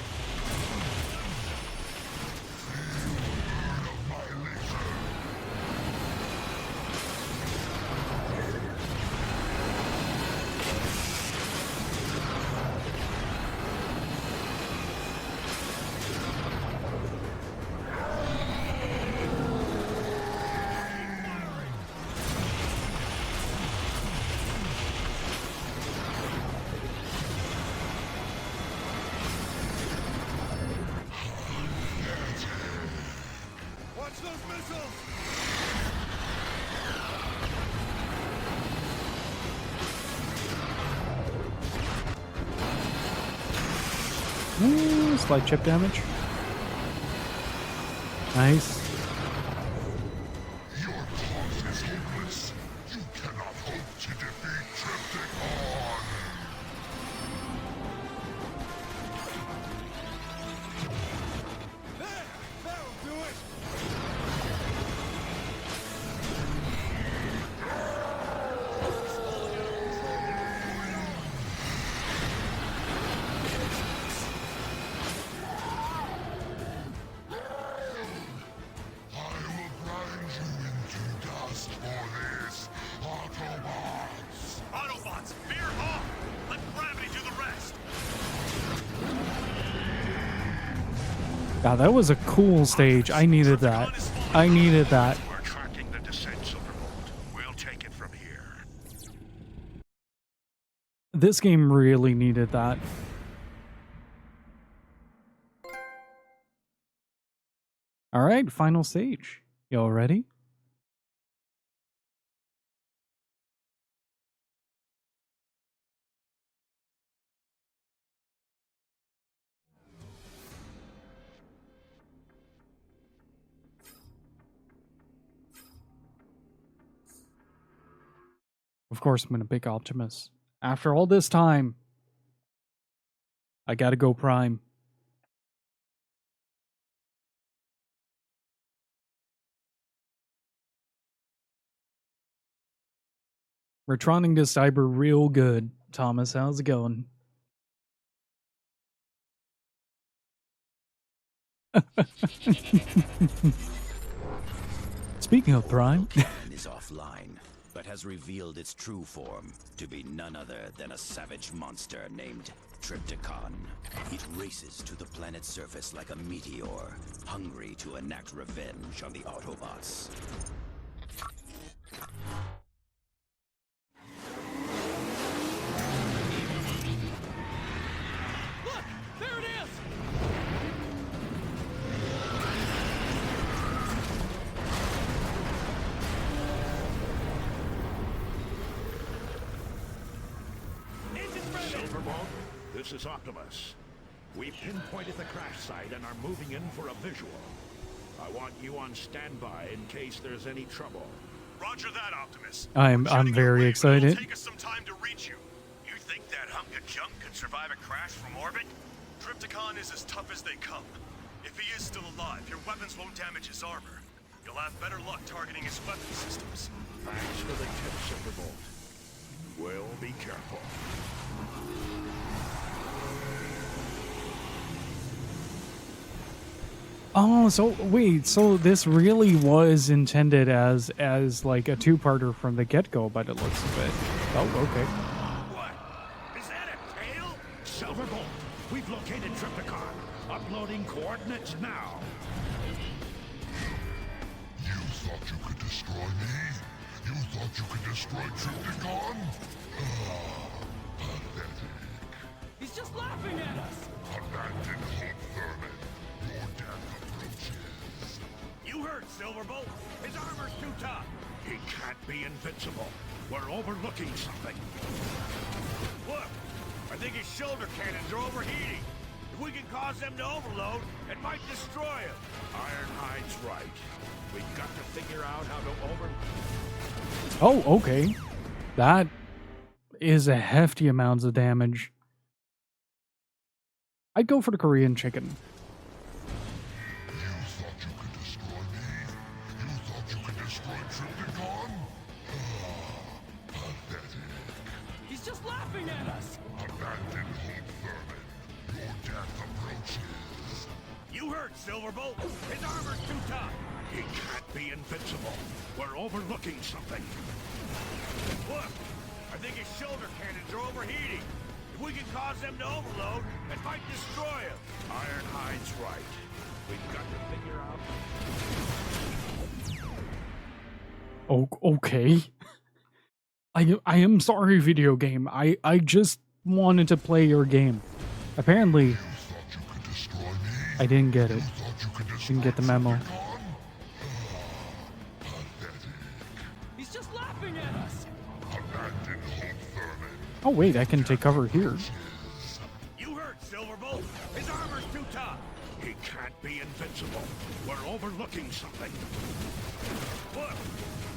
Speaker 11: Watch those missiles!
Speaker 12: Ooh, slight chip damage. Nice.
Speaker 5: Your cause is hopeless. You cannot hope to defeat Triptychon.
Speaker 11: There! That'll do it!
Speaker 5: I will grind you into dust for this, Autobots!
Speaker 11: Autobots, veer off! Let gravity do the rest!
Speaker 12: Yeah, that was a cool stage. I needed that. I needed that.
Speaker 10: We're tracking the descent, Silverbolt. We'll take it from here.
Speaker 12: This game really needed that. All right, final stage. Y'all ready? Of course, I'm going to pick Optimus. After all this time, I gotta go Prime. We're trying to cyber real good. Thomas, how's it going? Speaking of Prime,
Speaker 2: is offline, but has revealed its true form to be none other than a savage monster named Triptychon. It races to the planet's surface like a meteor, hungry to enact revenge on the Autobots.
Speaker 11: Look! There it is!
Speaker 10: Silverbolt, this is Optimus. We pinpointed the crash site and are moving in for a visual. I want you on standby in case there's any trouble.
Speaker 11: Roger that, Optimus.
Speaker 12: I'm very excited.
Speaker 11: It'll take us some time to reach you. You think that hunk of junk could survive a crash from orbit? Triptychon is as tough as they come. If he is still alive, your weapons won't damage his armor. You'll have better luck targeting his weapon systems.
Speaker 10: Thanks for the tip, Silverbolt. We'll be careful.
Speaker 12: oh, so wait, so this really was intended as like a two-parter from the get-go, by the looks of it. Oh, okay.
Speaker 11: What? Is that a tail?
Speaker 10: Silverbolt, we've located Triptychon. Uploading coordinates now.
Speaker 5: You thought you could destroy me? You thought you could destroy Triptychon? Ah, pathetic.
Speaker 4: He's just laughing at us!
Speaker 5: Abandon hope, Thurman. Your death approaches.
Speaker 11: You heard Silverbolt. His armor's too tough.
Speaker 10: He can't be invincible. We're overlooking something.
Speaker 11: Look, I think his shoulder cannons are overheating.
Speaker 6: If we can cause them to overload, it might destroy them.
Speaker 10: Ironhide's right. We've got to figure out how to over...
Speaker 12: Oh, okay. That is a hefty amounts of damage. I'd go for the Korean chicken.
Speaker 4: He's just laughing at us!
Speaker 3: Abandon hope, Thurman. Your death approaches.
Speaker 6: You heard, Silverbolt. His armor's too tough.
Speaker 10: He can't be invincible. We're overlooking something.
Speaker 6: Look, I think his shoulder cannons are overheating. If we can cause them to overload, it might destroy them.
Speaker 10: Ironhide's right. We've got to figure out...
Speaker 12: Oh, okay. I am sorry, video game. I just wanted to play your game. Apparently, I didn't get it. Didn't get the memo.
Speaker 4: He's just laughing at us!
Speaker 3: Abandon hope, Thurman.
Speaker 12: Oh wait, I can take cover here.
Speaker 6: You heard, Silverbolt. His armor's too tough.
Speaker 10: He can't be invincible. We're overlooking something.
Speaker 6: Look,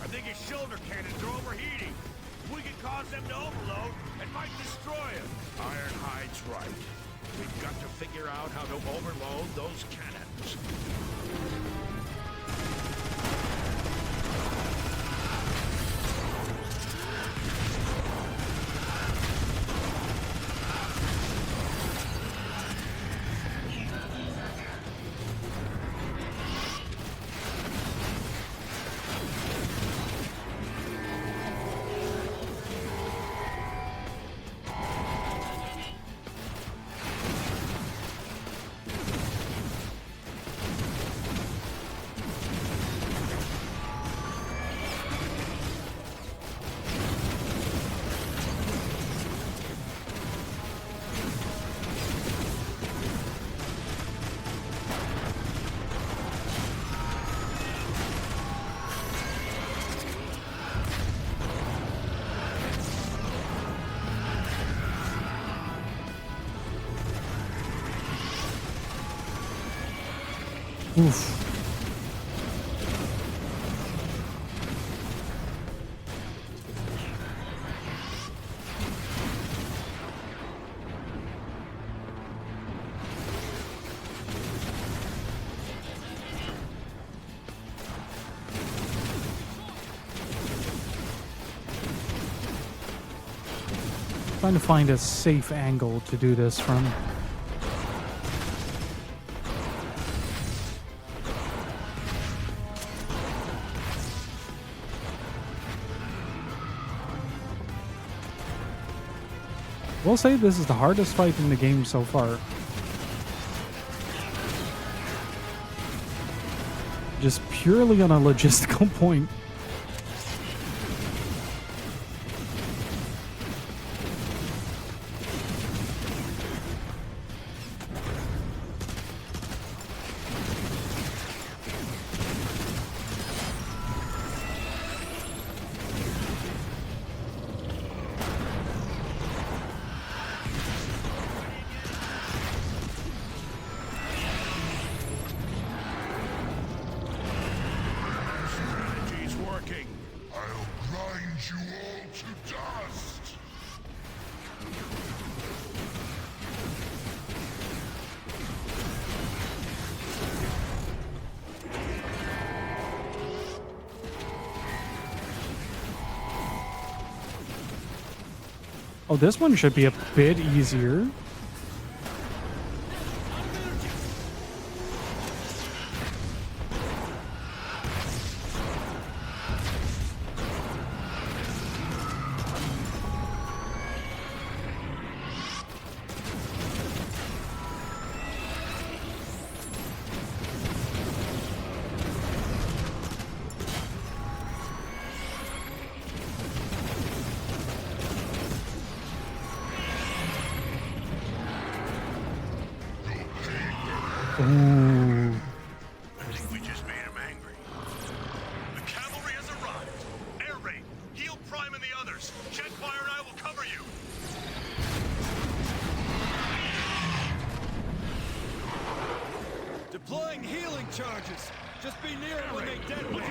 Speaker 6: I think his shoulder cannons are overheating. If we can cause them to overload, it might destroy them.
Speaker 10: Ironhide's right. We've got to figure out how to overload those cannons.
Speaker 12: Oof. Trying to find a safe angle to do this from. We'll say this is the hardest fight in the game so far. Just purely on a logistical point.
Speaker 10: Strategy's working.
Speaker 3: I'll grind you all to dust.
Speaker 12: Oh, this one should be a bit easier. Ooh.
Speaker 6: I think we just made him angry. The cavalry has arrived. Air raid. Heal Prime and the others. Jetfire and I will cover you.
Speaker 9: Deploying healing charges. Just be near it when they detonate.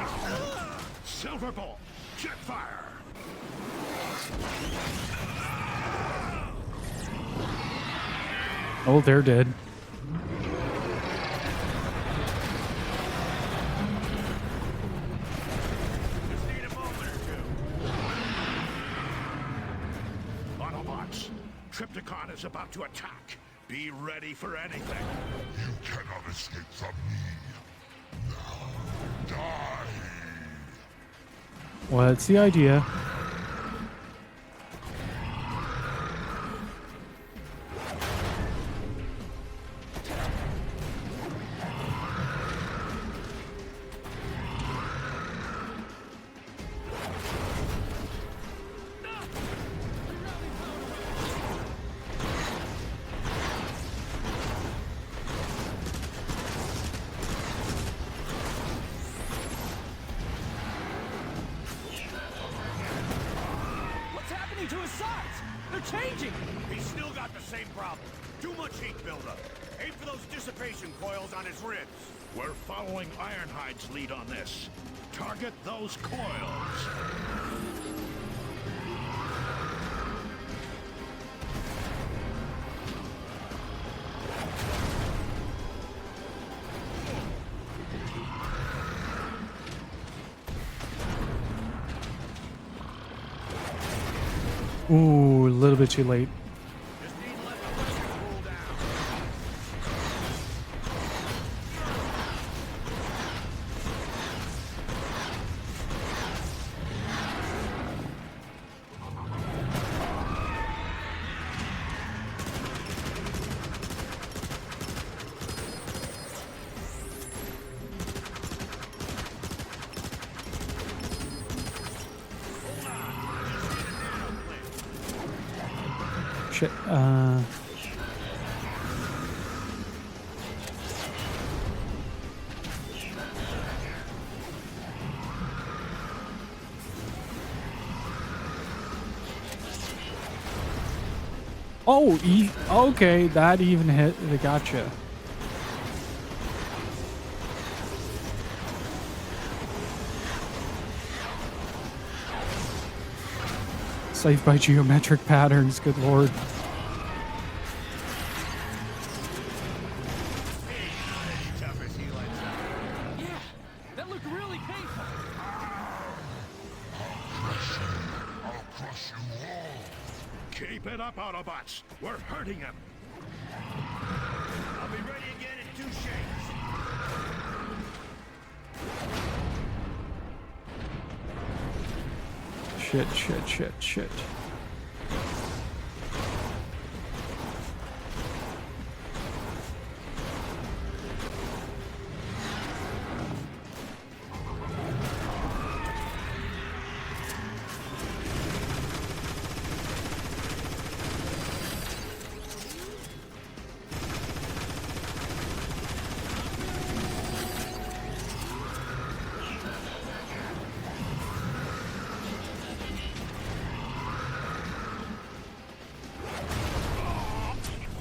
Speaker 6: Silver Bolt, jet fire.
Speaker 12: Oh, they're dead.
Speaker 6: Just need a moment or two. Autobots, Trypticon is about to attack. Be ready for anything.
Speaker 5: You cannot escape from me. Now, die!
Speaker 12: What's the idea?
Speaker 4: What's happening to his sides? They're changing!
Speaker 6: He's still got the same problem. Too much heat buildup. Aim for those dissipation coils on his ribs. We're following Ironhide's lead on this. Target those coils.
Speaker 12: Ooh, a little bit too late.
Speaker 6: Just need to let the pressure cool down.
Speaker 12: Shit. Oh, okay, that even hit the gotcha. Saved by geometric patterns, good lord.
Speaker 4: Yeah, that looked really painful.
Speaker 5: I'll crush you all.
Speaker 6: Keep it up, Autobots. We're hurting him. I'll be ready again in 2 shakes.
Speaker 12: Shit.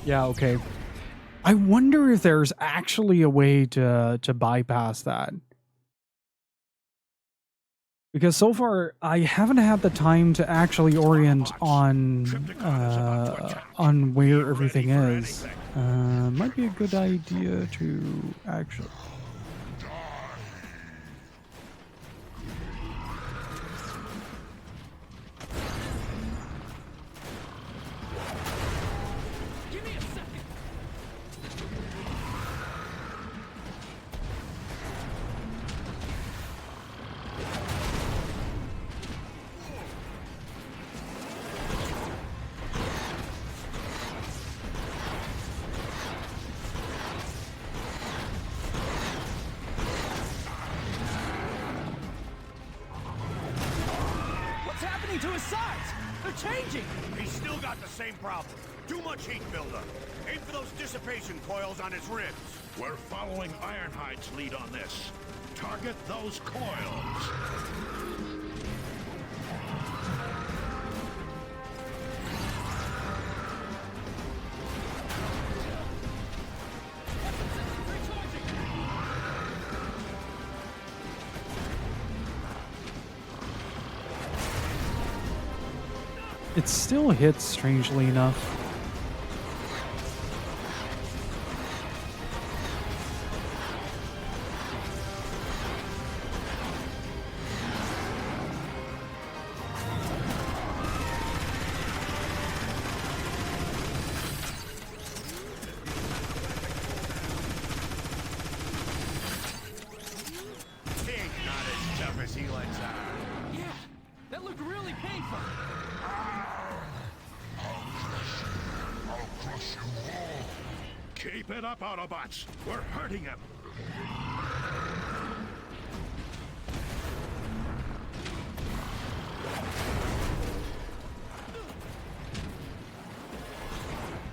Speaker 12: Yeah, okay. I wonder if there's actually a way to bypass that. Because so far I haven't had the time to actually orient on where everything is. Might be a good idea to actually.
Speaker 4: Give me a second. What's happening to his sides? They're changing!
Speaker 6: He's still got the same problem. Too much heat buildup. Aim for those dissipation coils on his ribs. We're following Ironhide's lead on this. Target those coils.
Speaker 4: Recharging!
Speaker 12: It still hits, strangely enough.
Speaker 6: Keep it up, Autobots! We're hurting him!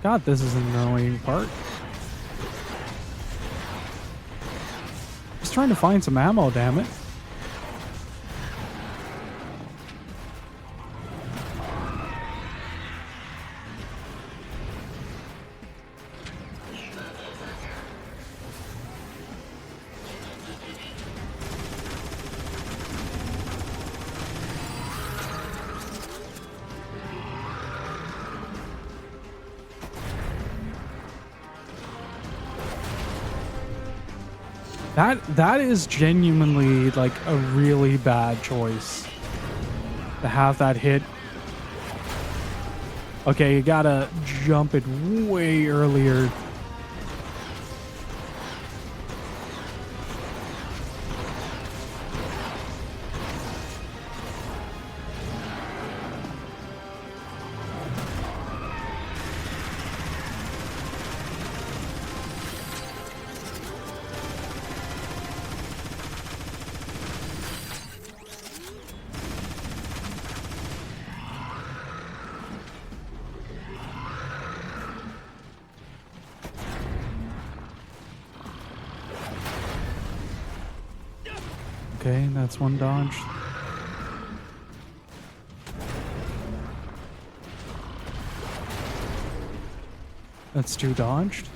Speaker 12: God, this is an annoying part. Just trying to find some ammo, damn it. That is genuinely like a really bad choice to have that hit. Okay, you gotta jump it way earlier. Okay, that's one dodge. That's two dodged.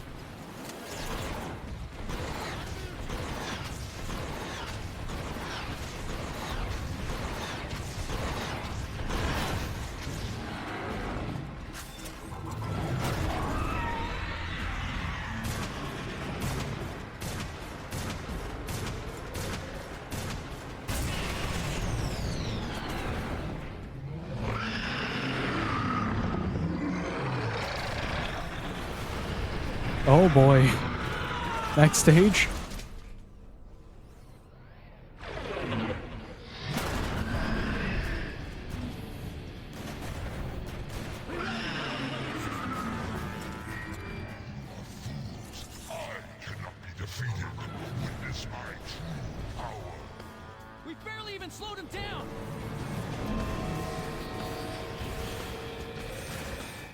Speaker 12: Oh boy. Next stage.
Speaker 4: We barely even slowed him down!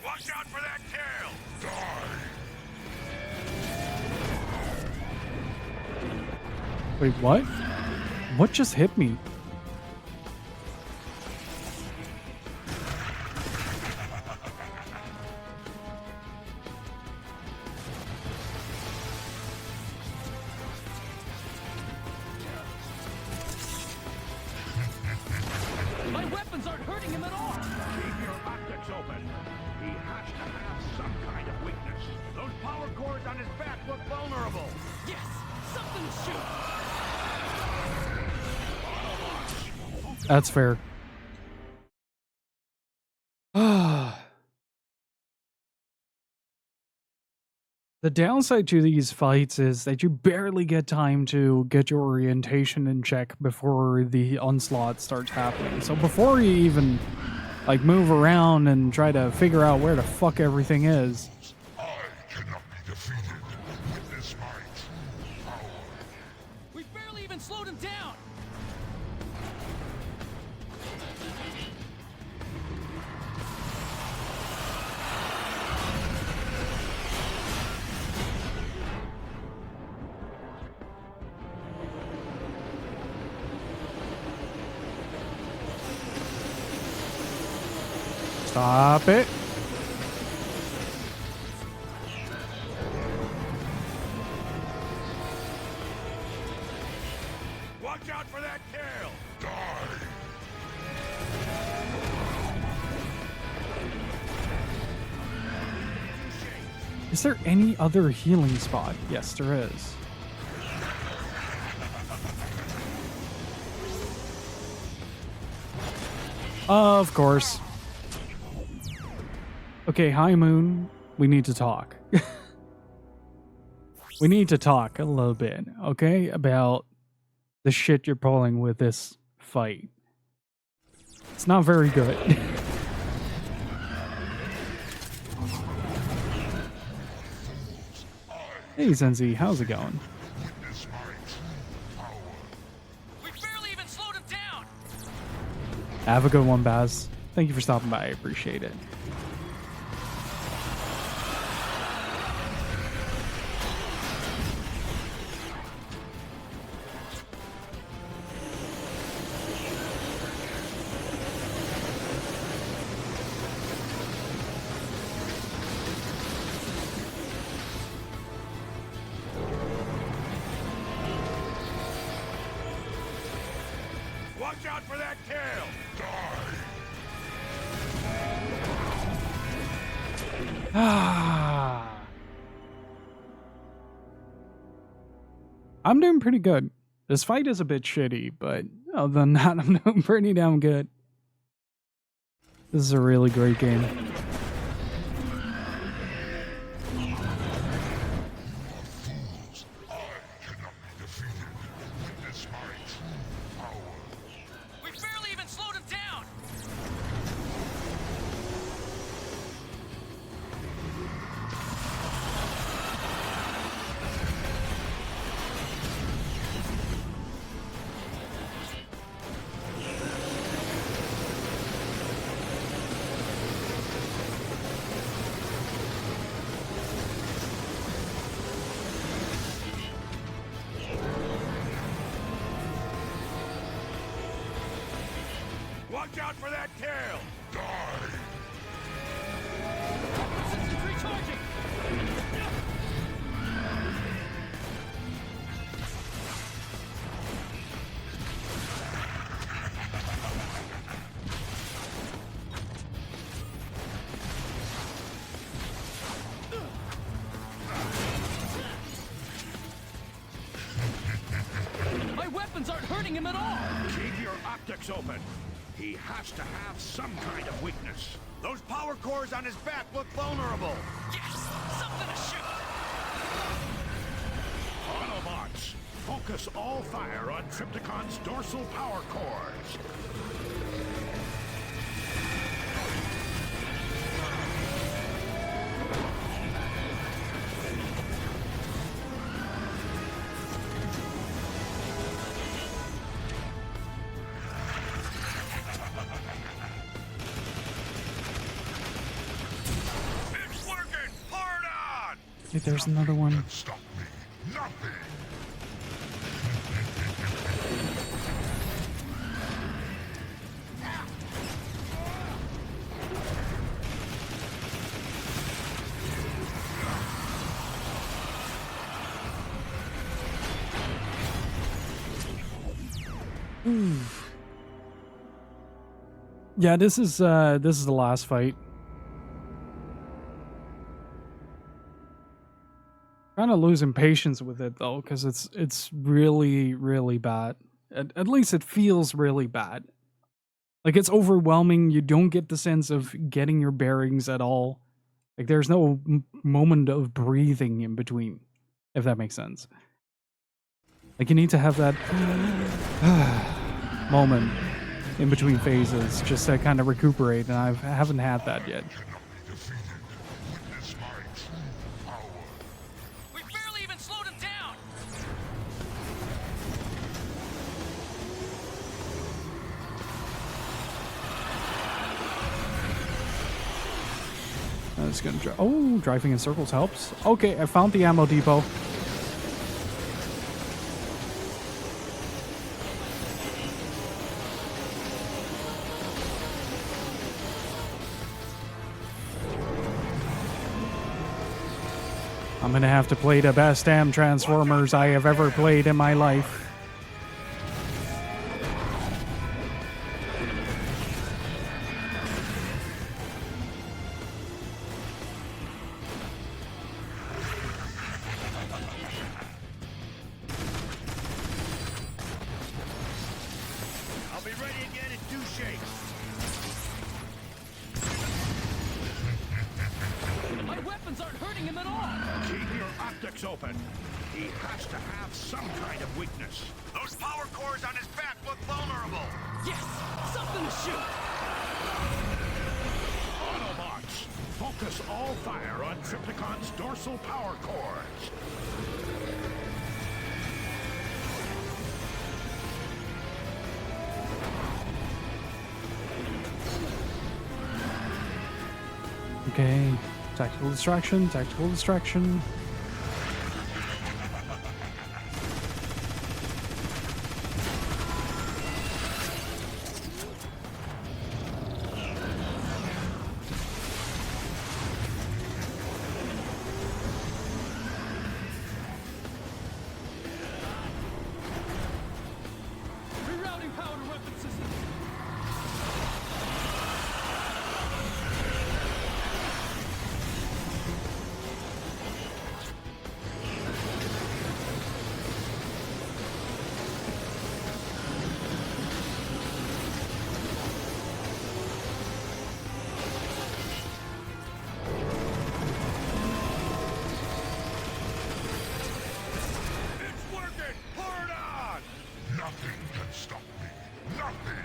Speaker 6: Watch out for that tail! Die!
Speaker 12: Wait, what? What just hit me?
Speaker 4: My weapons aren't hurting him at all!
Speaker 6: Keep your optics open! He has to have some kind of weakness. Those power cords on his back look vulnerable!
Speaker 4: Yes! Something to shoot!
Speaker 12: That's fair. The downside to these fights is that you barely get time to get your orientation in check before the onslaught starts happening. So before you even like move around and try to figure out where the fuck everything is,
Speaker 5: I cannot be defeated. Witness my true power.
Speaker 4: We barely even slowed him down!
Speaker 12: stop it.
Speaker 6: Watch out for that tail!
Speaker 5: Die!
Speaker 12: Is there any other healing spot? Yes, there is. Of course. Okay, hi Moon. We need to talk. We need to talk a little bit, okay? About the shit you're pulling with this fight. It's not very good. Hey Zenzi, how's it going?
Speaker 4: We barely even slowed him down.
Speaker 12: Have a good one, Baz. Thank you for stopping by. I appreciate it.
Speaker 6: Watch out for that tail!
Speaker 12: Ah. I'm doing pretty good. This fight is a bit shitty, but other than that, I'm doing pretty damn good. This is a really great game.
Speaker 4: We barely even slowed him down.
Speaker 6: Watch out for that tail!
Speaker 4: Systems recharging. My weapons aren't hurting him at all.
Speaker 6: Keep your optics open. He has to have some kind of weakness. Those power cores on his back look vulnerable.
Speaker 4: Yes, something to shoot.
Speaker 6: Autobots, focus all fire on Trypticon's dorsal power cores. It's working! Hard on!
Speaker 12: Wait, there's another one.
Speaker 3: Stop me. Nothing.
Speaker 12: Yeah, this is the last fight. Kind of losing patience with it though, because it's really, really bad. At least it feels really bad. Like it's overwhelming. You don't get the sense of getting your bearings at all. Like there's no moment of breathing in between, if that makes sense. Like you need to have that moment in between phases just to kind of recuperate, and I haven't had that yet.
Speaker 4: We barely even slowed him down.
Speaker 12: I'm just gonna driving in circles helps. Okay, I found the ammo depot. I'm gonna have to play the best damn Transformers I have ever played in my life.
Speaker 6: optics open. He has to have some kind of weakness.
Speaker 4: Those power cores on his back look vulnerable. Yes! Something to shoot!
Speaker 6: Autobots, focus all fire on Trypticon's dorsal power cores.
Speaker 12: Okay. Tactical distraction, tactical distraction.
Speaker 11: Rerouting power to weapon system.
Speaker 6: It's working! Pour it on!
Speaker 3: Nothing can stop me. Nothing!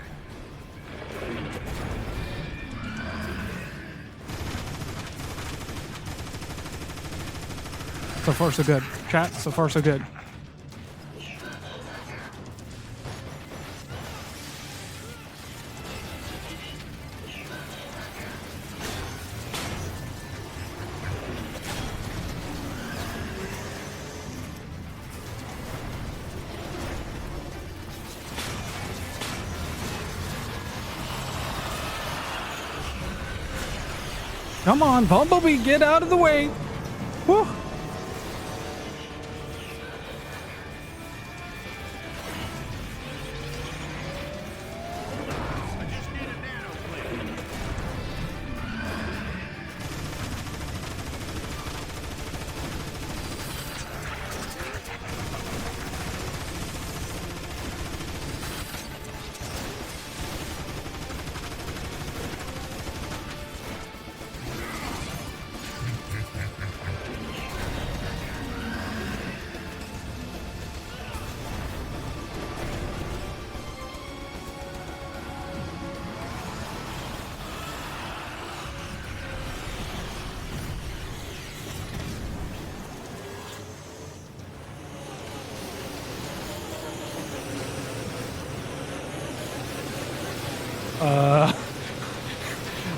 Speaker 12: So far, so good. Chat, so far, so good. Come on, Bumblebee, get out of the way. Whew.
Speaker 6: I just need a nano clip.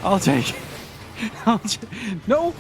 Speaker 12: I'll take it. No.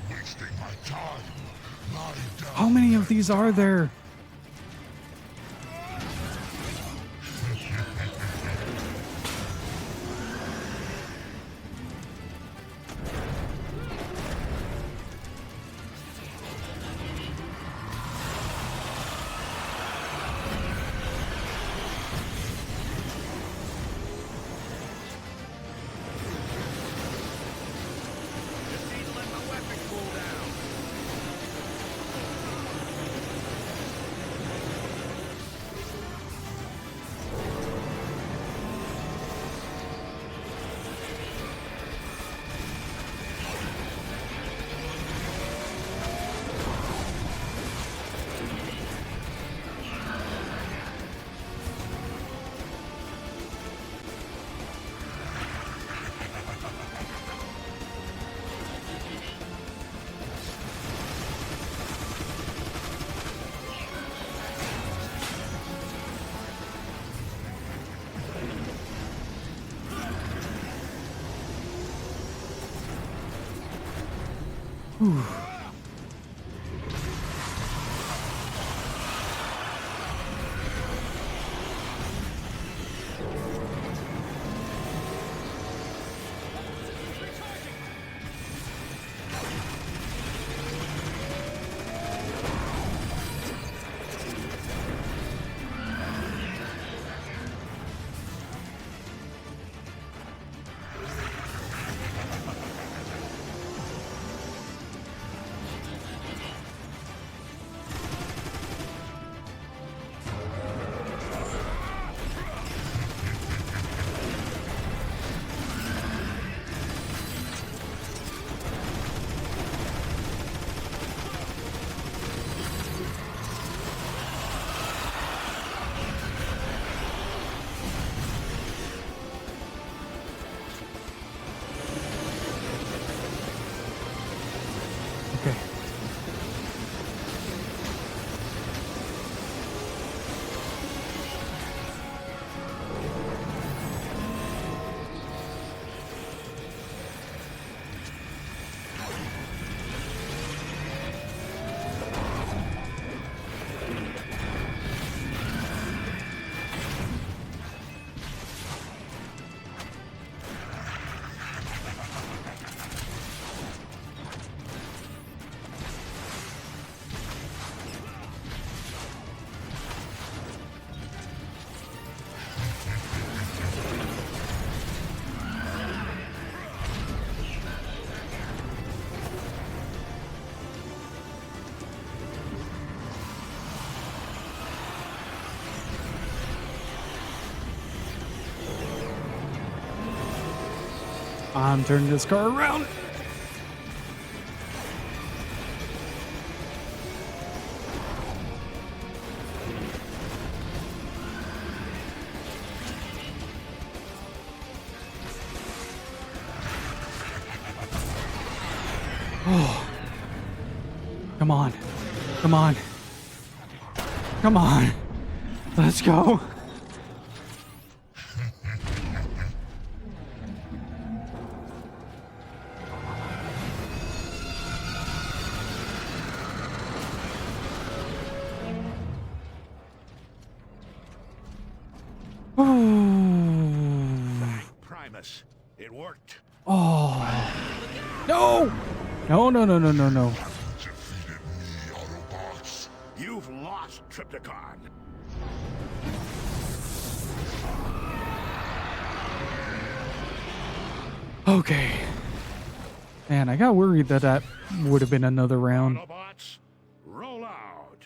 Speaker 3: Wasting my time. Lie down.
Speaker 12: How many of these are there?
Speaker 6: Just need to let my weapon cool down.
Speaker 12: Whew. Okay. I'm turning this car around. Oh. Come on. Come on. Come on. Let's go.
Speaker 6: Primus, it worked.
Speaker 12: Oh. No. No, no, no, no, no, no.
Speaker 3: Defeated me, Autobots.
Speaker 6: You've lost, Trypticon.
Speaker 12: Okay. Man, I got worried that that would have been another round.
Speaker 6: Autobots, roll out.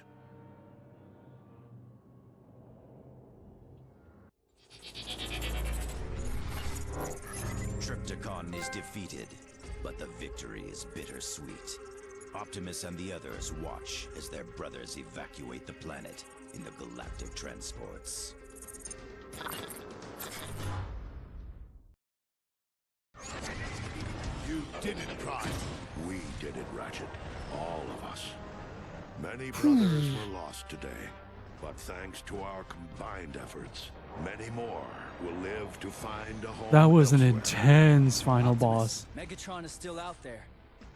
Speaker 2: Trypticon is defeated, but the victory is bittersweet. Optimus and the others watch as their brothers evacuate the planet in the galactic transports.
Speaker 6: You did it, Prime.
Speaker 10: We did it, Ratchet. All of us. Many brothers were lost today, but thanks to our combined efforts, many more will live to find a home.
Speaker 12: That was an
Speaker 10: elsewhere.
Speaker 12: intense final boss.
Speaker 4: Megatron is still out there.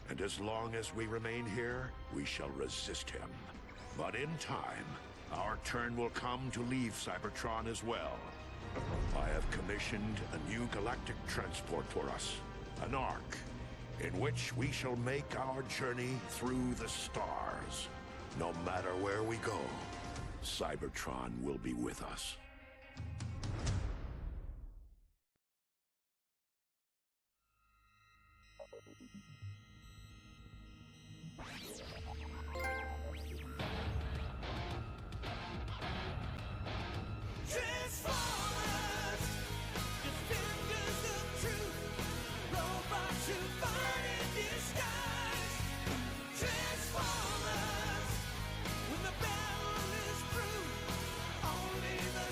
Speaker 10: And as long as we remain here, we shall resist him. But in time, our turn will come to leave Cybertron as well. I have commissioned a new galactic transport for us, an Ark, in which we shall make our journey through the stars. No matter where we go, Cybertron will be with us.
Speaker 4: When the battle is through, only the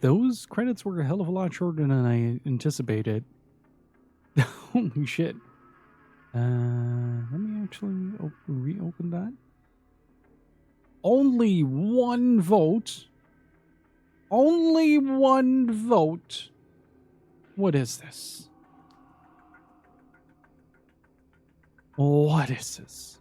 Speaker 12: Those credits were a hell of a lot shorter than I anticipated. Holy shit. Let me actually reopen that. Only one vote. Only one vote. What is this? What is this?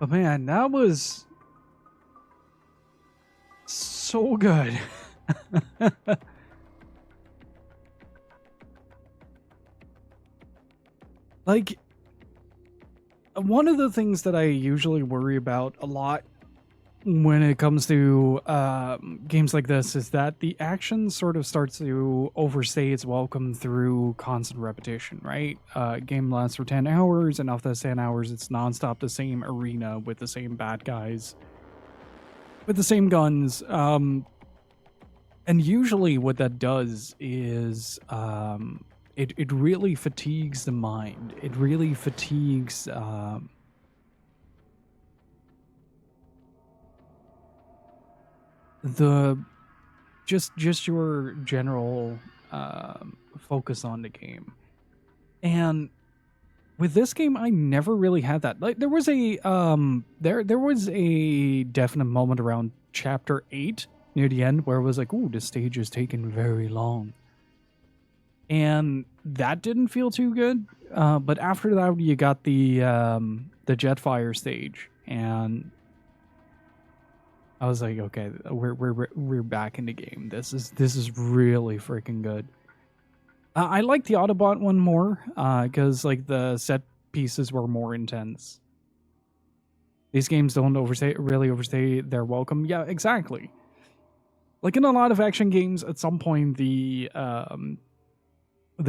Speaker 12: But man, that was so good. Like, one of the things that I usually worry about a lot when it comes to games like this is that the action sort of starts to overstay its welcome through constant repetition, right? Game lasts for 10 hours, and after those 10 hours, it's nonstop the same arena with the same bad guys, with the same guns. And usually what that does is it really fatigues the mind. It really fatigues the just your general focus on the game. And with this game, I never really had that. Like, there was a there was a definite moment around chapter 8 near the end where it was like, ooh, this stage is taking very long, and that didn't feel too good. But after that, you got the Jetfire stage, and I was like, okay, we're back in the game. This is really freaking good. I like the Autobot one more because like the set pieces were more intense. These games don't really overstay their welcome. Yeah, exactly. Like in a lot of action games, at some point the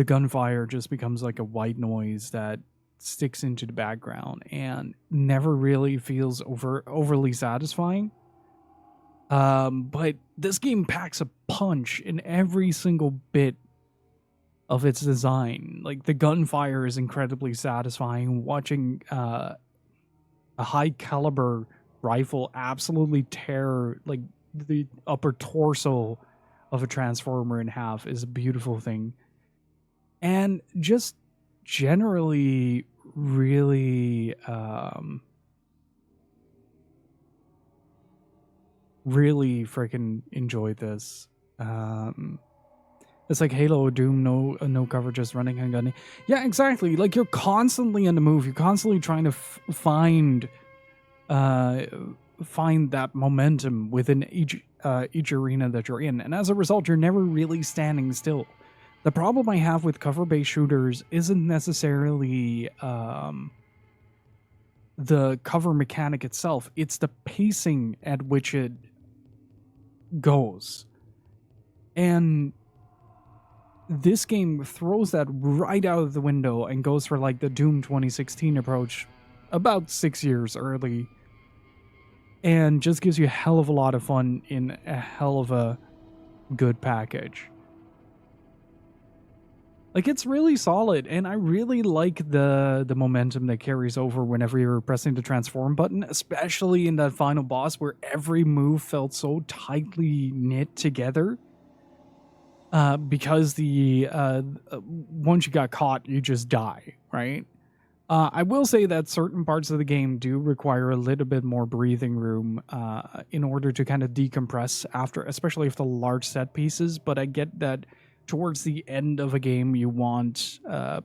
Speaker 12: gunfire just becomes like a white noise that sticks into the background and never really feels overly satisfying. But this game packs a punch in every single bit of its design. Like, the gunfire is incredibly satisfying. Watching a high caliber rifle absolutely tear like the upper torso of a transformer in half is a beautiful thing. And just generally really really freaking enjoyed this. It's like Halo, Doom, no cover, just running and gunning. Yeah, exactly. Like, you're constantly on the move. You're constantly trying to find that momentum within each arena that you're in, and as a result, you're never really standing still. The problem I have with cover-based shooters isn't necessarily the cover mechanic itself. It's the pacing at which it goes. And this game throws that right out of the window and goes for like the Doom 2016 approach about 6 years early, and just gives you a hell of a lot of fun in a hell of a good package. Like, it's really solid, and I really like the momentum that carries over whenever you're pressing the transform button, especially in that final boss where every move felt so tightly knit together. because the once you got caught, you just die, right? I will say that certain parts of the game do require a little bit more breathing room in order to kind of decompress after, especially if the large set pieces. But I get that towards the end of a game, you want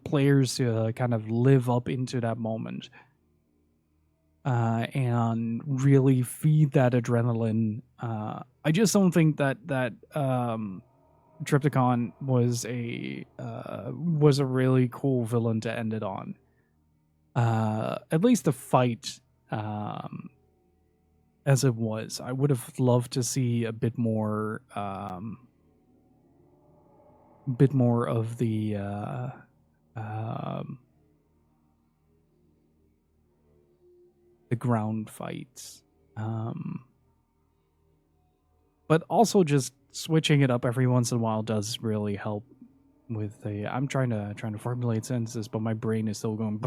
Speaker 12: players to kind of live up into that moment and really feed that adrenaline. I just don't think that Trypticon was a really cool villain to end it on. At least the fight, as it was, I would have loved to see a bit more of the ground fights. But also just switching it up every once in a while does really help with the. I'm trying to formulate sentences, but my brain is still going.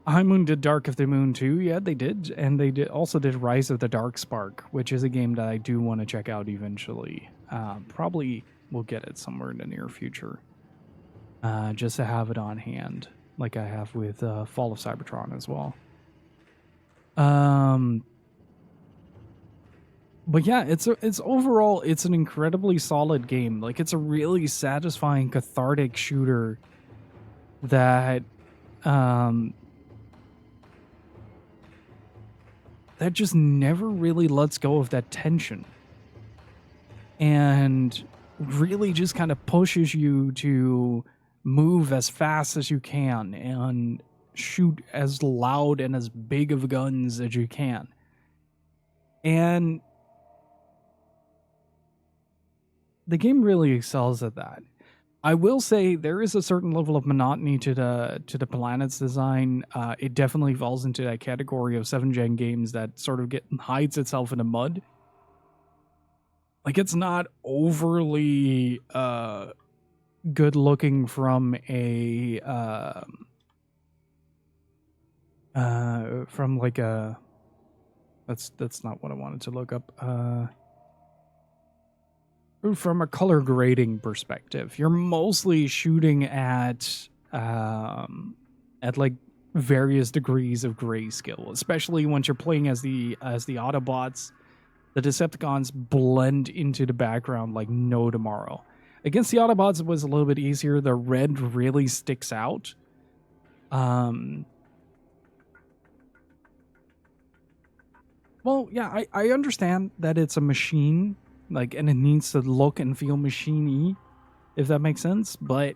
Speaker 12: High Moon did Dark of the Moon too. Yeah, they did, and they also did Rise of the Dark Spark, which is a game that I do want to check out eventually. Probably will get it somewhere in the near future, just to have it on hand, like I have with Fall of Cybertron as well. But yeah, it's overall it's an incredibly solid game. Like, it's a really satisfying, cathartic shooter that that just never really lets go of that tension, and really just kind of pushes you to move as fast as you can and shoot as loud and as big of guns as you can. And the game really excels at that. I will say there is a certain level of monotony to the planet's design. It definitely falls into that category of 7th-gen games that sort of hides itself in the mud. Like, it's not overly good looking from a from like a that's not what I wanted to look up. From a color grading perspective, you're mostly shooting at like various degrees of grayscale, especially once you're playing as the Autobots. The Decepticons blend into the background like no tomorrow. Against the Autobots, it was a little bit easier. The red really sticks out. Well, yeah, I understand that it's a machine, like, and it needs to look and feel machine-y, if that makes sense. But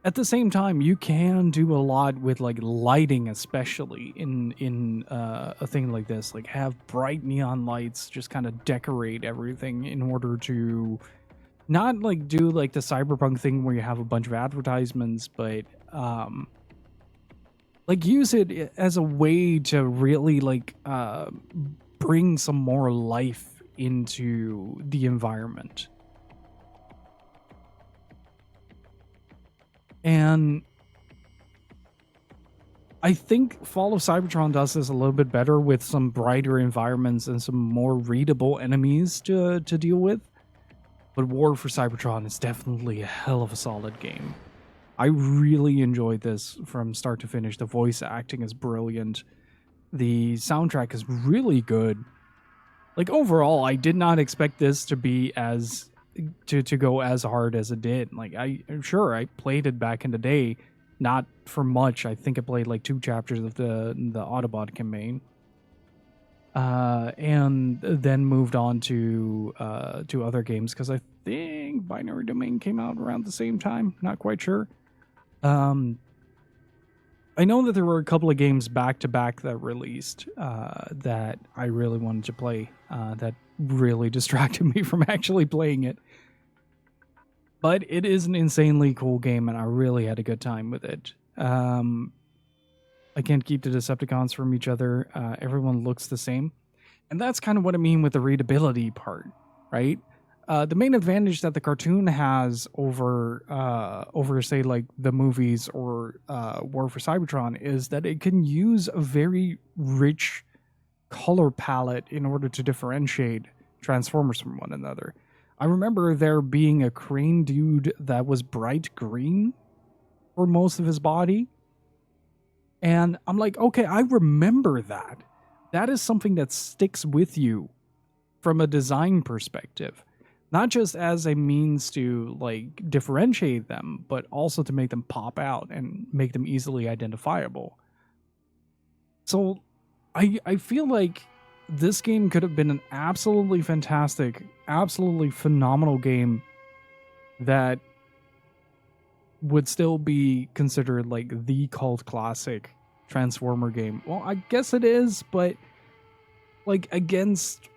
Speaker 12: at the same time, you can do a lot with, like, lighting, especially in a thing like this. Like, have bright neon lights just kind of decorate everything in order to not, like, do, like, the cyberpunk thing where you have a bunch of advertisements, but like, use it as a way to really, like, bring some more life into the environment. And I think Fall of Cybertron does this a little bit better with some brighter environments and some more readable enemies to deal with. But War for Cybertron is definitely a hell of a solid game. I really enjoyed this from start to finish. The voice acting is brilliant. The soundtrack is really good. Like, overall, I did not expect this to be to go as hard as it did. Like, I'm sure I played it back in the day, not for much. I think I played like 2 chapters of the Autobot campaign, and then moved on to other games, because I think Binary Domain came out around the same time. Not quite sure. I know that there were a couple of games back to back that released that I really wanted to play that really distracted me from actually playing it. But it is an insanely cool game, and I really had a good time with it. I can't keep the Decepticons from each other. Everyone looks the same. And that's kind of what I mean with the readability part, right? the main advantage that the cartoon has over say like the movies or War for Cybertron is that it can use a very rich color palette in order to differentiate Transformers from one another. I remember there being a crane dude that was bright green for most of his body. And I'm like, okay, I remember that. That is something that sticks with you from a design perspective. Not just as a means to like differentiate them, but also to make them pop out and make them easily identifiable. So I feel like this game could have been an absolutely fantastic, absolutely phenomenal game that would still be considered like the cult classic Transformer game. Well, I guess it is, but like against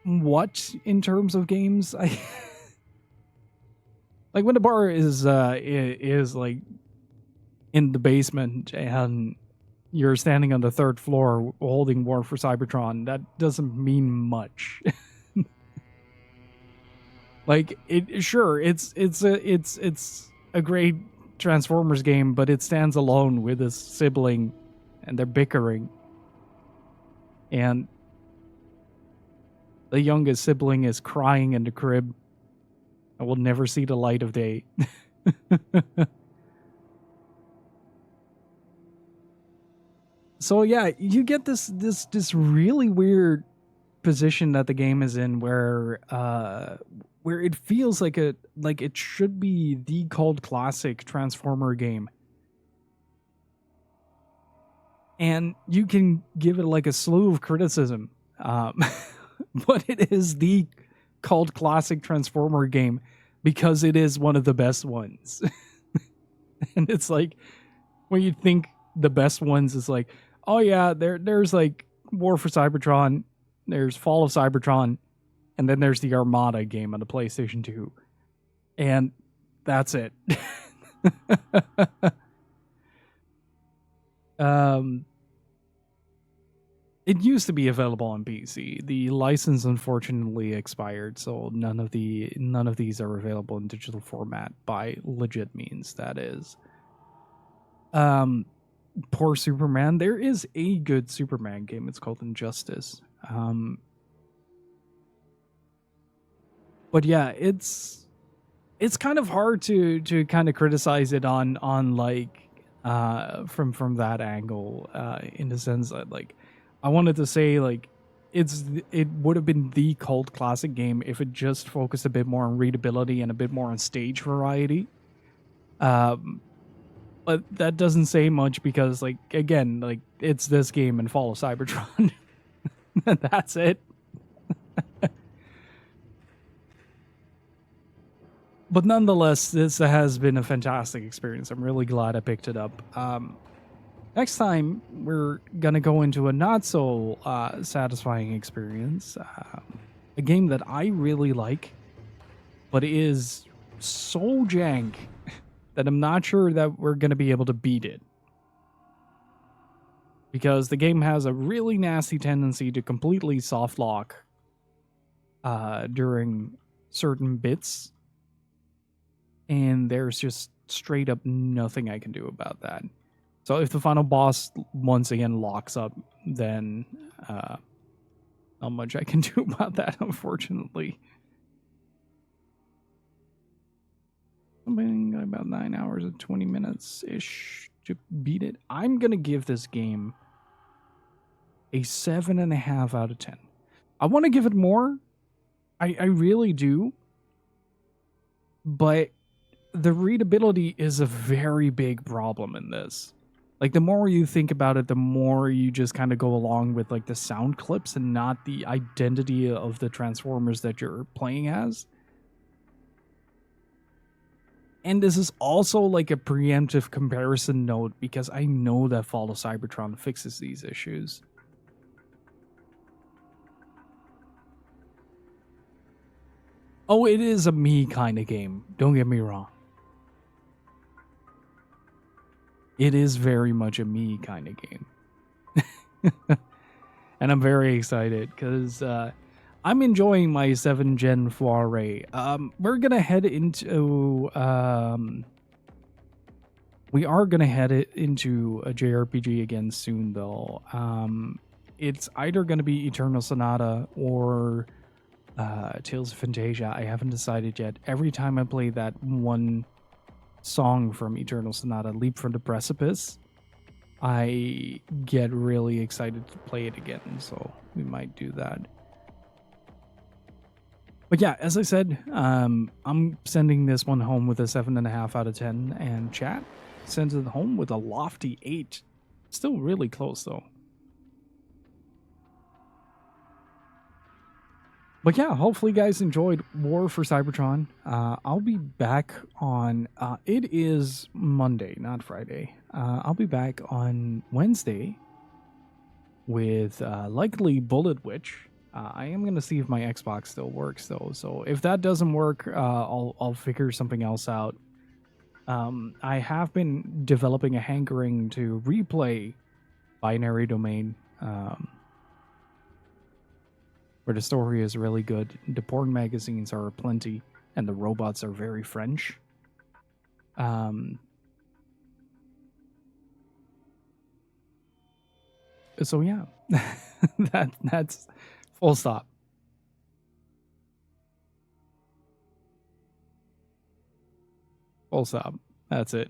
Speaker 12: what in terms of games? I like when the bar is like in the basement and you're standing on the third floor holding War for Cybertron, that doesn't mean much. Like it's a great Transformers game, but it stands alone with its sibling and they're bickering. And the youngest sibling is crying in the crib and will never see the light of day. So yeah, you get this really weird position that the game is in where it feels like it should be the cult classic Transformer game. And you can give it like a slew of criticism. But it is the cult classic Transformer game because it is one of the best ones. And it's like when you think the best ones is like, oh yeah, there's like War for Cybertron, there's Fall of Cybertron, and then there's the Armada game on the PlayStation 2. And that's it. It used to be available on PC. The license unfortunately expired, so none of these are available in digital format by legit means, that is. Poor Superman. There is a good Superman game. It's called Injustice. But yeah, it's kind of hard to kind of criticize it on like from that angle, in the sense that like I wanted to say like it would have been the cult classic game if it just focused a bit more on readability and a bit more on stage variety. But that doesn't say much because like again, like it's this game and Fall of Cybertron. That's it. But nonetheless, this has been a fantastic experience. I'm really glad I picked it up. Next time, we're going to go into a not so satisfying experience. A game that I really like, but is so jank that I'm not sure that we're going to be able to beat it. Because the game has a really nasty tendency to completely soft lock during certain bits. And there's just straight up nothing I can do about that. So if the final boss once again locks up, then not much I can do about that, unfortunately. Something about 9 hours and 20 minutes-ish to beat it. I'm going to give this game a 7.5 out of 10. I want to give it more. I really do. But the readability is a very big problem in this. Like, the more you think about it, the more you just kind of go along with, like, the sound clips and not the identity of the Transformers that you're playing as. And this is also, like, a preemptive comparison note because I know that Fall of Cybertron fixes these issues. Oh, it is a me kind of game. Don't get me wrong. It is very much a me kind of game. And I'm very excited because I'm enjoying my 7th gen foray. We're gonna head into we are gonna head it into a JRPG again soon, though. It's either gonna be Eternal Sonata or Tales of Fantasia. I haven't decided yet. Every time I play that one song from Eternal Sonata, Leap from the Precipice, I get really excited to play it again, so we might do that. But yeah, as I said, I'm sending this one home with a 7.5 out of 10, and chat sends it home with a lofty 8. Still really close, though. But yeah, hopefully you guys enjoyed War for Cybertron. I'll be back on... it is Monday, not Friday. I'll be back on Wednesday with likely Bullet Witch. I am going to see if my Xbox still works, though. So if that doesn't work, I'll figure something else out. I have been developing a hankering to replay Binary Domain, where the story is really good. The porn magazines are plenty, and the robots are very French. So yeah, that's full stop. Full stop. That's it.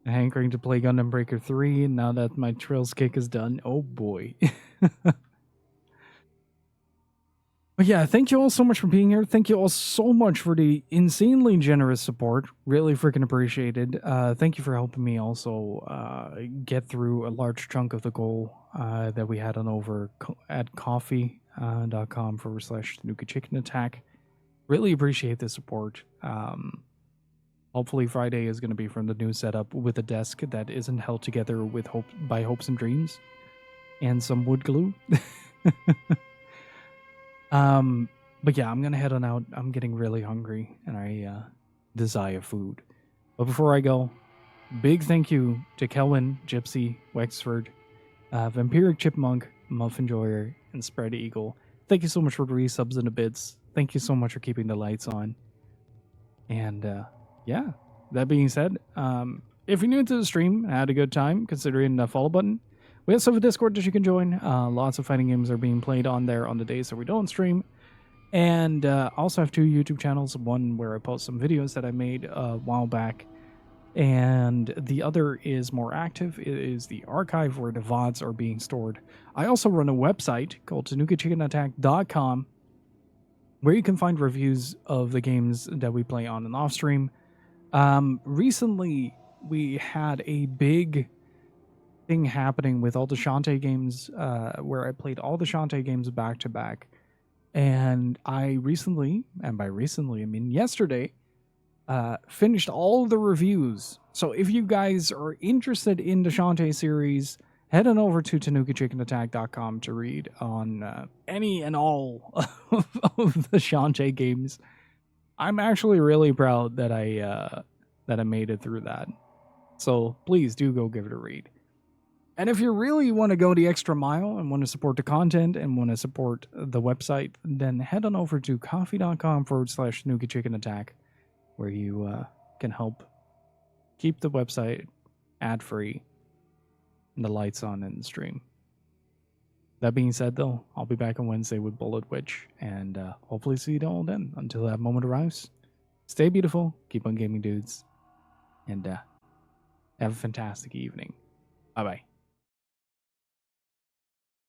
Speaker 12: Hankering to play Gundam Breaker 3, and now that my Trails kick is done, oh boy. But yeah, thank you all so much for being here. Thank you all so much for the insanely generous support. Really freaking appreciated. Thank you for helping me also get through a large chunk of the goal that we had on over at coffee.com/Tanuka Chicken Attack. Really appreciate the support. Hopefully Friday is going to be from the new setup with a desk that isn't held together with by hopes and dreams and some wood glue. But yeah, I'm gonna head on out. I'm getting really hungry and I desire food. But before I go, big thank you to Kelvin, Gypsy, Wexford, Vampiric Chipmunk, Muff Enjoyer, and Spread Eagle. Thank you so much for the resubs and the bits. Thank you so much for keeping the lights on. And yeah, that being said, if you're new to the stream and had a good time, consider hitting the follow button. We also have a Discord that you can join. Lots of fighting games are being played on there on the days that we don't stream. And also have 2 YouTube channels. One where I post some videos that I made a while back. And the other is more active. It is the archive where the VODs are being stored. I also run a website called TanukaChickenAttack.com where you can find reviews of the games that we play on and off stream. Recently, we had a big thing happening with all the Shantae games, where I played all the Shantae games back to back. And I recently, and by recently I mean yesterday, finished all the reviews. So if you guys are interested in the Shantae series, head on over to TanukaChickenAttack.com to read on any and all of the Shantae games. I'm actually really proud that I made it through that. So please do go give it a read. And if you really want to go the extra mile and want to support the content and want to support the website, then head on over to coffee.com/TanukaChickenAttack, where you can help keep the website ad-free and the lights on in the stream. That being said, though, I'll be back on Wednesday with Bullet Witch, and hopefully see you all then. Until that moment arrives, stay beautiful, keep on gaming, dudes, and have a fantastic evening. Bye-bye.